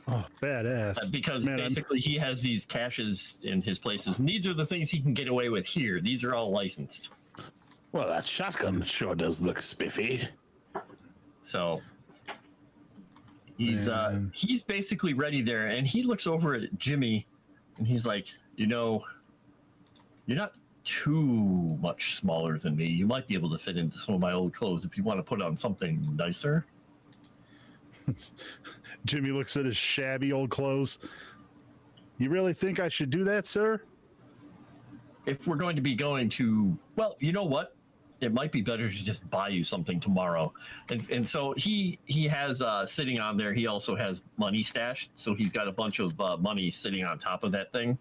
Oh, badass.
Because basically he has these caches in his places, and these are the things he can get away with here. These are all licensed.
Well, that shotgun sure does look spiffy.
So he's basically ready there, and he looks over at Jimmy, and he's like, you're not too much smaller than me. You might be able to fit into some of my old clothes if you want to put on something nicer.
Jimmy looks at his shabby old clothes. You really think I should do that, sir?
If we're going to be going to, well, you know what? It might be better to just buy you something tomorrow. And so he has sitting on there, he also has money stashed. So he's got a bunch of money sitting on top of that thing.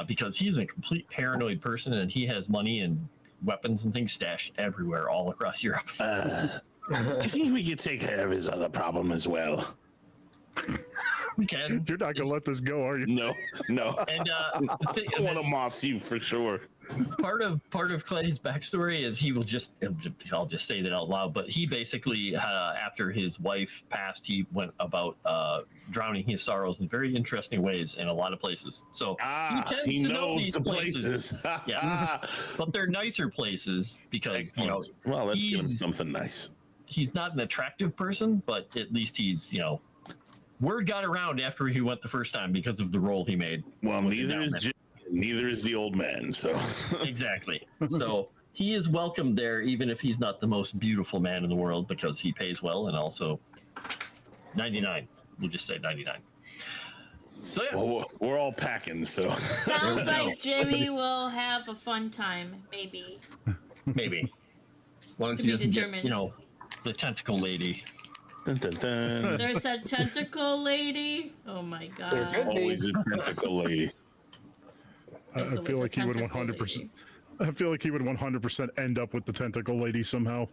Because he's a complete paranoid person, and he has money and weapons and things stashed everywhere all across Europe.
I think we could take care of his other problem as well.
We can.
You're not gonna let this go, are you?
No.
And
I want to moss you for sure.
part of Clay's backstory is I'll just say that out loud, but he basically after his wife passed, he went about drowning his sorrows in very interesting ways in a lot of places. So
he knows the places.
Yeah, but they're nicer places because
Excellent. Well, let's give him something nice.
He's not an attractive person, but at least he's word got around after he went the first time because of the role he made.
Well, neither is the old man. So
exactly. So he is welcome there, even if he's not the most beautiful man in the world, because he pays well and also 99. We'll just say 99. So yeah,
well, we're all packing. So
sounds like Jimmy will have a fun time. Maybe.
As long as he doesn't get, the tentacle lady.
Dun, dun, dun.
There's a tentacle lady. Oh my god.
There's always a tentacle lady.
I feel like he would 100%. I feel like he would 100% end up with the tentacle lady somehow.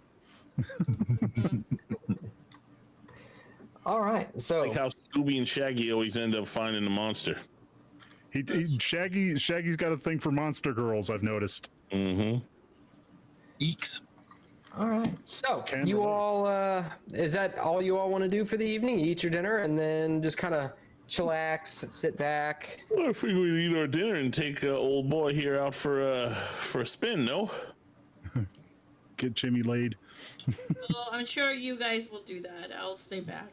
All right, so
Like how Scooby and Shaggy always end up finding the monster.
Shaggy's got a thing for monster girls, I've noticed.
Mm-hmm.
Eeks.
all right, so
Can
you
relate.
all is that all you all want to do for the evening? You eat your dinner and then just kind of chillax, sit back.
Well, I figure we'd eat our dinner and take old boy here out for a spin. No.
Get Jimmy laid.
Oh, I'm sure you guys will do that. I'll stay back.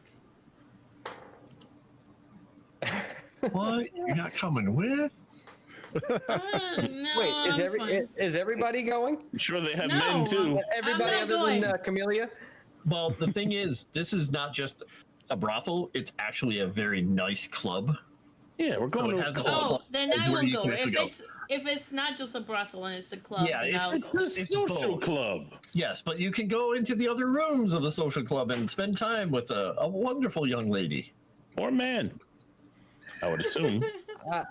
What? You're not coming with?
No,
Wait,
I'm
is everybody going?
I'm sure they have
No.
men too.
Everybody
not
other
going.
than Camellia?
Well, the thing is, this is not just a brothel. It's actually a very nice club.
Yeah, we're going
So it
to
has
a
a
club.
whole-
Oh, then
is
I
where
will
you
go.
can actually
If it's not just a brothel and it's a club,
Yeah,
then
it's-
I'll go.
It's a social club.
Yes, but you can go into the other rooms of the social club and spend time with a wonderful young lady.
Or man. I would assume.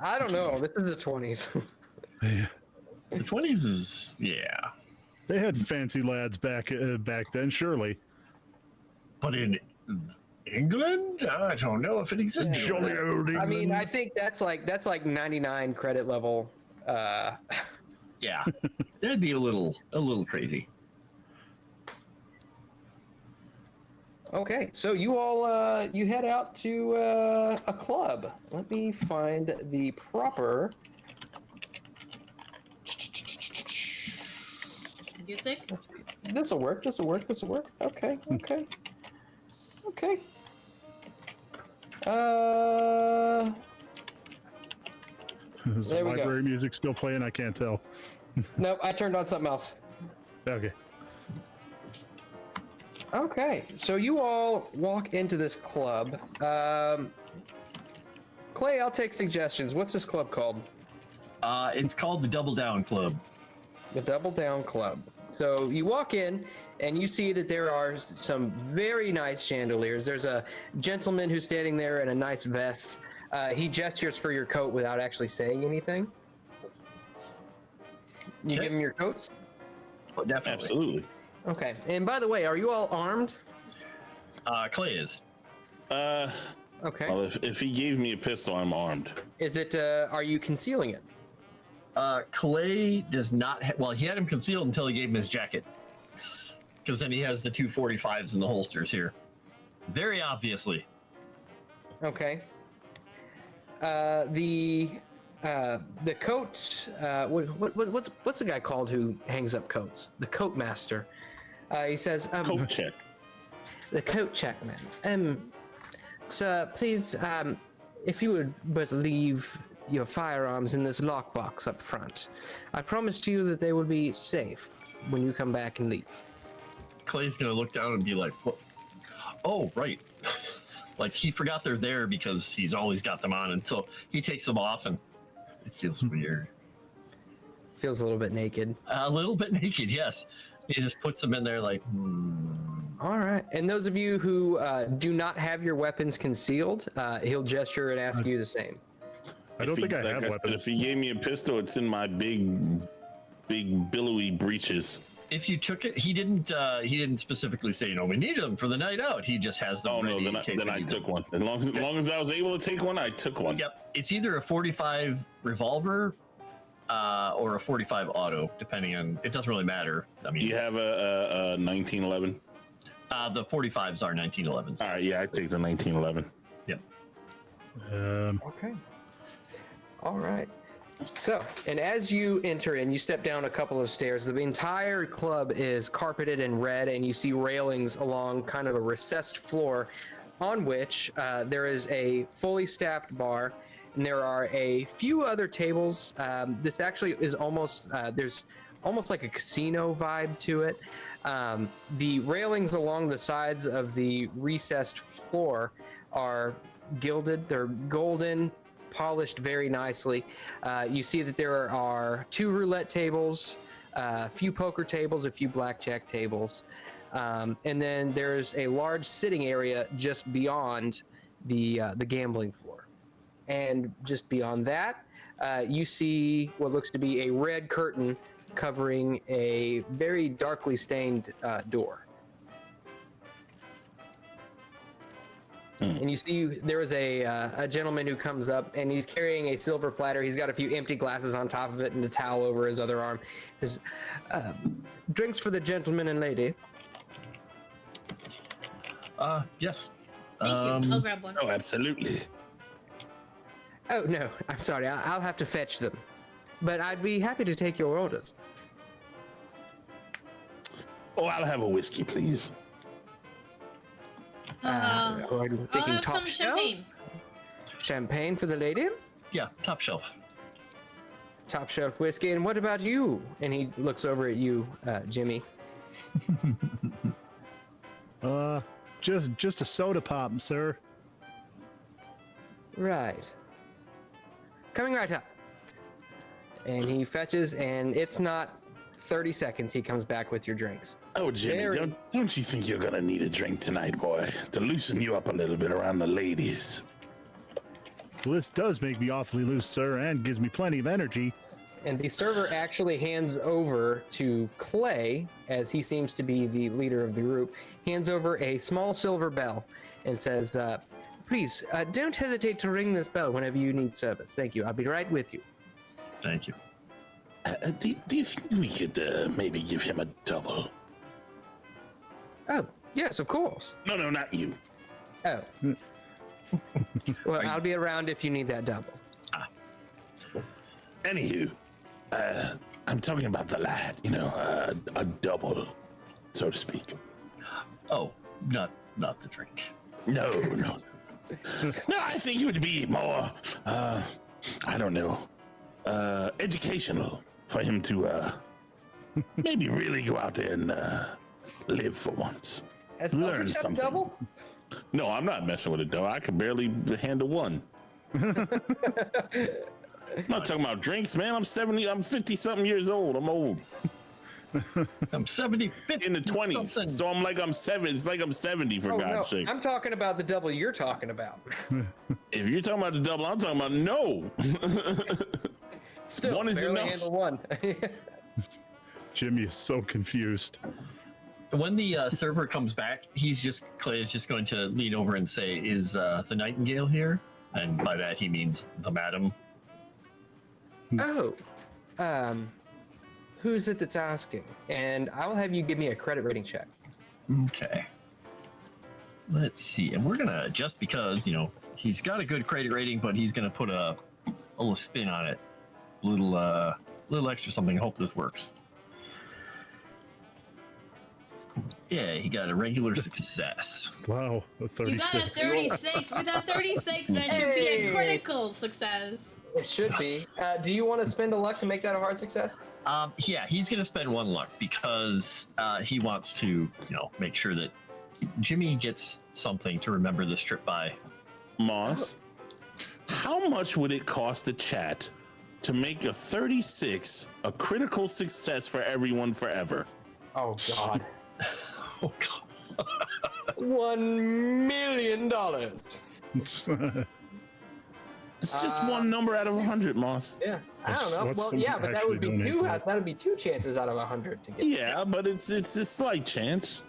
I don't know. This is the 20s.
The 20s is, yeah.
They had fancy lads back then, surely.
But in England, I don't know if it exists.
Show me old
I mean,
England.
I think that's like 99 credit level.
Yeah, that'd be a little crazy.
Okay, so you all you head out to a club. Let me find the proper
Music?
This'll work. Okay.
Is the
there we go.
library music still playing? I can't tell.
Nope, I turned on something else.
Okay.
Okay, so you all walk into this club. Clay, I'll take suggestions. What's this club called?
It's called the Double Down Club.
The Double Down Club. So you walk in and you see that there are some very nice chandeliers. There's a gentleman who's standing there in a nice vest. He gestures for your coat without actually saying anything. You
Okay.
give him your coats?
Oh, definitely.
Absolutely.
Okay. And by the way, are you all armed?
Clay is.
Okay.
Well, if he gave me a pistol, I'm armed.
Is it, are you concealing it?
Clay does not. Well, he had him concealed until he gave him his jacket, because then he has the 245s in the holsters here, very obviously.
Okay. The coat. What's the guy called who hangs up coats? The coat master. He says.
Coat check.
The coat check man. Sir, please, if you would but leave your firearms in this lockbox up front, I promise to you that they will be safe when you come back and leave.
Clay's gonna look down and be like, "What? Oh, right." Like he forgot they're there because he's always got them on, and so he takes them off, and it feels weird.
Feels a little bit naked.
A little bit naked, yes. He just puts them in there like.
All right. And those of you who do not have your weapons concealed, he'll gesture and ask you the same.
I don't think I have
said,
weapons.
if he gave me a pistol, it's in my big billowy breeches.
If you took it, he didn't specifically say, we need them for the night out. He just has them.
Oh no,
ready in case
then
we
I
need
took
them.
one. As long as I was able to take one, I took one.
Yep, it's either a 45 revolver or a 45 auto, depending on. It doesn't really matter. I mean,
Do you have a 1911?
the 45s are 1911s.
All right, yeah, I take the 1911.
Yep.
Okay. All right. So, and as you enter and you step down a couple of stairs, the entire club is carpeted in red, and you see railings along kind of a recessed floor on which there is a fully staffed bar, and there are a few other tables. This actually is almost, there's almost like a casino vibe to it. The railings along the sides of the recessed floor are gilded, they're golden, polished very nicely. You see that there are 2 roulette tables, a few poker tables, a few blackjack tables, and then there's a large sitting area just beyond the gambling floor. And just beyond that, you see what looks to be a red curtain covering a very darkly stained door. And you see there is a gentleman who comes up, and he's carrying a silver platter. He's got a few empty glasses on top of it and a towel over his other arm. He says, drinks for the gentleman and lady.
Yes.
Thank you. I'll grab one.
Oh, absolutely.
Oh, no, I'm sorry. I'll have to fetch them. But I'd be happy to take your orders.
Oh, I'll have a whiskey, please.
I'm
I'll
thinking
have
top
some
shelf.
champagne.
Champagne for the lady?
Yeah, top shelf.
Top shelf whiskey. And what about you? And he looks over at you, Jimmy.
Just a soda pop, sir.
Right. Coming right up. And he fetches, and it's not 30 seconds. He comes back with your drinks.
Oh, Jimmy,
Very-
don't you think you're gonna need a drink tonight, boy, to loosen you up a little bit around the ladies?
Well, this does make me awfully loose, sir, and gives me plenty of energy.
And the server actually hands over to Clay, as he seems to be the leader of the group, hands over a small silver bell and says, please, don't hesitate to ring this bell whenever you need service. Thank you. I'll be right with you.
Thank you.
Do you think we could maybe give him a double?
Oh, yes, of course.
No, not you.
Oh. Well, I'll be around if you need that double.
Anywho, I'm talking about the lad, a double, so to speak.
Oh, not the drink.
No. No, I think it would be more, I don't know, educational for him to maybe really go out there and live for once.
As
Learn
Ultra Chuck
something.
double?
No, I'm not messing with it, though. I can barely handle one. I'm not talking about drinks, man. I'm 50-something years old. I'm old.
I'm 70, 50
In the 20s.
something.
So I'm like, I'm 70. It's like I'm 70, for
Oh,
God's
no.
sake.
I'm talking about the double you're talking about.
If you're talking about the double, I'm talking about no.
Still,
One is
barely
enough.
handle one.
Jimmy is so confused.
When the server comes back, Clay is just going to lean over and say, "Is the Nightingale here?" And by that he means the madam.
Oh, who's it that's asking? And I'll have you give me a credit rating check.
Okay. Let's see, and we're gonna just because he's got a good credit rating, but he's gonna put a little spin on it, a little extra something. Hope this works. Yeah, he got a regular success.
Wow, a
You
36.
got a 36. With a 36, that should be a critical success.
It should be. Do you want to spend a luck to make that a hard success?
Yeah, he's gonna spend 1 luck because he wants to, make sure that Jimmy gets something to remember this trip by.
Moss, how much would it cost the chat to make a 36 a critical success for everyone forever?
Oh, God.
Oh God.
$1 million.
It's just one number out of 100, Moss.
Yeah, I don't know.
What's
Well,
some
yeah, but that
actually
would be
donate
two.
to it?
That would be 2 chances out of 100 to get.
Yeah, but it's a slight chance.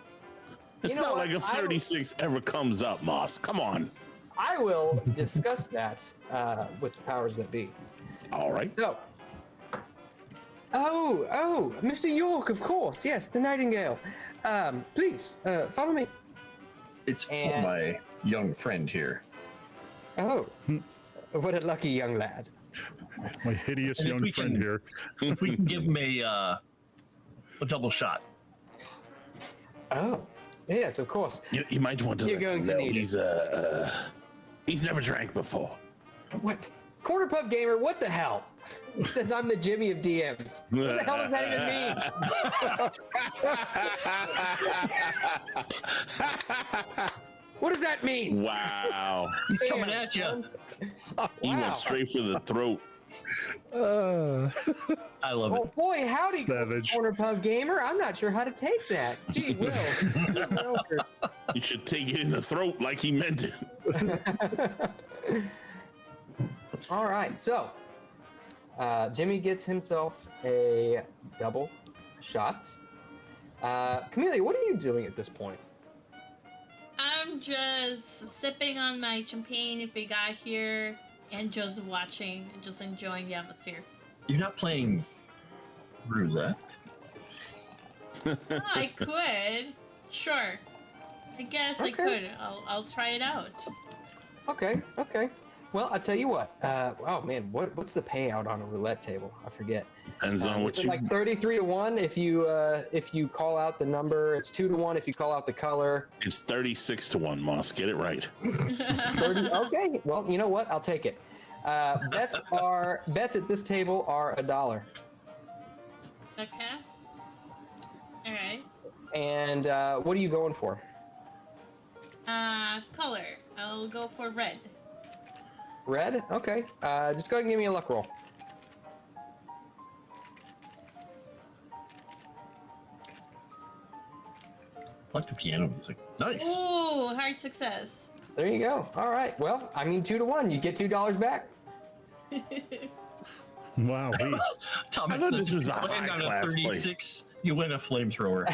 It's
You know
not
what?
like a 36 ever comes up, Moss. Come on.
I will discuss that with the powers that be.
All right.
So. Oh, Mr. York, of course. Yes, the Nightingale. Please follow me.
It's for
And-
my young friend here.
Oh, what a lucky young lad.
My hideous
And if
young
we
friend
can-
here.
If we can give him a double shot.
Oh, yes, of course.
You might want to
You're
let
going
him
to
know
need
he's never drank before.
What? Corner Pub Gamer, what the hell? He says I'm the Jimmy of DMs. What the hell does that even mean? What does that mean?
Wow.
He's coming at you.
He
Wow.
went straight for the throat.
I love
Oh
it.
boy, howdy,
Savage.
Corner Pub Gamer. I'm not sure how to take that. Gee, Will.
You should take it in the throat like he meant it.
All right, so Jimmy gets himself a double shot. Camellia, what are you doing at this point?
I'm just sipping on my champagne if we got here and just watching and just enjoying the atmosphere.
You're not playing roulette?
I could. Sure. I guess I
Okay.
could. I'll try it out.
Okay. Well, I'll tell you what. Oh man, what's the payout on a roulette table? I forget.
Depends on what
It's
you.
like 33-1 if you call out the number. It's 2-1 if you call out the color.
It's 36-1, Moss. Get it right.
30. Okay. Well, you know what? I'll take it. Bets at this table are $1.
Okay. All right.
And what are you going for?
Color. I'll go for red.
Red? Okay. Just go ahead and give me a luck roll.
I like the piano music. Nice.
Ooh, hard success.
There you go. All right. Well, I mean, 2-1. You get $2 back.
Wow.
Thomas,
I thought this was a
you land on a
high-class
36, you win a flamethrower.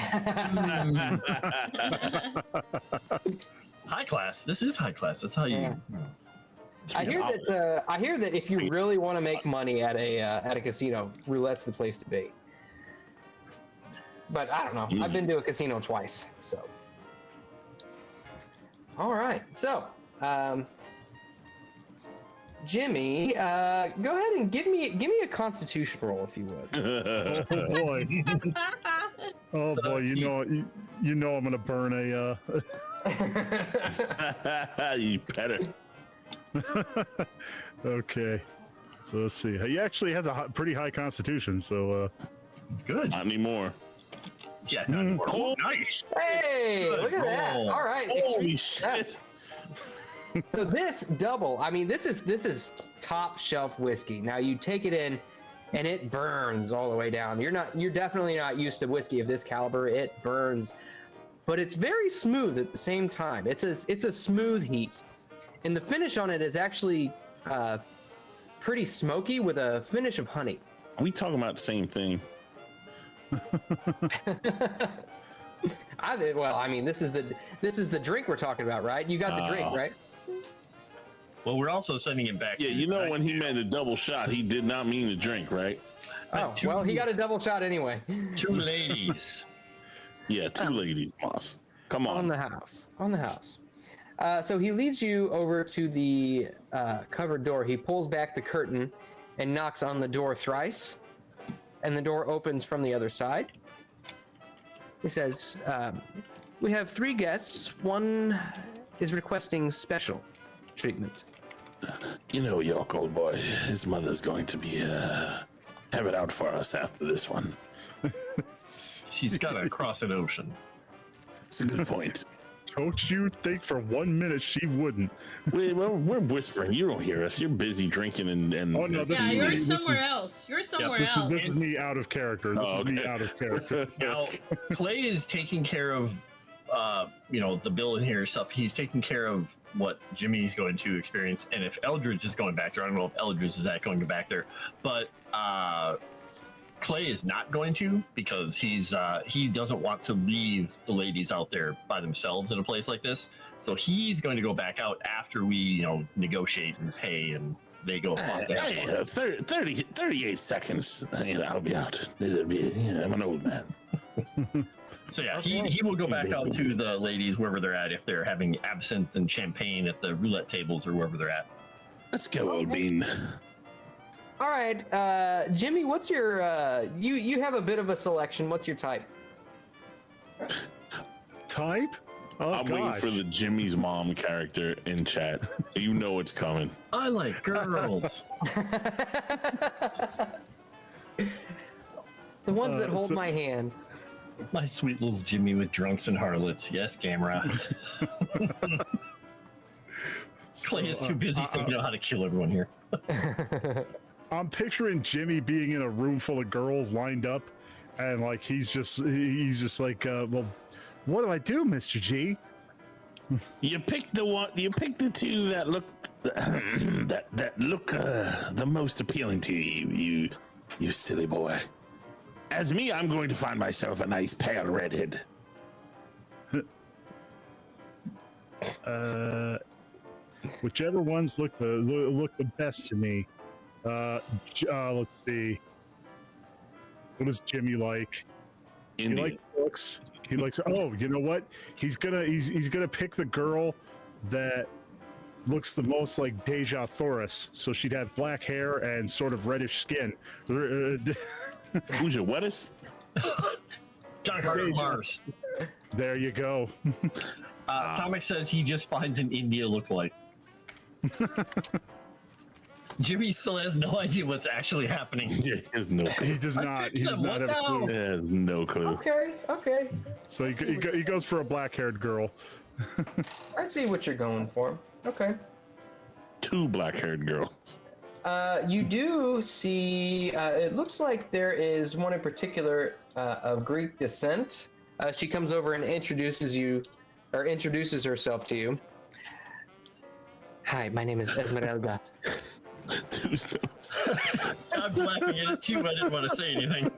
High class. This is high class. That's how you.
Yeah. I hear that if you really want to make money at a casino, roulette's the place to be. But I don't know. I've been to a casino twice, so. All right. So, Jimmy, go ahead and give me a Constitution roll if you would.
Oh boy. Oh
So
boy. You know I'm gonna burn a.
You better.
Okay. So let's see. He actually has a pretty high constitution. So
It's good.
Not anymore.
Yeah, not anymore.
Oh,
Nice.
Hey,
Good
look at that!
roll.
All right.
Holy
extreme
shit.
So this double, I mean, this is top shelf whiskey. Now you take it in, and it burns all the way down. You're definitely not used to whiskey of this caliber. It burns, but it's very smooth at the same time. It's a smooth heat, and the finish on it is actually pretty smoky with a finish of honey.
Are we talking about the same thing?
I mean, this is the drink we're talking about, right? You got the drink, right?
Well, we're also sending him back.
Yeah,
to
you know
right?
when he meant a double shot, he did not mean to drink, right?
Oh, well, he got a double shot anyway.
2 ladies.
Yeah, two ladies, Moss. Come on.
On the house. So he leads you over to the covered door. He pulls back the curtain and knocks on the door thrice, and the door opens from the other side. He says, we have 3 guests. One is requesting special treatment.
You know, York, old boy, his mother's going to be have it out for us after this one.
She's got to cross an ocean.
It's a good point.
don't you think for 1 minute she wouldn't?
We're whispering. You don't hear us. You're busy drinking and
Oh no, this
Yeah,
is
you're
me. This
somewhere
is-
else. You're somewhere
This
else.
is me out of character. This
Oh,
is me
okay.
out of character.
Now, Clay is taking care of the bill in here stuff. He's taking care of what Jimmy's going to experience, and if Eldritch is going back there, I don't know if Eldritch is going back there, but Clay is not going to, because he doesn't want to leave the ladies out there by themselves in a place like this. So he's going to go back out after we, negotiate and pay, and they go.
38 seconds. I'll be out. I'm an old man.
So yeah, he will go back out to the ladies wherever they're at, if they're having absinthe and champagne at the roulette tables or wherever they're at.
Let's go, old bean.
All right, Jimmy, what's your you have a bit of a selection. What's your type?
Type? Oh,
I'm waiting for the Jimmy's mom character in chat. You know it's coming.
I like girls.
The ones that hold my hand.
My sweet little Jimmy with drunks and harlots. Yes, camera. Clay is too busy thinking about how to kill everyone here.
I'm picturing Jimmy being in a room full of girls lined up, and like he's just like, well, what do I do, Mr. G?
You picked the two that look that look the most appealing to you, you silly boy. As me, I'm going to find myself a nice pale redhead.
Whichever ones look the best to me. Let's see. What does Jimmy like?
Indian.
He likes looks. He likes. Oh, you know what? He's gonna pick the girl that looks the most like Deja Thoris. So she'd have black hair and sort of reddish skin.
Who's your wettest?
John Carter Mars.
There you go.
Tomic says he just finds an India lookalike. Jimmy still has no idea what's actually happening.
Yeah, he has no clue.
He does not. He does not have a clue.
He has no clue.
Okay.
So he goes for a black-haired girl.
I see what you're going for. Okay.
2 black-haired girls.
You do see, it looks like there is one in particular of Greek descent. She comes over and introduces herself to you. Hi, my name is Esmeralda.
I'm laughing at it too. I didn't want to say anything.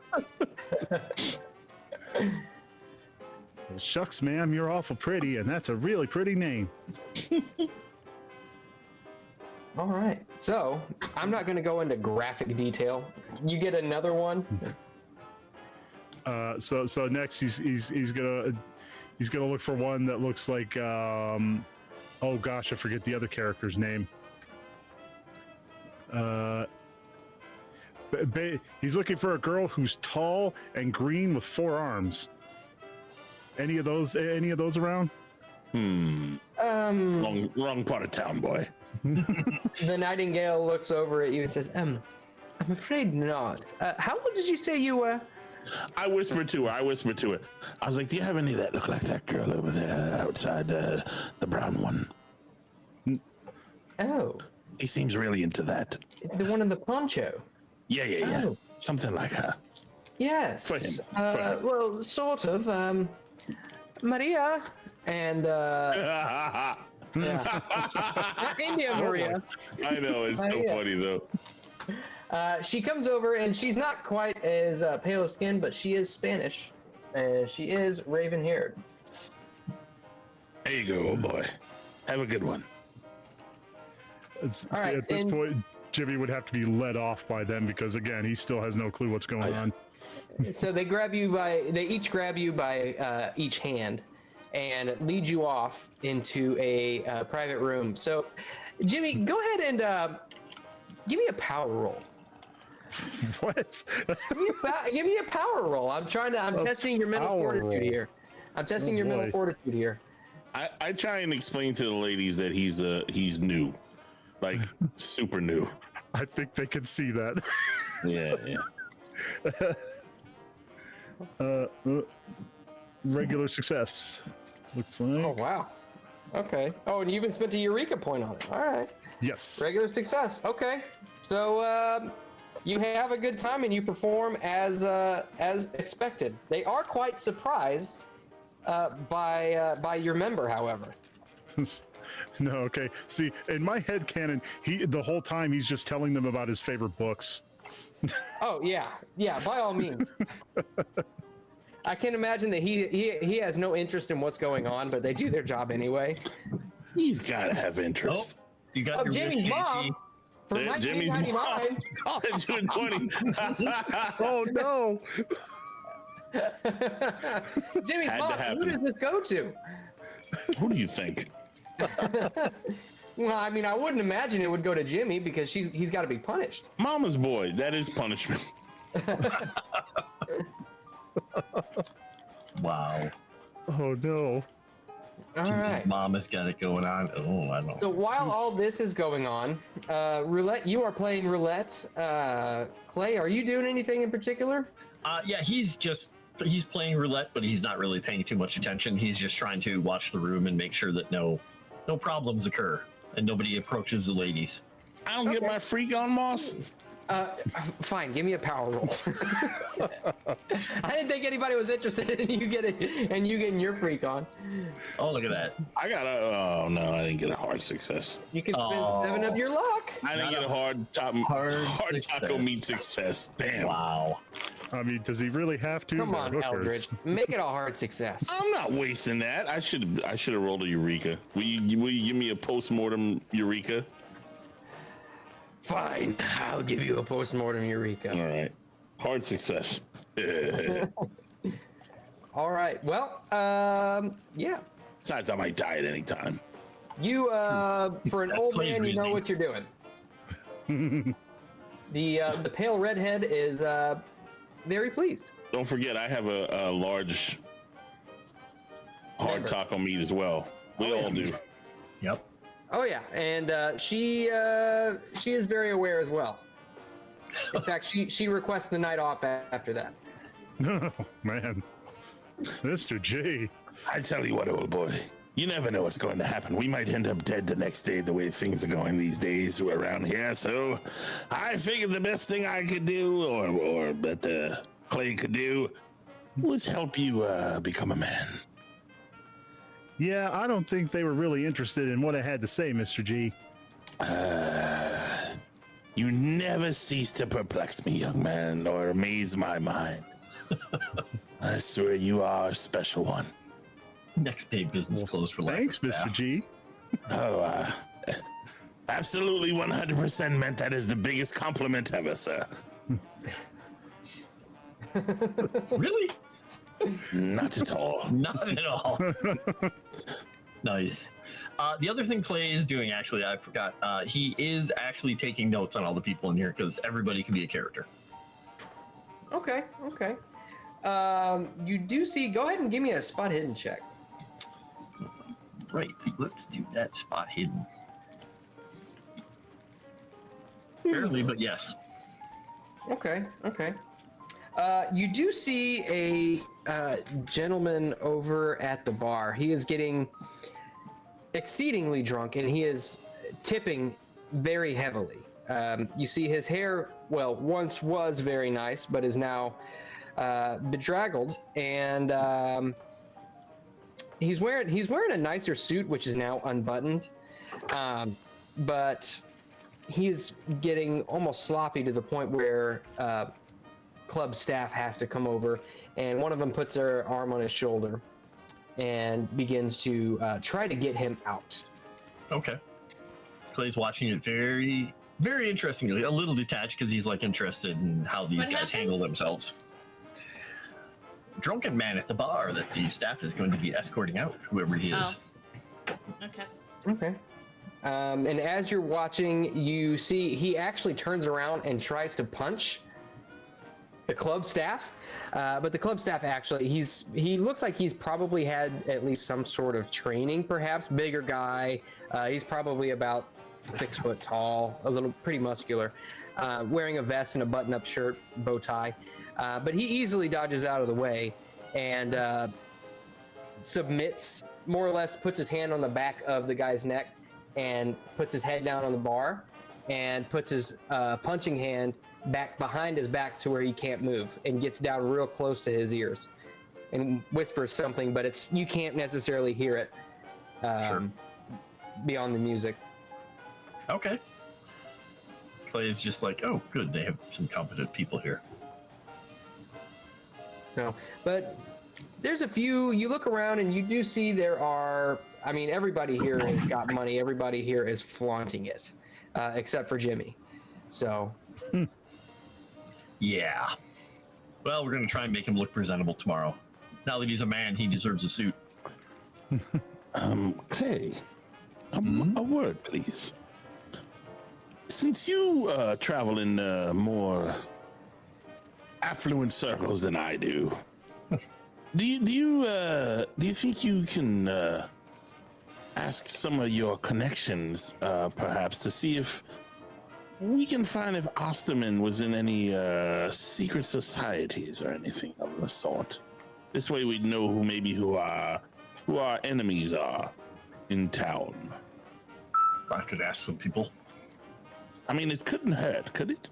Well, shucks, ma'am, you're awful pretty, and that's a really pretty name.
All right. So I'm not going to go into graphic detail. You get another one.
So next he's gonna look for one that looks like oh gosh, I forget the other character's name. He's looking for a girl who's tall and green with 4 arms. Any of those around?
Wrong part of town, boy.
The Nightingale looks over at you and says, I'm afraid not. How old did you say you were?
I whispered to her. I was like, do you have any that look like that girl over there outside the brown one?
Oh.
He seems really into that.
The one in the poncho?
Yeah.
Oh.
Something like her.
Yes.
For him.
Well, sort of. Maria and yeah. Not India Maria.
I know, it's so funny though.
She comes over and she's not quite as pale of skin, but she is Spanish, and she is raven-haired.
There you go, old boy. Have a good one.
Right,
at this point, Jimmy would have to be led off by them because again, he still has no clue what's going on.
So they each grab you by each hand and lead you off into a private room. So, Jimmy, go ahead and give me a power roll.
What?
Give me a power roll. I'm testing your mental fortitude here. I'm testing your mental fortitude here.
I try and explain to the ladies that he's new, like super new.
I think they can see that.
Yeah.
Regular success. Looks like.
Oh wow. Okay. Oh, and you even spent a Eureka point on it. All right.
Yes.
Regular success. Okay. So you have a good time and you perform as expected. They are quite surprised by your member, however.
No, okay. See, in my head canon, the whole time he's just telling them about his favorite books.
Oh yeah, by all means. I can imagine that he has no interest in what's going on, but they do their job anyway.
He's got to have interest.
Oh, you got your
Jimmy's
wish,
mom.
JT.
For
Jimmy's mom.
1999.
220.
Oh no!
Jimmy's
Had to
mom. Who
happen.
does this go to?
Who do you think?
Well, I mean, I wouldn't imagine it would go to Jimmy because he's got to be punished.
Mama's boy. That is punishment.
Wow.
Oh no!
All right.
Mom has got it going on. Oh, I don't know.
So while all this is going on, roulette. You are playing roulette. Clay, are you doing anything in particular?
Yeah, he's playing roulette, but he's not really paying too much attention. He's just trying to watch the room and make sure that no problems occur and nobody approaches the ladies.
I don't get my freak on, Moss.
Fine. Give me a power roll. I didn't think anybody was interested in you getting your freak on.
Oh, look at that.
I got oh no, I didn't get a hard success.
You can spend 7 of your luck.
I didn't get a hard taco
success.
meat success. Damn.
Wow.
I mean, does he really have to?
Come
They're
on,
hookers.
Eldritch. Make it a hard success.
I'm not wasting that. I should have rolled a Eureka. Will you give me a post-mortem Eureka?
Fine. I'll give you a post-mortem Eureka.
All right. Hard success.
All right. Well, yeah.
Besides, I might die at any time.
You, for an
That's
old
Clay's
man, you know
reasoning.
what you're doing. The pale redhead is very pleased.
Don't forget, I have a large hard
Member.
taco meat as well. We all do.
Yep.
Oh yeah, and she is very aware as well. In fact, she requests the night off after that.
Oh, man, Mr. J.
I tell you what, old boy, you never know what's going to happen. We might end up dead the next day the way things are going these days around here. So I figured the best thing I could do, or that Clay could do, was help you become a man.
Yeah, I don't think they were really interested in what I had to say, Mr. G.
You never cease to perplex me, young man, or amaze my mind. I swear you are a special one.
Next day business closed for lack
Thanks,
of
Mr.
staff.
G.
Oh, absolutely 100% meant that is the biggest compliment ever, sir.
Really?
Not at all.
Not at all. Nice. The other thing Clay is doing, actually, I forgot. He is actually taking notes on all the people in here because everybody can be a character.
Okay. You do see. Go ahead and give me a spot hidden check.
Right. Let's do that spot hidden. Barely, but yes.
Okay. You do see a gentleman over at the bar. He is getting exceedingly drunk, and he is tipping very heavily. You see his hair, well, once was very nice, but is now bedraggled, and he's wearing a nicer suit, which is now unbuttoned, but he's getting almost sloppy to the point where club staff has to come over, and one of them puts their arm on his shoulder and begins to try to get him out.
Okay. Clay's watching it very, very interestingly, a little detached because he's like interested in how these
What
guys
happened?
handle themselves. Drunken man at the bar that the staff is going to be escorting out, whoever he is.
Okay.
And as you're watching, you see he actually turns around and tries to punch the club staff, but the club staff actually, he looks like he's probably had at least some sort of training, perhaps. Bigger guy, he's probably about 6 foot tall, pretty muscular, wearing a vest and a button-up shirt, bow tie, but he easily dodges out of the way and submits, more or less puts his hand on the back of the guy's neck and puts his head down on the bar and puts his punching hand back behind his back to where he can't move, and gets down real close to his ears and whispers something, but you can't necessarily hear it beyond the music.
Okay. Clay's just like, oh, good, they have some competent people here.
So, but there's a few, you look around and you do see there are, I mean, everybody here has got money. Everybody here is flaunting it, except for Jimmy. So.
Yeah. Well, we're going to try and make him look presentable tomorrow. Now that he's a man, he deserves a suit.
Clay, a word, please. Since you travel in more affluent circles than I do, do you think you can ask some of your connections, perhaps, to see if we can find if Osterman was in any secret societies or anything of the sort? This way, we'd know who our enemies are in town.
I could ask some people.
I mean, it couldn't hurt, could it?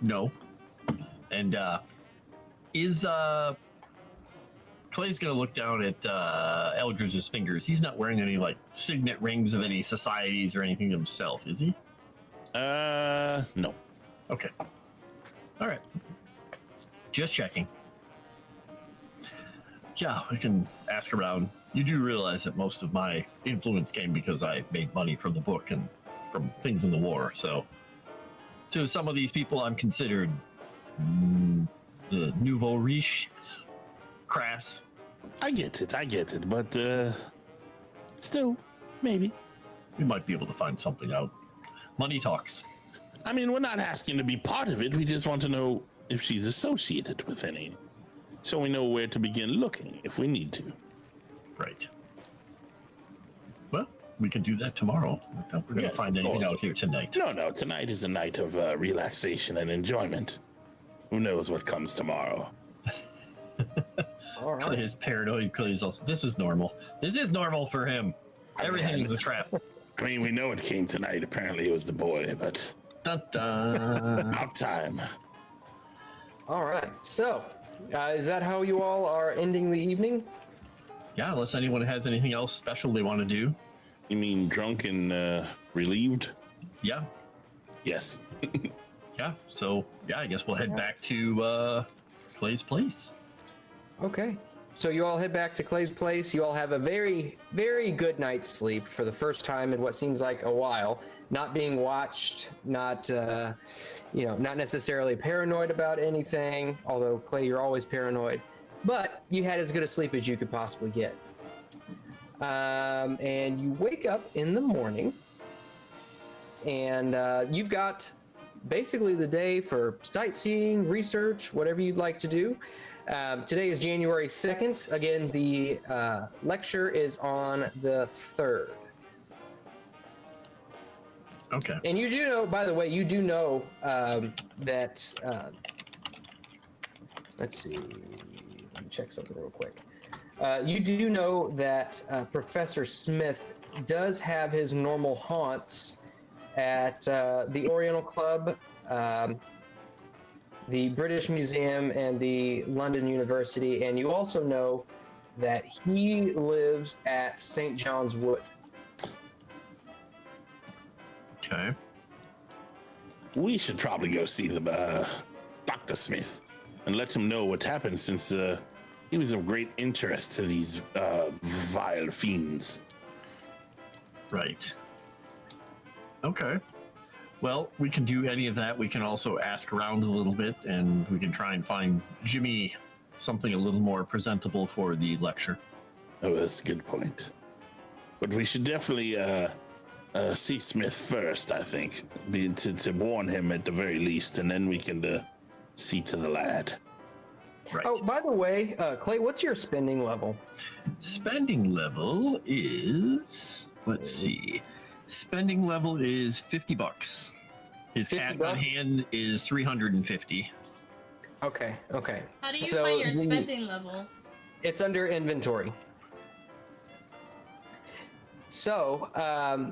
No. And is Clay's gonna look down at Eldridge's fingers. He's not wearing any like signet rings of any societies or anything himself, is he?
No.
Okay. All right. Just checking. Yeah, we can ask around. You do realize that most of my influence came because I made money from the book and from things in the war. So, to some of these people, I'm considered the nouveau riche, crass.
I get it, but still, maybe.
We might be able to find something out. Money talks.
I mean, we're not asking to be part of it. We just want to know if she's associated with any, so we know where to begin looking if we need to.
Right. Well, we can do that tomorrow. We're going to find anything out here tonight.
No, tonight is a night of relaxation and enjoyment. Who knows what comes tomorrow?
All right.
Clay is paranoid. Clay's also, this is normal. This is normal for him. Everything is a trap.
I mean, we know it came tonight. Apparently it was the boy, but
Dun, dun.
about time.
All right. So, is that how you all are ending the evening?
Yeah, unless anyone has anything else special they want to do.
You mean drunk and relieved?
Yeah.
Yes.
Yeah. So, yeah, I guess we'll head back to Clay's place.
Okay. So you all head back to Clay's place. You all have a very, very good night's sleep for the first time in what seems like a while. Not being watched, not necessarily paranoid about anything. Although Clay, you're always paranoid. But you had as good a sleep as you could possibly get. And you wake up in the morning, and you've got basically the day for sightseeing, research, whatever you'd like to do. Today is January 2nd. Again, the lecture is on the 3rd.
Okay.
And you do know, by the way, that, let's see, let me check something real quick. You do know that Professor Smith does have his normal haunts at the Oriental Club, the British Museum, and the London University, and you also know that he lives at St. John's Wood.
Okay.
We should probably go see the Dr. Smith and let him know what happened, since he was of great interest to these vile fiends.
Right. Okay. Well, we can do any of that. We can also ask around a little bit, and we can try and find Jimmy something a little more presentable for the lecture.
Oh, that's a good point. But we should definitely see Smith first, I think, to warn him at the very least, and then we can see to the lad.
Right.
Oh, by the way, Clay, what's your spending level?
Spending level is, let's see. Spending level is $50. His cash on hand is 350.
Okay.
How do you find your spending level?
It's under inventory. So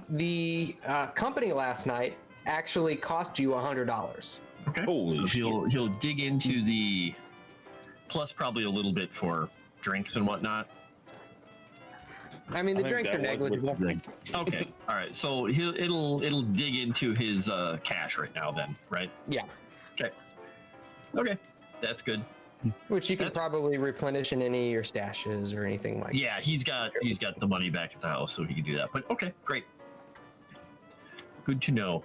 the company last night actually cost you $100.
Okay.
Holy
so he'll dig into the plus probably a little bit for drinks and whatnot.
I mean, the drinks are negligible.
Okay, all right. So it'll dig into his cash right now, then, right?
Yeah.
Okay, that's good.
Which you can probably replenish in any of your stashes or anything like.
Yeah, he's got the money back at the house, so he can do that. But okay, great. Good to know.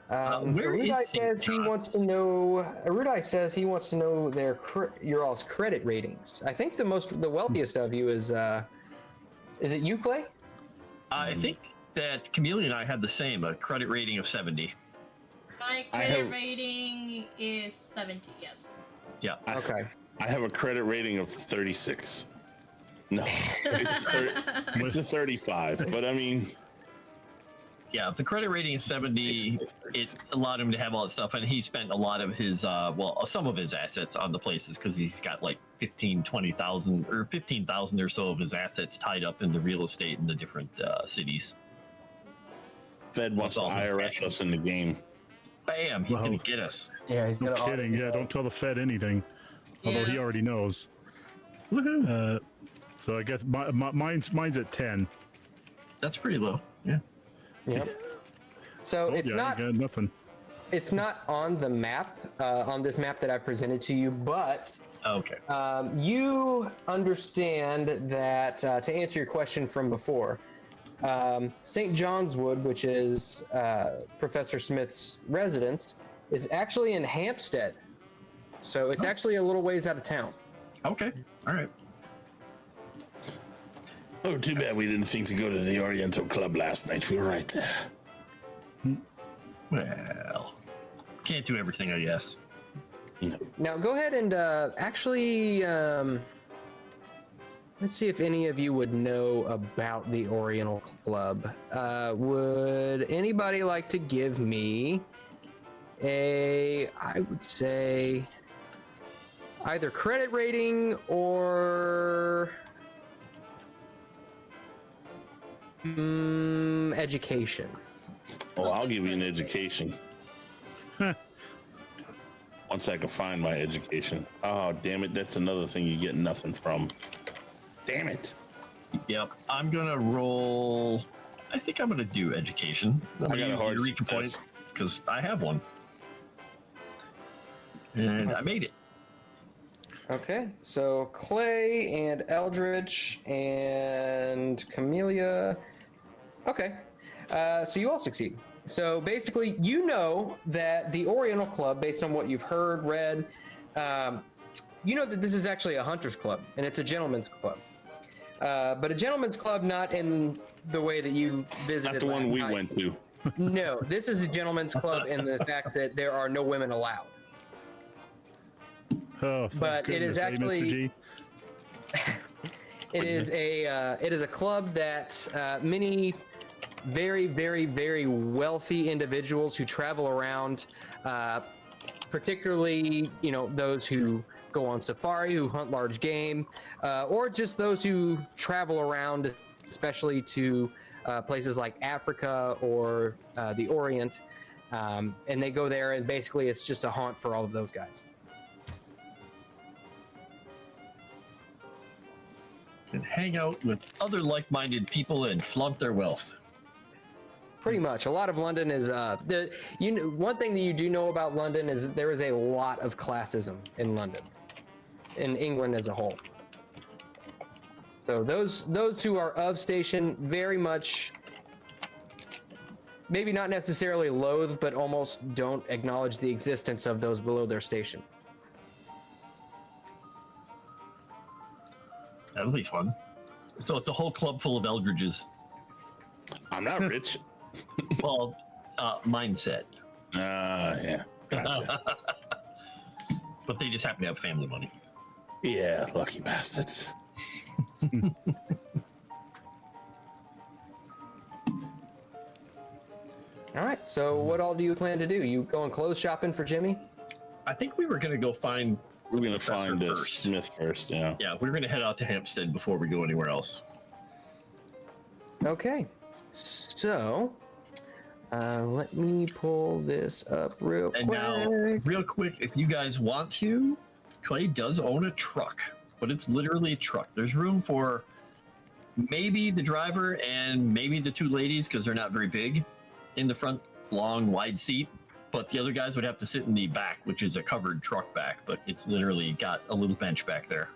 Where is
Erudite
St.
says he
John?
wants to know. Erudite says he wants to know your all's credit ratings. I think the wealthiest of you is it you, Clay?
I think that Camellia and I had the same, a credit rating of 70.
My credit rating is 70. Yes.
Yeah.
Okay.
I have a credit rating of 36. No, it's a 35. But I mean,
Yeah, the credit rating is 70. It allowed him to have all that stuff, and he spent a lot of his, some of his assets on the places because he's got like 20,000 or 15,000 or so of his assets tied up in the real estate in the different cities.
Fed wants to IRS us in the game.
Bam! He's gonna get us.
Yeah, he's
No kidding. Yeah, don't tell the Fed anything. Although he already knows.
Woohoo!
So I guess mine's at 10.
That's pretty low. Yeah.
Yep. So it's not
you got nothing.
It's not on the map, on this map that I presented to you, but
Okay.
you understand that, to answer your question from before, St. John's Wood, which is Professor Smith's residence, is actually in Hampstead. So it's actually a little ways out of town.
Okay. All right.
Oh, too bad we didn't think to go to the Oriental Club last night. We were right there.
Well, can't do everything, I guess.
Now go ahead and actually, let's see if any of you would know about the Oriental Club. Would anybody like to give me I would say, either credit rating or education?
Oh, I'll give you an education. Once I can find my education. Oh, damn it. That's another thing you get nothing from. Damn it.
Yep. I'm gonna roll. I think I'm gonna do education. I'm
I
gonna
got a
use
hard
the Eureka point because I have one, and I made it.
Okay, so Clay and Eldritch and Camellia. Okay, so you all succeed. So basically, you know that the Oriental Club, based on what you've heard, read, you know that this is actually a hunter's club, and it's a gentleman's club. But a gentleman's club not in the way that you visited.
Not the one we
night.
went to.
No, this is a gentleman's club in the fact that there are no women allowed.
Oh,
But it is actually it is a club that many very, very, very wealthy individuals who travel around, particularly those who go on safari, who hunt large game, or just those who travel around, especially to places like Africa or the Orient, and they go there, and basically it's just a haunt for all of those guys.
And hang out with other like-minded people and flaunt their wealth.
Pretty much. A lot of London is one thing that you do know about London is that there is a lot of classism in London, in England as a whole. So those who are of station very much, maybe not necessarily loathe, but almost don't acknowledge the existence of those below their station.
That'll be fun. So it's a whole club full of Eldridges.
I'm not rich.
Well, mindset.
Yeah. Gotcha.
But they just happen to have family money.
Yeah, lucky bastards.
All right. So what all do you plan to do? You going clothes shopping for Jimmy?
I think we were going to go find...
We're going to find the
first.
Smith first, yeah.
Yeah, we're going to head out to Hampstead before we go anywhere else.
Okay. So let me pull this up real quick.
And now, real quick, if you guys want to, Clay does own a truck, but it's literally a truck. There's room for maybe the driver and maybe the two ladies because they're not very big in the front, long, wide seat. But the other guys would have to sit in the back, which is a covered truck back, but it's literally got a little bench back there.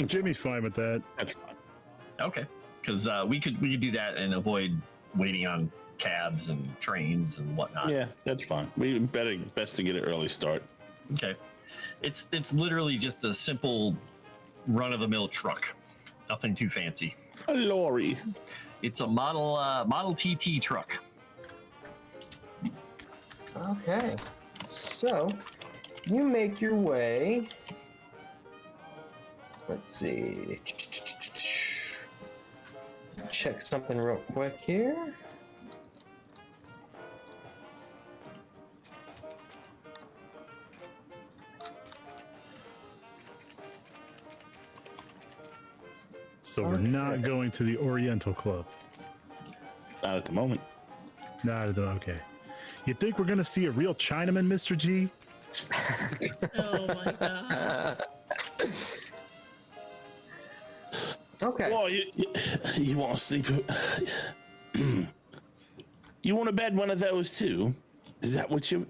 Jimmy's fine with that.
That's fine.
Okay, because we could do that and avoid waiting on cabs and trains and whatnot.
Yeah, that's fine. We best to get an early start.
Okay, it's literally just a simple run-of-the-mill truck, nothing too fancy.
A lorry.
It's a Model TT truck.
Okay, so you make your way. Let's see. Check something real quick here.
So we're not going to the Oriental Club.
Not at the moment.
Not at the okay. You think we're gonna see a real Chinaman, Mr. G?
Oh my god.
Okay.
Well, you want to sleep? You want to bed one of those too? Is that what you?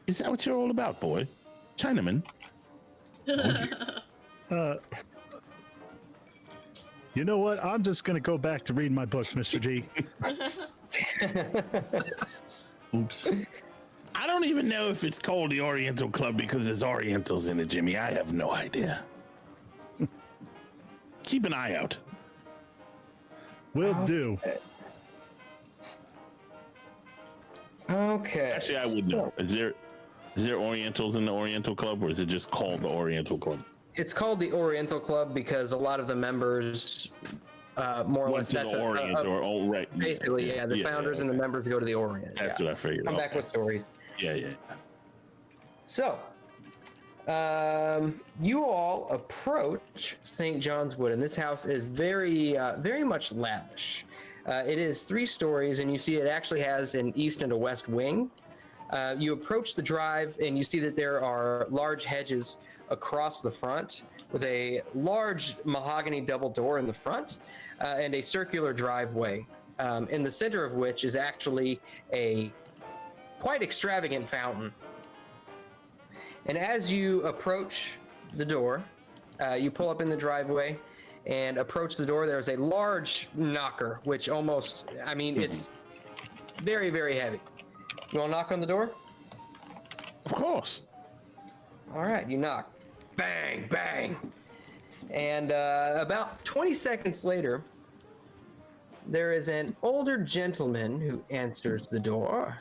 Is that what you're all about, boy? Chinaman?
You know what? I'm just gonna go back to reading my books, Mr. G.
Oops.
I don't even know if it's called the Oriental Club because there's Orientals in it, Jimmy. I have no idea. Keep an eye out.
Will do.
Okay.
Actually, I would know. Is there Orientals in the Oriental Club, or is it just called the Oriental Club?
It's called the Oriental Club because a lot of the members, more or less, that's
right.
Basically, yeah, the founders and the members go to the Orient.
That's what I figured.
Come back with stories.
Yeah.
So, you all approach St. John's Wood, and this house is very much lavish. It is 3 stories, and you see it actually has an east and a west wing. You approach the drive, and you see that there are large hedges across the front with a large mahogany double door in the front and a circular driveway, in the center of which is actually a quite extravagant fountain. And as you approach the door, you pull up in the driveway and approach the door. There's a large knocker, which almost, it's very, very heavy. You want to knock on the door?
Of course.
All right, you knock. Bang, bang. And about 20 seconds later, there is an older gentleman who answers the door.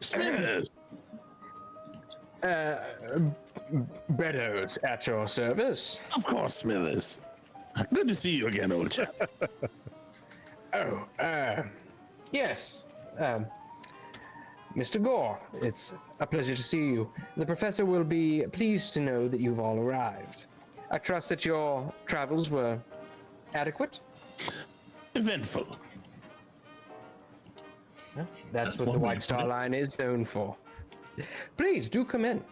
Smithers.
Beddoes at your service.
Of course, Smithers. Good to see you again, old chap.
Yes. Mr. Gore, it's a pleasure to see you. The professor will be pleased to know that you've all arrived. I trust that your travels were adequate?
Eventful.
Well, that's what the White Star Line is known for. Please, do come in.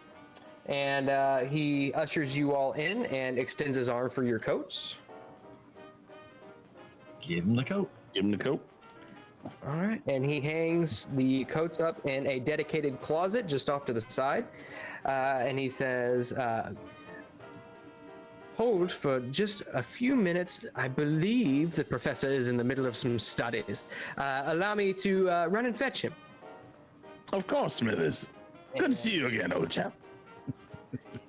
And he ushers you all in and extends his arm for your coats.
Give him the coat.
Give him the coat.
All right. And he hangs the coats up in a dedicated closet just off to the side. And he says, hold for just a few minutes. I believe the professor is in the middle of some studies. Allow me to run and fetch him.
Of course, Smithers. Good to see you again, old chap.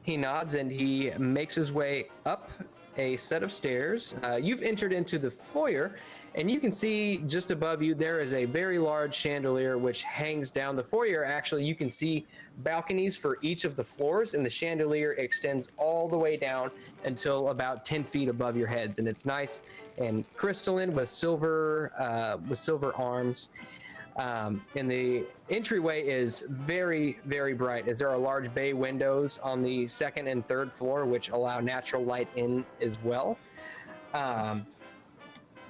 He nods and he makes his way up a set of stairs. You've entered into the foyer, and you can see just above you there is a very large chandelier which hangs down. The foyer, actually, you can see balconies for each of the floors, and the chandelier extends all the way down until about 10 feet above your heads, and it's nice and crystalline with silver arms. And the entryway is very, very bright, as there are large bay windows on the 2nd and 3rd floor, which allow natural light in as well.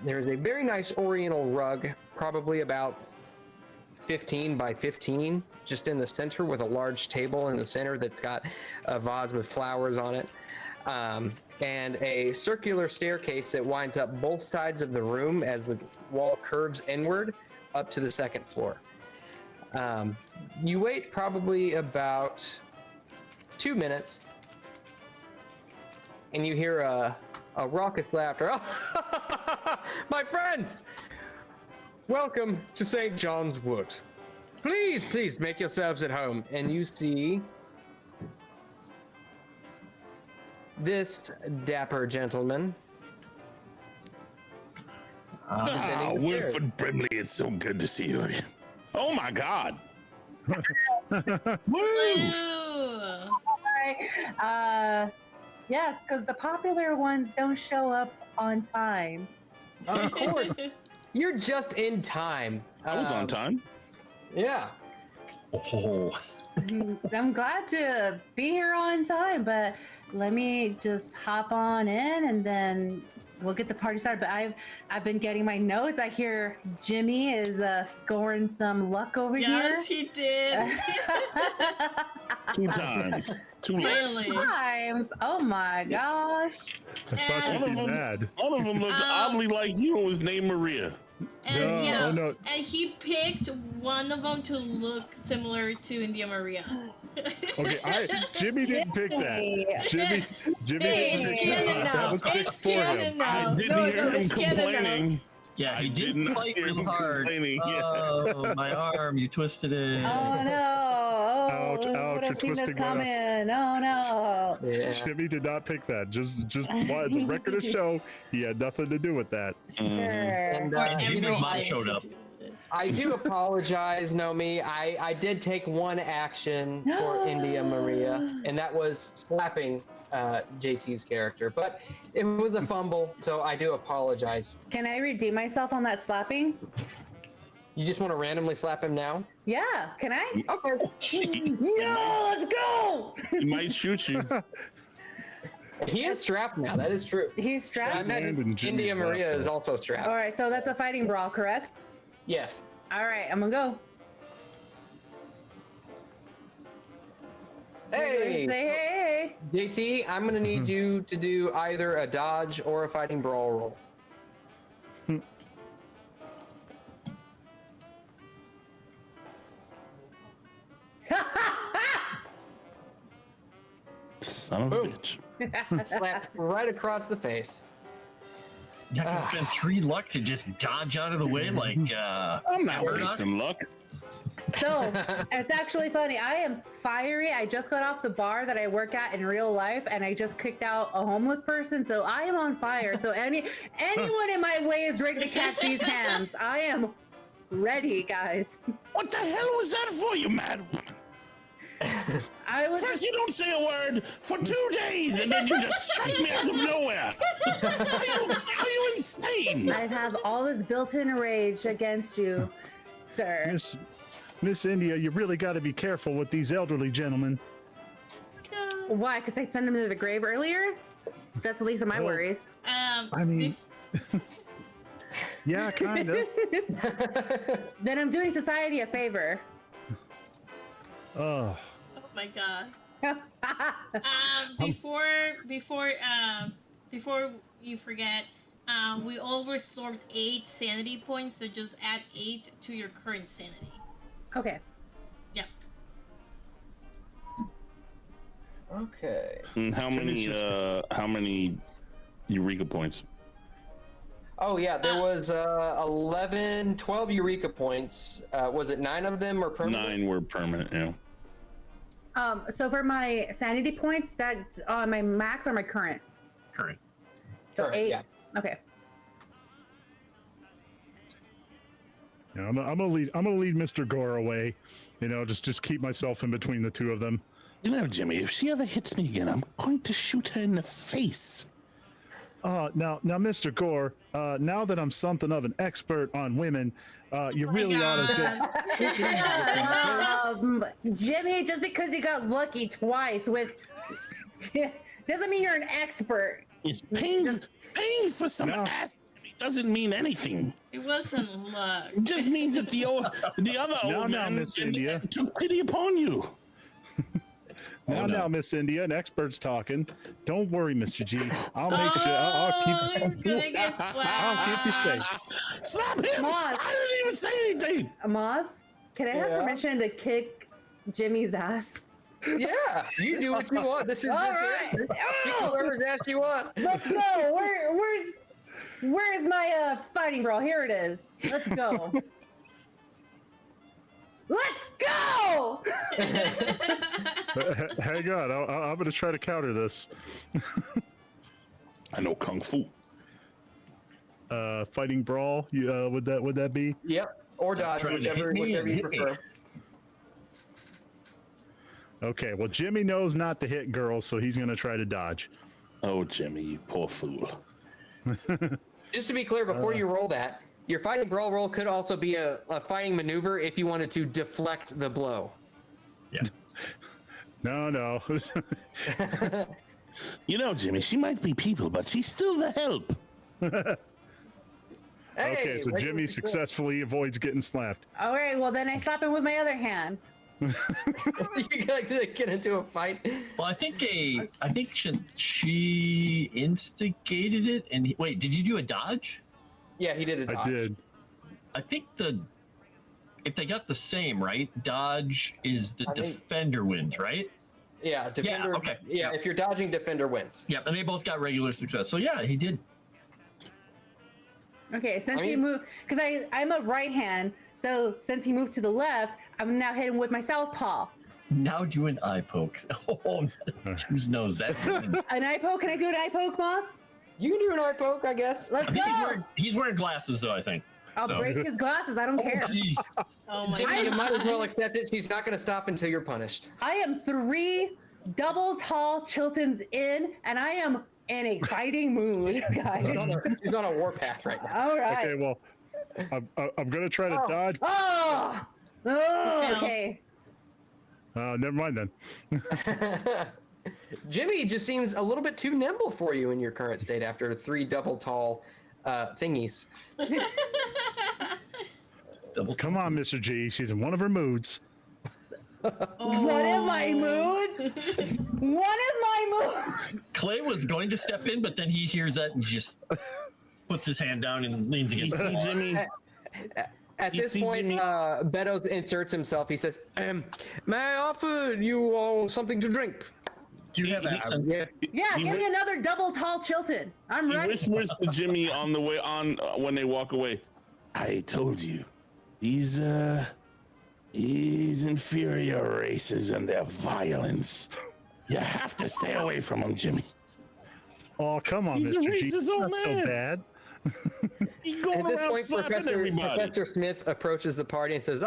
There is a very nice oriental rug, probably about 15 by 15, just in the center, with a large table in the center that's got a vase with flowers on it, and a circular staircase that winds up both sides of the room as the wall curves inward up to the second floor. You wait probably about 2 minutes, and you hear a raucous laughter. My friends, welcome to St. John's Wood. Please make yourselves at home. And you see this dapper gentleman.
Wilfred Brimley, it's so good to see you again. Oh my God.
Woo!
Yes, because the popular ones don't show up on time.
Of course. You're just in time.
I was on time.
Yeah.
Oh.
I'm glad to be here on time, but let me just hop on in and then we'll get the party started. But I've been getting my notes. I hear Jimmy is scoring some luck over here.
Yes, he did.
2 times. 2
Really?
Times. Oh my gosh.
I thought you'd be
And-
mad.
One of them looked oddly like you and was named Maria.
And
No,
yeah,
oh, no.
and he picked one of them to look similar to India Maria.
Okay, Jimmy didn't pick that. Jimmy
Hey,
didn't
it's
pick
canon
that.
now.
That was picked
It's
for
canon
him.
now.
I didn't hear him
it's canon now.
complaining.
Yeah, he
I
did
did not
fight
hear
real
him
hard.
complaining.
Oh, my arm, you twisted it.
Oh no. Oh,
Ouch,
who
ouch,
would have
you're
seen this
twisting right
coming? Oh no.
Yeah.
Jimmy did not pick that. Just why the record of show, he had nothing to do with that.
Sure.
And,
Or
you
Jimmy's
know,
mom
everything
showed
to
up.
do with it.
I do apologize, Nomi. I did take one action for India Maria, and that was slapping JT's character. But it was a fumble, so I do apologize.
Can I redeem myself on that slapping?
You just want to randomly slap him now?
Yeah, can I?
Okay.
No, let's go!
He might shoot you.
He is strapped now. That is true.
He's
I
strapped.
imagine
And Jimmy's
India Maria
laughter.
is also strapped.
All right, so that's a fighting brawl, correct?
Yes.
All right, I'm gonna go.
Hey,
Say hey.
JT, I'm gonna need you to do either a dodge or a fighting brawl roll.
Son of a
Boom.
bitch.
Slapped right across the face.
You're not gonna spend 3 luck to just dodge out of the way like
I'm not
Murdoch?
wasting luck.
So it's actually funny. I am fiery. I just got off the bar that I work at in real life, and I just kicked out a homeless person. So I am on fire. So anyone in my way is ready to catch these hands. I am ready, guys.
What the hell was that for, you mad woman?
I was.
First you don't say a word for 2 days, and then you just strike me out of nowhere. Are you insane?
I have all this built-in rage against you, sir.
Miss India, you really got to be careful with these elderly gentlemen.
Why? Because I sent him to the grave earlier? That's the least of my
Well,
worries.
I mean, yeah, kind of.
Then I'm doing society a favor.
Oh,
Oh my god. Before you forget, we all restored 8 sanity points, so just add 8 to your current sanity.
Okay.
Yep.
Okay.
And how many Eureka points?
Oh yeah, there was 11, 12 Eureka points. Was it 9 of them or permanent?
9 were permanent, yeah.
So for my sanity points, that's on my max or my current?
current.
So
Current,
8?
yeah.
Okay.
yeah, I'm gonna lead Mr. Gore away. You know, just keep myself in between the two of them.
You know, Jimmy, if she ever hits me again, I'm going to shoot her in the face.
Now, Mr. Gore, now that I'm something of an expert on women, you really ought to just.
Jimmy, just because you got lucky twice with doesn't mean you're an expert.
It's pain for some
No.
ass, Jimmy. doesn't mean anything.
It wasn't luck.
It just means that the other old man
Miss India.
took pity upon you.
Now, Miss India, an expert's talking. Don't worry, Mr. G. I'll make sure. I'll keep.
He's gonna get slapped.
I'll keep you safe.
Slap him!
Moss.
I didn't even say anything.
Moss, can I have permission to kick Jimmy's ass?
Yeah, you do what you want. This is
All
your
right.
character. Kick whoever's ass you want.
Let's go. Where's my fighting brawl? Here it is. Let's go. Let's go!
Hang on, I'm going to try to counter this.
I know kung fu.
Fighting brawl. Would that be?
Yep. Or dodge,
Trying to
whichever
hit me.
you prefer.
Okay. Well, Jimmy knows not to hit girls, so he's going to try to dodge.
Oh, Jimmy, you poor fool.
Just to be clear, before you roll that, your fighting brawl roll could also be a fighting maneuver if you wanted to deflect the blow.
Yeah.
No.
You know, Jimmy, she might be people, but she's still the help.
Okay, so
regular
Jimmy
success.
successfully avoids getting slapped.
All right, well then I slap him with my other hand.
You gotta get into a fight.
Well, I think she instigated it. And wait, did you do a dodge?
Yeah, he did a dodge.
I did.
I think if they got the same, right? Dodge is the
I think-
defender wins, right?
Yeah, defender.
okay.
Yeah,
Yeah.
if you're dodging, defender wins.
Yeah, and they both got regular success. So yeah, he did.
Okay, since he
mean-
moved, because I'm a right hand, so since he moved to the left, I'm now hitting with my southpaw.
Now do an eye poke. Oh, whose knows that?
An eye poke? Can I do an eye poke, Moss?
You can do an eye poke, I guess.
Let's
I
go!
think he's wearing glasses, though. I think.
I'll
So-
break his glasses. I don't care.
Jeez.
Oh my
Jimmy, you
god.
might as well accept it. She's not gonna stop until you're punished.
I am 3 double tall Chiltons in, and I am in a fighting mood, guys.
She's on a warpath right now.
All right.
Okay, well, I'm going to try to dodge.
Oh! Okay.
Never mind then.
Jimmy just seems a little bit too nimble for you in your current state after 3 double tall thingies.
Double.
Come on, Mr. G. She's in one of her moods.
One of my moods? One of my moods?
Clay was going to step in, but then he hears that and he just puts his hand down and leans
You
against the
see,
wall.
Jimmy?
At
You
this
see,
point,
Jimmy?
Beddoes inserts himself. He says, may I offer you all something to drink?
Do you have accent?
Yeah.
Yeah,
He
give me
whi-
another double tall Chilton. I'm
He
ready.
whispers to Jimmy on the way on when they walk away. I told you, these inferior races and their violence. You have to stay away from them, Jimmy.
Oh, come on,
He's a
Mr. G.
racist old
Not so
man.
bad.
He's going
At this
around
point,
slapping everybody.
Professor Smith approaches the party and says,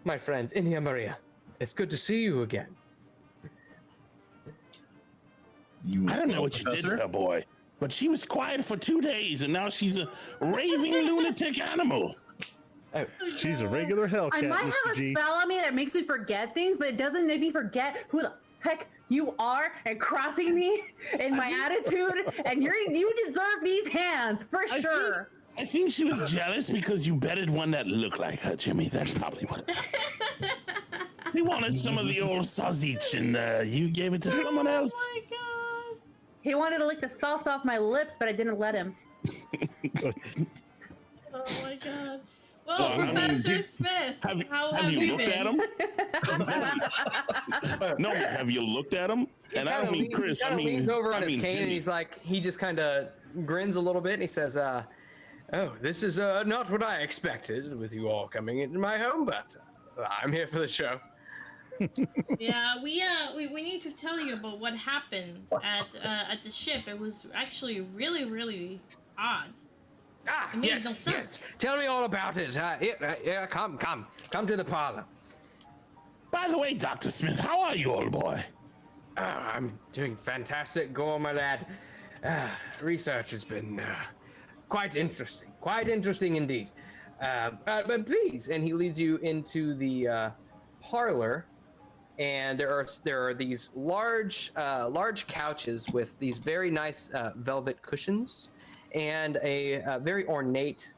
my friends, India Maria, it's good to see you again.
You
I don't know what you did to her, boy, but she was quiet for 2 days, and now she's a raving lunatic animal.
Oh,
She's a regular
I
Hellcat,
might
Mr.
have a
G.
spell on me that makes me forget things, but it doesn't make me forget who the heck you are and crossing me in my attitude. And you deserve these hands for sure.
I think she was jealous because you betted one that looked like her, Jimmy. That's probably what it was. He wanted some of the old sausage, and you gave it to someone else.
Oh my god.
He wanted to lick the sauce off my lips, but I didn't let him.
Oh my god. Well,
Well, I mean,
Professor
do-
Smith,
Have,
how
have you looked
been?
at him? No, but have you looked at him? And I don't mean Chris.
He
I
kinda
mean,
leans over on
I
his
mean
cane and
Jimmy.
he's like, he just kind of grins a little bit and he says, oh, this is not what I expected with you all coming into my home, but I'm here for the show.
Yeah, we need to tell you about what happened at the ship. It was actually really odd. It made no sense.
Yes. Tell me all about it. Yeah, come to the parlor.
By the way, Dr. Smith, how are you, old boy?
I'm doing fantastic. Go on, my lad. Research has been quite interesting indeed. But please, and he leads you into the parlor, and there are these large couches with these very nice velvet cushions, and a very ornate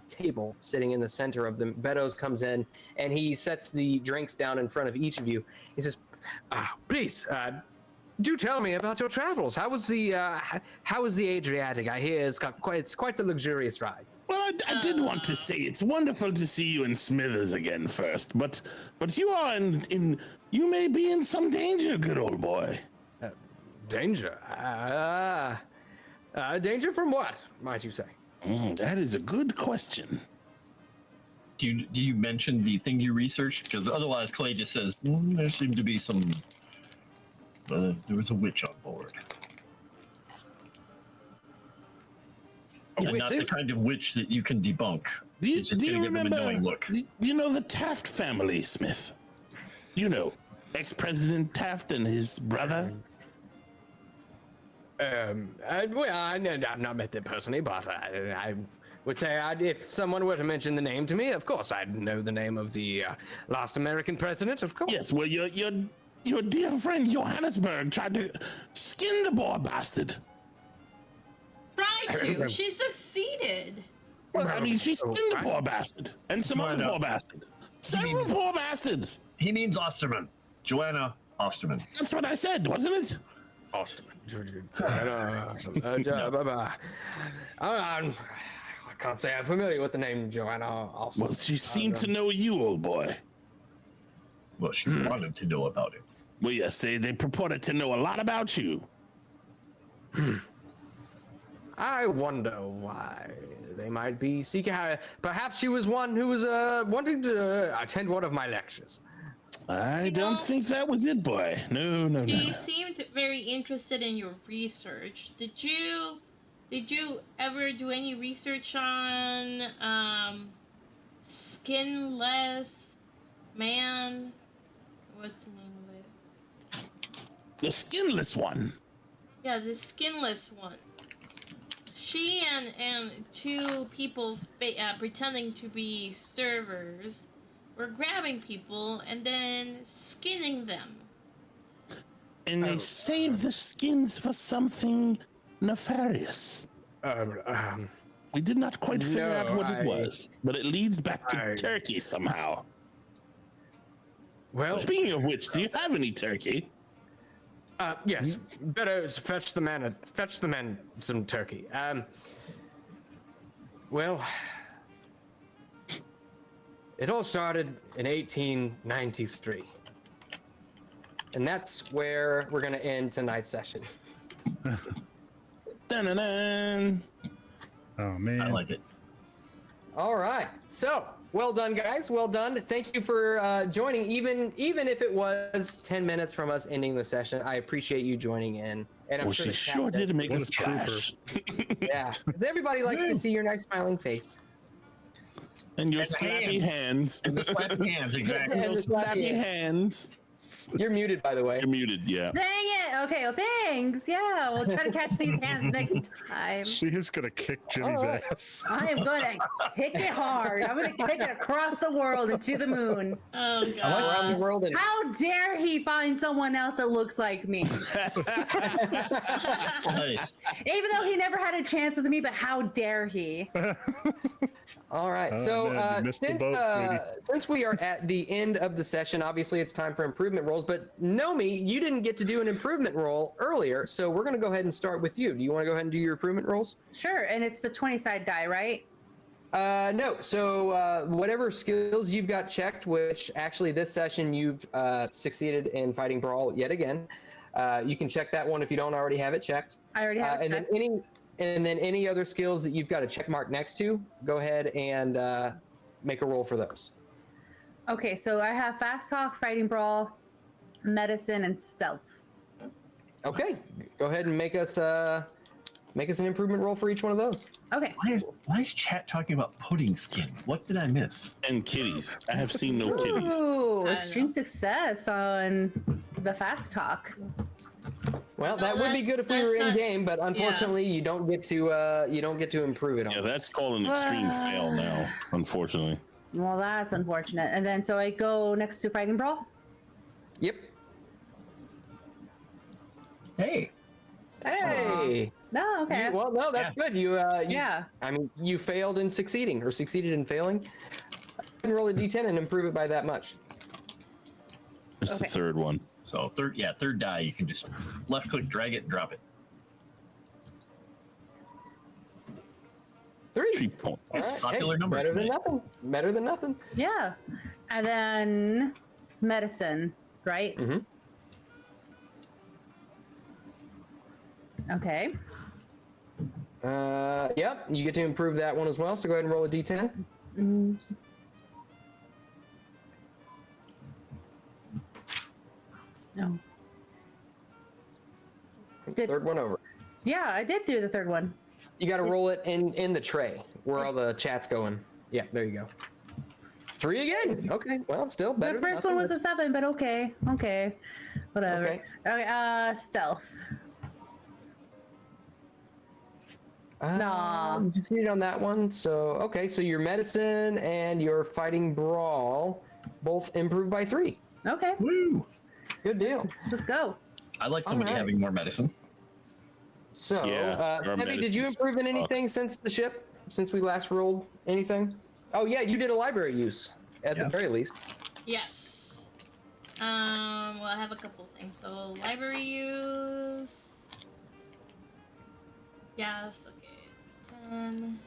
table sitting in the center of them. Beddoes comes in and he sets the drinks down in front of each of you. He says, please, do tell me about your travels. How was the Adriatic? I hear it's quite the luxurious ride.
Well, I did want to say it's wonderful to see you in Smithers again first, but you are you may be in some danger, good old boy.
Danger? Danger from what, might you say?
That is a good question.
Do you mention the thing you researched? Because otherwise, Clay just says there seemed to be some. There was a witch on board. And not the kind of witch that you can debunk.
Do you remember? Do you know the Taft family, Smith? You know, ex-President Taft and his brother.
I've not met them personally, but I would say if someone were to mention the name to me, of course I'd know the name of the last American president, of course.
Yes, well, your dear friend Johannesburg tried to skin the poor bastard.
Tried to. She succeeded.
Well, I mean, she skinned the poor bastard and some other poor bastard. Several poor bastards.
He means Osterman. Joanna Osterman.
That's what I said, wasn't it?
Osterman. I can't say I'm familiar with the name Joanna Osterman.
Well, she seemed to know you, old boy.
Well, she wanted to know about it.
Well, yes, they purported to know a lot about you.
I wonder why they might be seeking her. Perhaps she was one who was wanting to attend one of my lectures.
I don't think that was it, boy. No.
She seemed very interested in your research. Did you ever do any research on skinless man? What's the name of it?
The skinless one.
Yeah, the skinless one. She and two people pretending to be servers were grabbing people and then skinning them.
And they saved the skins for something nefarious. We did not quite figure out what it was, but it leads back to turkey somehow.
Well,
speaking of which, do you have any turkey?
Yes. Better fetch the men some turkey. Well, it all started in 1893. And that's where we're going to end tonight's session.
Dun-dun-dun.
Oh, man.
I like it.
All right. So, well done, guys. Well done. Thank you for joining. Even if it was 10 minutes from us ending the session, I appreciate you joining in. And I'm
she sure did make us splash.
Yeah. 'Cause everybody likes to see your nice smiling face.
And your slappy hands.
And the slappy hands, exactly.
And the
slappy hands.
You're muted, by the way.
You're muted, yeah.
Dang it! Okay, well, thanks. Yeah, we'll try to catch these hands next time.
She is gonna kick Jenny's ass.
I am gonna kick it hard. I'm gonna kick it across the world and to the moon.
Oh
Around the
god.
world. And
How dare he find someone else that looks like me?
Nice.
Even though he never had a chance with me, but how dare he?
all right.
Oh,
So
man, you missed the boat,
since we are at the end of the session, obviously it's time for improvement rolls. But Nomi, you didn't get to do an improvement roll earlier, so we're going to go ahead and start with you. Do you want to go ahead and do your improvement rolls?
Sure, and it's the 20-side die, right?
No. So whatever skills you've got checked, which actually this session you've succeeded in fighting brawl yet again. You can check that one if you don't already have it checked.
I already have it checked.
And then any other skills that you've got a check mark next to, go ahead and make a roll for those.
Okay, so I have fast talk, fighting brawl, medicine, and stealth.
Okay, go ahead and make us an improvement roll for each one of those.
Okay.
Why is chat talking about pudding skin? What did I miss?
And kitties. I have seen no kitties.
Ooh,
I
extreme
know.
success on the fast talk.
Well,
No,
that would be good if we
that's
were in
not-
game, but unfortunately, you don't get to improve it on.
Yeah, that's called an extreme fail now, unfortunately.
Well, that's unfortunate. And then so I go next to fighting brawl.
Yep.
Hey.
Hey.
No, okay.
Well, no, that's good. You,
Yeah.
I mean, you failed in succeeding, or succeeded in failing. And roll a d10 and improve it by that much.
It's the
Okay.
third one.
So third die, you can just left click, drag it, and drop it.
3.
3 points.
All right.
Popular number
Better than
tonight.
nothing. Better than nothing.
Yeah. And then medicine, right?
Mm-hmm.
Okay.
Yep, you get to improve that one as well. So go ahead and roll a d10.
Mm. No. Did-
Third one over.
Yeah, I did do the third one.
You got to roll it in the tray where all the chat's going. Yeah, there you go. 3 again. Okay, well, still better.
The
than
first
nothing.
one was a 7, but okay. Okay. Whatever.
Okay.
Okay, stealth. Nah.
You succeeded on that one. So, okay, so your medicine and your fighting brawl both improved by 3.
Okay,
Woo!
Good deal.
let's go.
I like somebody
Alright.
having more medicine.
So,
Yeah, our
Sevvy, did you
medicine
improve in
sucks.
anything since the ship? Since we last rolled anything? Oh yeah, you did a library use at
Yeah.
the very least.
Yes. Well, I have a couple things. So library use. Yes. Okay. 10.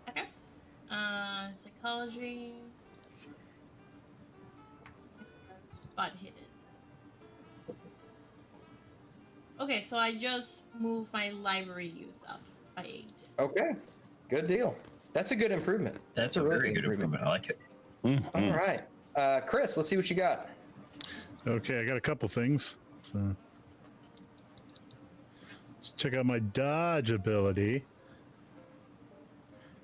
Okay. Psychology. That's spot hidden. Okay, so I just moved my library use up by 8.
Okay, good deal. That's a good improvement.
That's a
really
very good improvement. I like it.
Mhm.
All right, Chris, let's see what you got.
Okay, I got a couple things. So let's check out my dodge ability.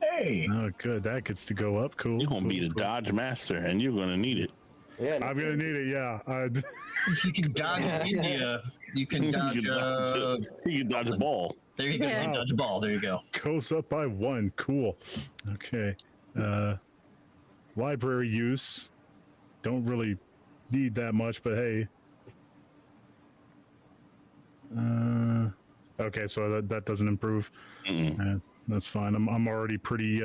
Hey!
Oh, good. That gets to go up. Cool.
You're gonna
cool,
be the
cool.
Dodge Master, and you're gonna need it.
Yeah,
I'm gonna need it. Yeah.
You can dodge India. You can dodge.
You can dodge a ball.
There you go. You can
Yeah.
dodge a ball. There you go.
Goes up by 1. Cool. Okay. Library use. Don't really need that much, but hey. Okay, so that doesn't improve. That's fine. I'm already pretty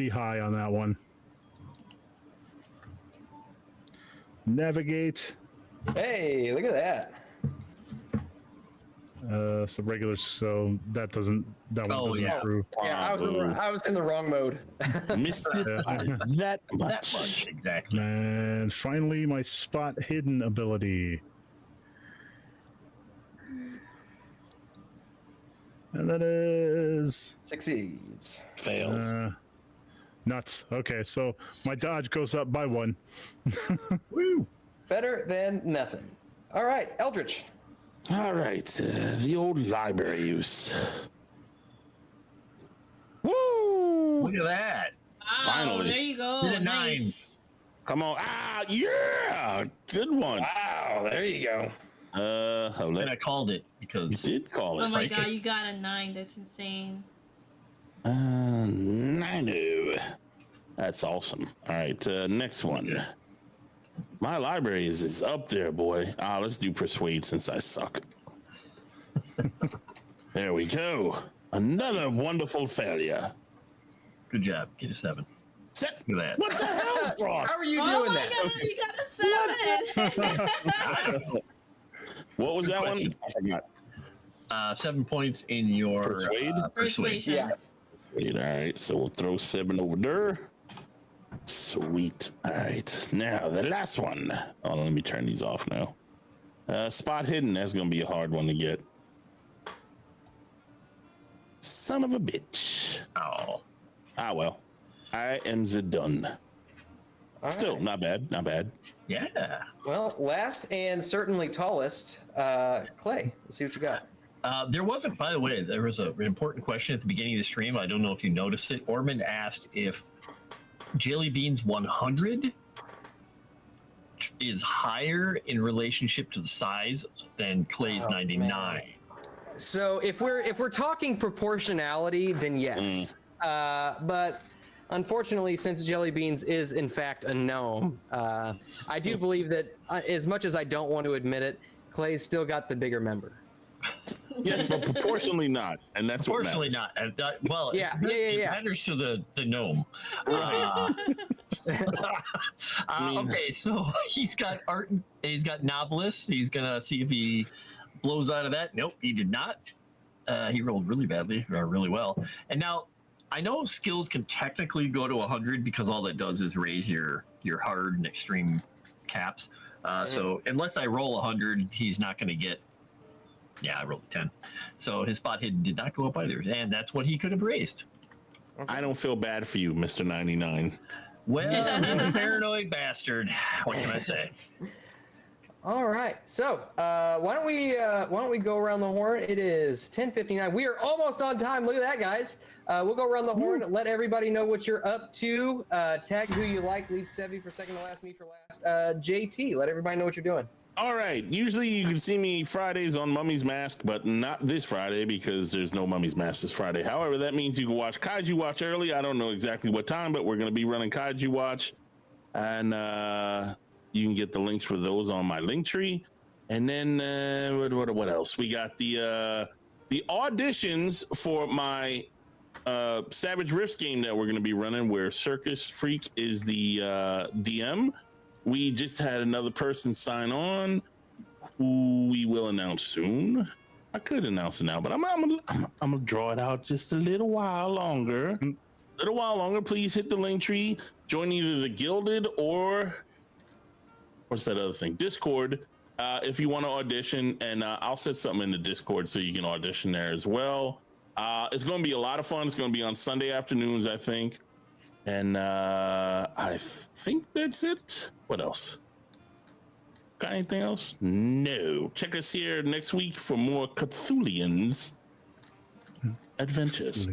high on that one. Navigate.
Hey, look at that.
So regular. So that doesn't. That one
Oh,
doesn't
yeah.
improve.
Yeah, I was in the wrong mode.
Missed it by that
That
much.
much, exactly.
And finally, my spot hidden ability. And that is
Succeeds.
Fails.
nuts. Okay, so my dodge goes up by 1.
Woo!
Better than nothing. All right, Eldritch.
All right, the old library use. Woo!
Look at that.
Wow,
Finally.
there you go.
You're at 9.
Nice.
Come on. Ah, yeah! Good one.
Wow, there you go.
Hold
And I
it.
called it
You
because
did call
Oh
it.
my
Psychic.
god, you got a 9. That's insane.
9. That's awesome. All right, next one. My library is up there, boy. Let's do persuade since I suck. There we go. Another wonderful failure.
good job. Get a 7.
Set.
Look at that.
What the hell, Frost?
How are you
Oh
doing
my
that?
god, you got a 7.
What was
Good
that
question.
one? I forgot.
7 points in your
Persuade?
Persuasion.
Yeah.
Wait, all right, so we'll throw 7 over there. Sweet. All right, now the last one. Oh, let me turn these off now. Spot hidden. That's gonna be a hard one to get. Son of a bitch.
Oh,
Ah well, I am the done.
All
Still
right.
not bad. Not bad.
yeah.
Well, last and certainly tallest, Clay. Let's see what you got.
There wasn't, by the way, there was an important question at the beginning of the stream. I don't know if you noticed it. Ormond asked if Jelly Beans 100 is higher in relationship to the size than Clay's 99.
So if we're talking proportionality, then yes. But unfortunately, since Jelly Beans is in fact a gnome, I do believe that as much as I don't want to admit it, Clay's still got the bigger member.
Yes, but proportionally not, and that's
Unfortunately
what matters.
not. Well,
Yeah.
it matters to the gnome. Okay, so he's got art. He's got novelist. He's gonna see if he blows out of that. Nope, he did not. He rolled really badly, or really well. And now I know skills can technically go to 100 because all that does is raise your hard and extreme caps. So unless I roll 100, he's not going to get. Yeah, I rolled a 10. So his spot hidden did not go up either, and that's what he could have raised.
I don't feel bad for you, Mr. 99.
Well, he's a paranoid bastard. What can I say?
All right, so why don't we go around the horn? It is 10:59. We are almost on time. Look at that, guys. We'll go around the horn. Let everybody know what you're up to. Tag who you like. Leave Sevvy for second to last. Me for last. JT, let everybody know what you're doing.
All right. Usually you can see me Fridays on Mummy's Mask, but not this Friday because there's no Mummy's Mask this Friday. However, that means you can watch Kaiju Watch early. I don't know exactly what time, but we're going to be running Kaiju Watch. And you can get the links for those on my link tree. And then what else? We got the auditions for my Savage Rifts game that we're going to be running where Circus Freak is the DM. We just had another person sign on who we will announce soon. I could announce it now, but I'm gonna draw it out just a little while longer. Please hit the link tree. Join either the Gilded or what's that other thing? Discord. If you want to audition, and I'll set something in the Discord so you can audition there as well. It's going to be a lot of fun. It's going to be on Sunday afternoons, I think. And I think that's it. What else? Got anything else? No. Check us here next week for more Cthulians adventures.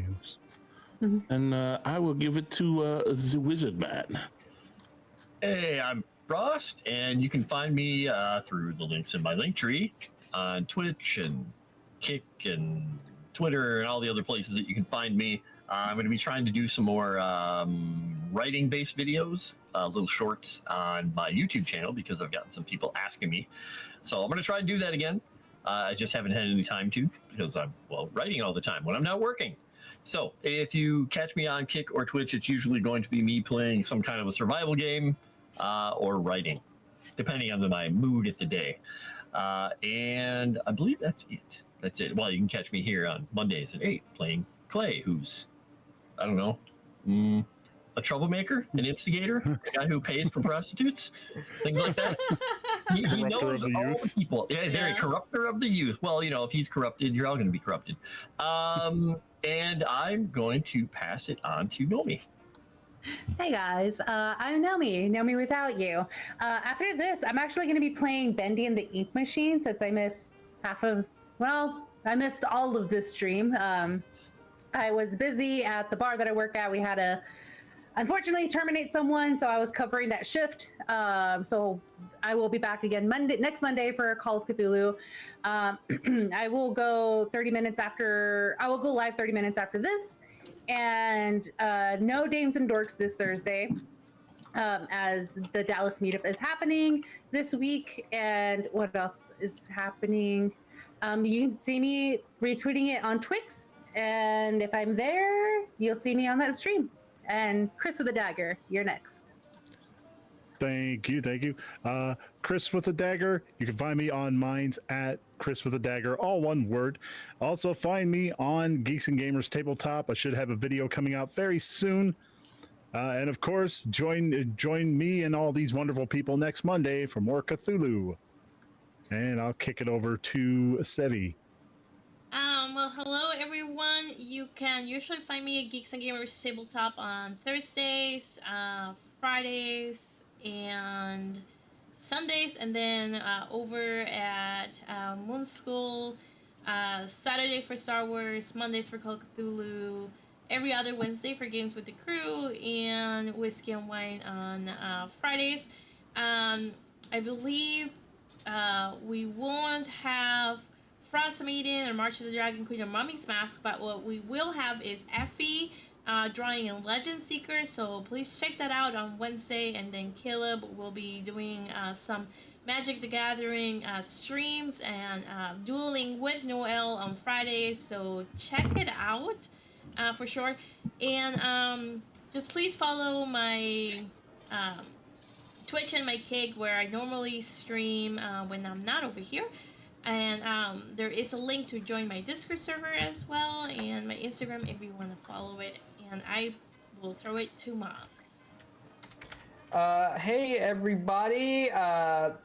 And I will give it to the Wizard Man.
Hey, I'm Froste, and you can find me through the links in my link tree on Twitch and Kick and Twitter and all the other places that you can find me. I'm going to be trying to do some more writing-based videos, little shorts on my YouTube channel because I've gotten some people asking me. So I'm going to try and do that again. I just haven't had any time to because I'm, writing all the time when I'm not working. So if you catch me on Kick or Twitch, it's usually going to be me playing some kind of a survival game or writing, depending on my mood at the day. And I believe that's it. That's it. Well, you can catch me here on Mondays at 8 playing Clay, who's, I don't know, a troublemaker, an instigator, a guy who pays for prostitutes, things like that. He knows all the people. Yeah, they're a corrupter of the youth. Well, you know, if he's corrupted, you're all going to be corrupted. And I'm going to pass it on to Nomi.
Hey guys, I'm Nomi without you. After this, I'm actually going to be playing Bendy and the Ink Machine since I missed I missed all of this stream. I was busy at the bar that I work at. We had to, unfortunately, terminate someone, so I was covering that shift. So I will be back again next Monday for Call of Cthulhu. I will go 30 minutes after. I will go live 30 minutes after this, and no Dames and Dorks this Thursday, as the Dallas meetup is happening this week. And what else is happening? You can see me retweeting it on Twix. And if I'm there, you'll see me on that stream. And KrisWithADagger, you're next.
Thank you. KrisWithADagger. You can find me on Minds at KrisWithADagger, all one word. Also find me on Geeks and Gamers Tabletop. I should have a video coming out very soon. And of course, join me and all these wonderful people next Monday for more Cthulhu. And I'll kick it over to Sevvy.
Well, hello everyone. You can usually find me at Geeks and Gamers Tabletop on Thursdays, Fridays, and Sundays, and then over at Moonskull, Saturday for Star Wars, Mondays for Call of Cthulhu, every other Wednesday for Games with the Crew, and Whiskey and Wine on Fridays. I believe we won't have Frost Maiden or March of the Dragon Queen or Mummy's Mask, but what we will have is Effie drawing in Legend Seeker, so please check that out on Wednesday. And then Caleb will be doing some Magic the Gathering streams and dueling with Noel on Fridays. So check it out for sure. And just please follow my Twitch and my Kig, where I normally stream when I'm not over here. And there is a link to join my Discord server as well, and my Instagram if you want to follow it. And I will throw it to Moss.
Hey everybody!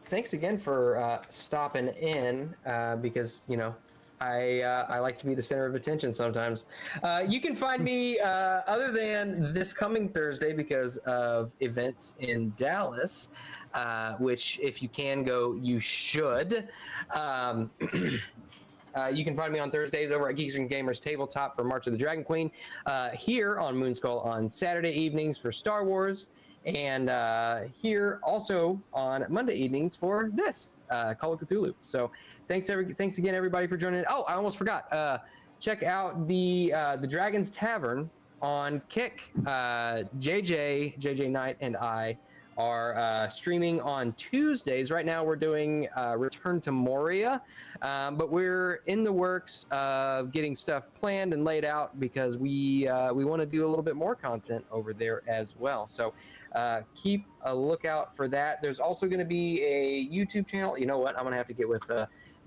Thanks again for stopping in because I like to be the center of attention sometimes. You can find me other than this coming Thursday because of events in Dallas, which if you can go, you should. You can find me on Thursdays over at Geeks and Gamers Tabletop for March of the Dragon Queen, here on Moonskull on Saturday evenings for Star Wars, and here also on Monday evenings for this Call of Cthulhu. So thanks again everybody for joining. Oh, I almost forgot. Check out the Dragon's Tavern on Kick. JJ Knight and I are streaming on Tuesdays. Right now we're doing Return to Moria, but we're in the works of getting stuff planned and laid out because we want to do a little bit more content over there as well. So keep a lookout for that. There's also going to be a YouTube channel. You know what? I'm going to have to get with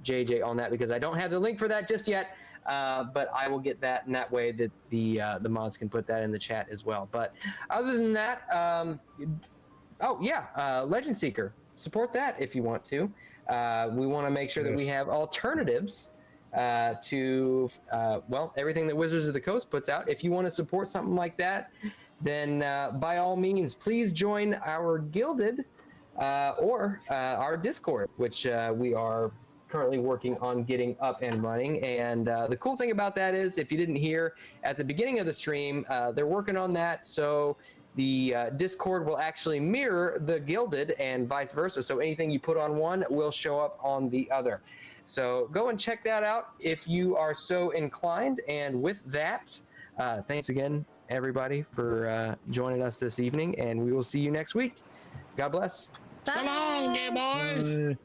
JJ on that because I don't have the link for that just yet. But I will get that, and that way that the mods can put that in the chat as well. But other than that, Legend Seeker, support that if you want to. We want to make sure that we have alternatives to everything that Wizards of the Coast puts out. If you want to support something like that, then by all means, please join our Gilded or our Discord, which we are currently working on getting up and running. And the cool thing about that is, if you didn't hear at the beginning of the stream, they're working on that. So the Discord will actually mirror the Gilded and vice versa. So anything you put on one will show up on the other. So go and check that out if you are so inclined. And with that, thanks again, everybody, for joining us this evening. And we will see you next week. God bless.
So long, gay boys.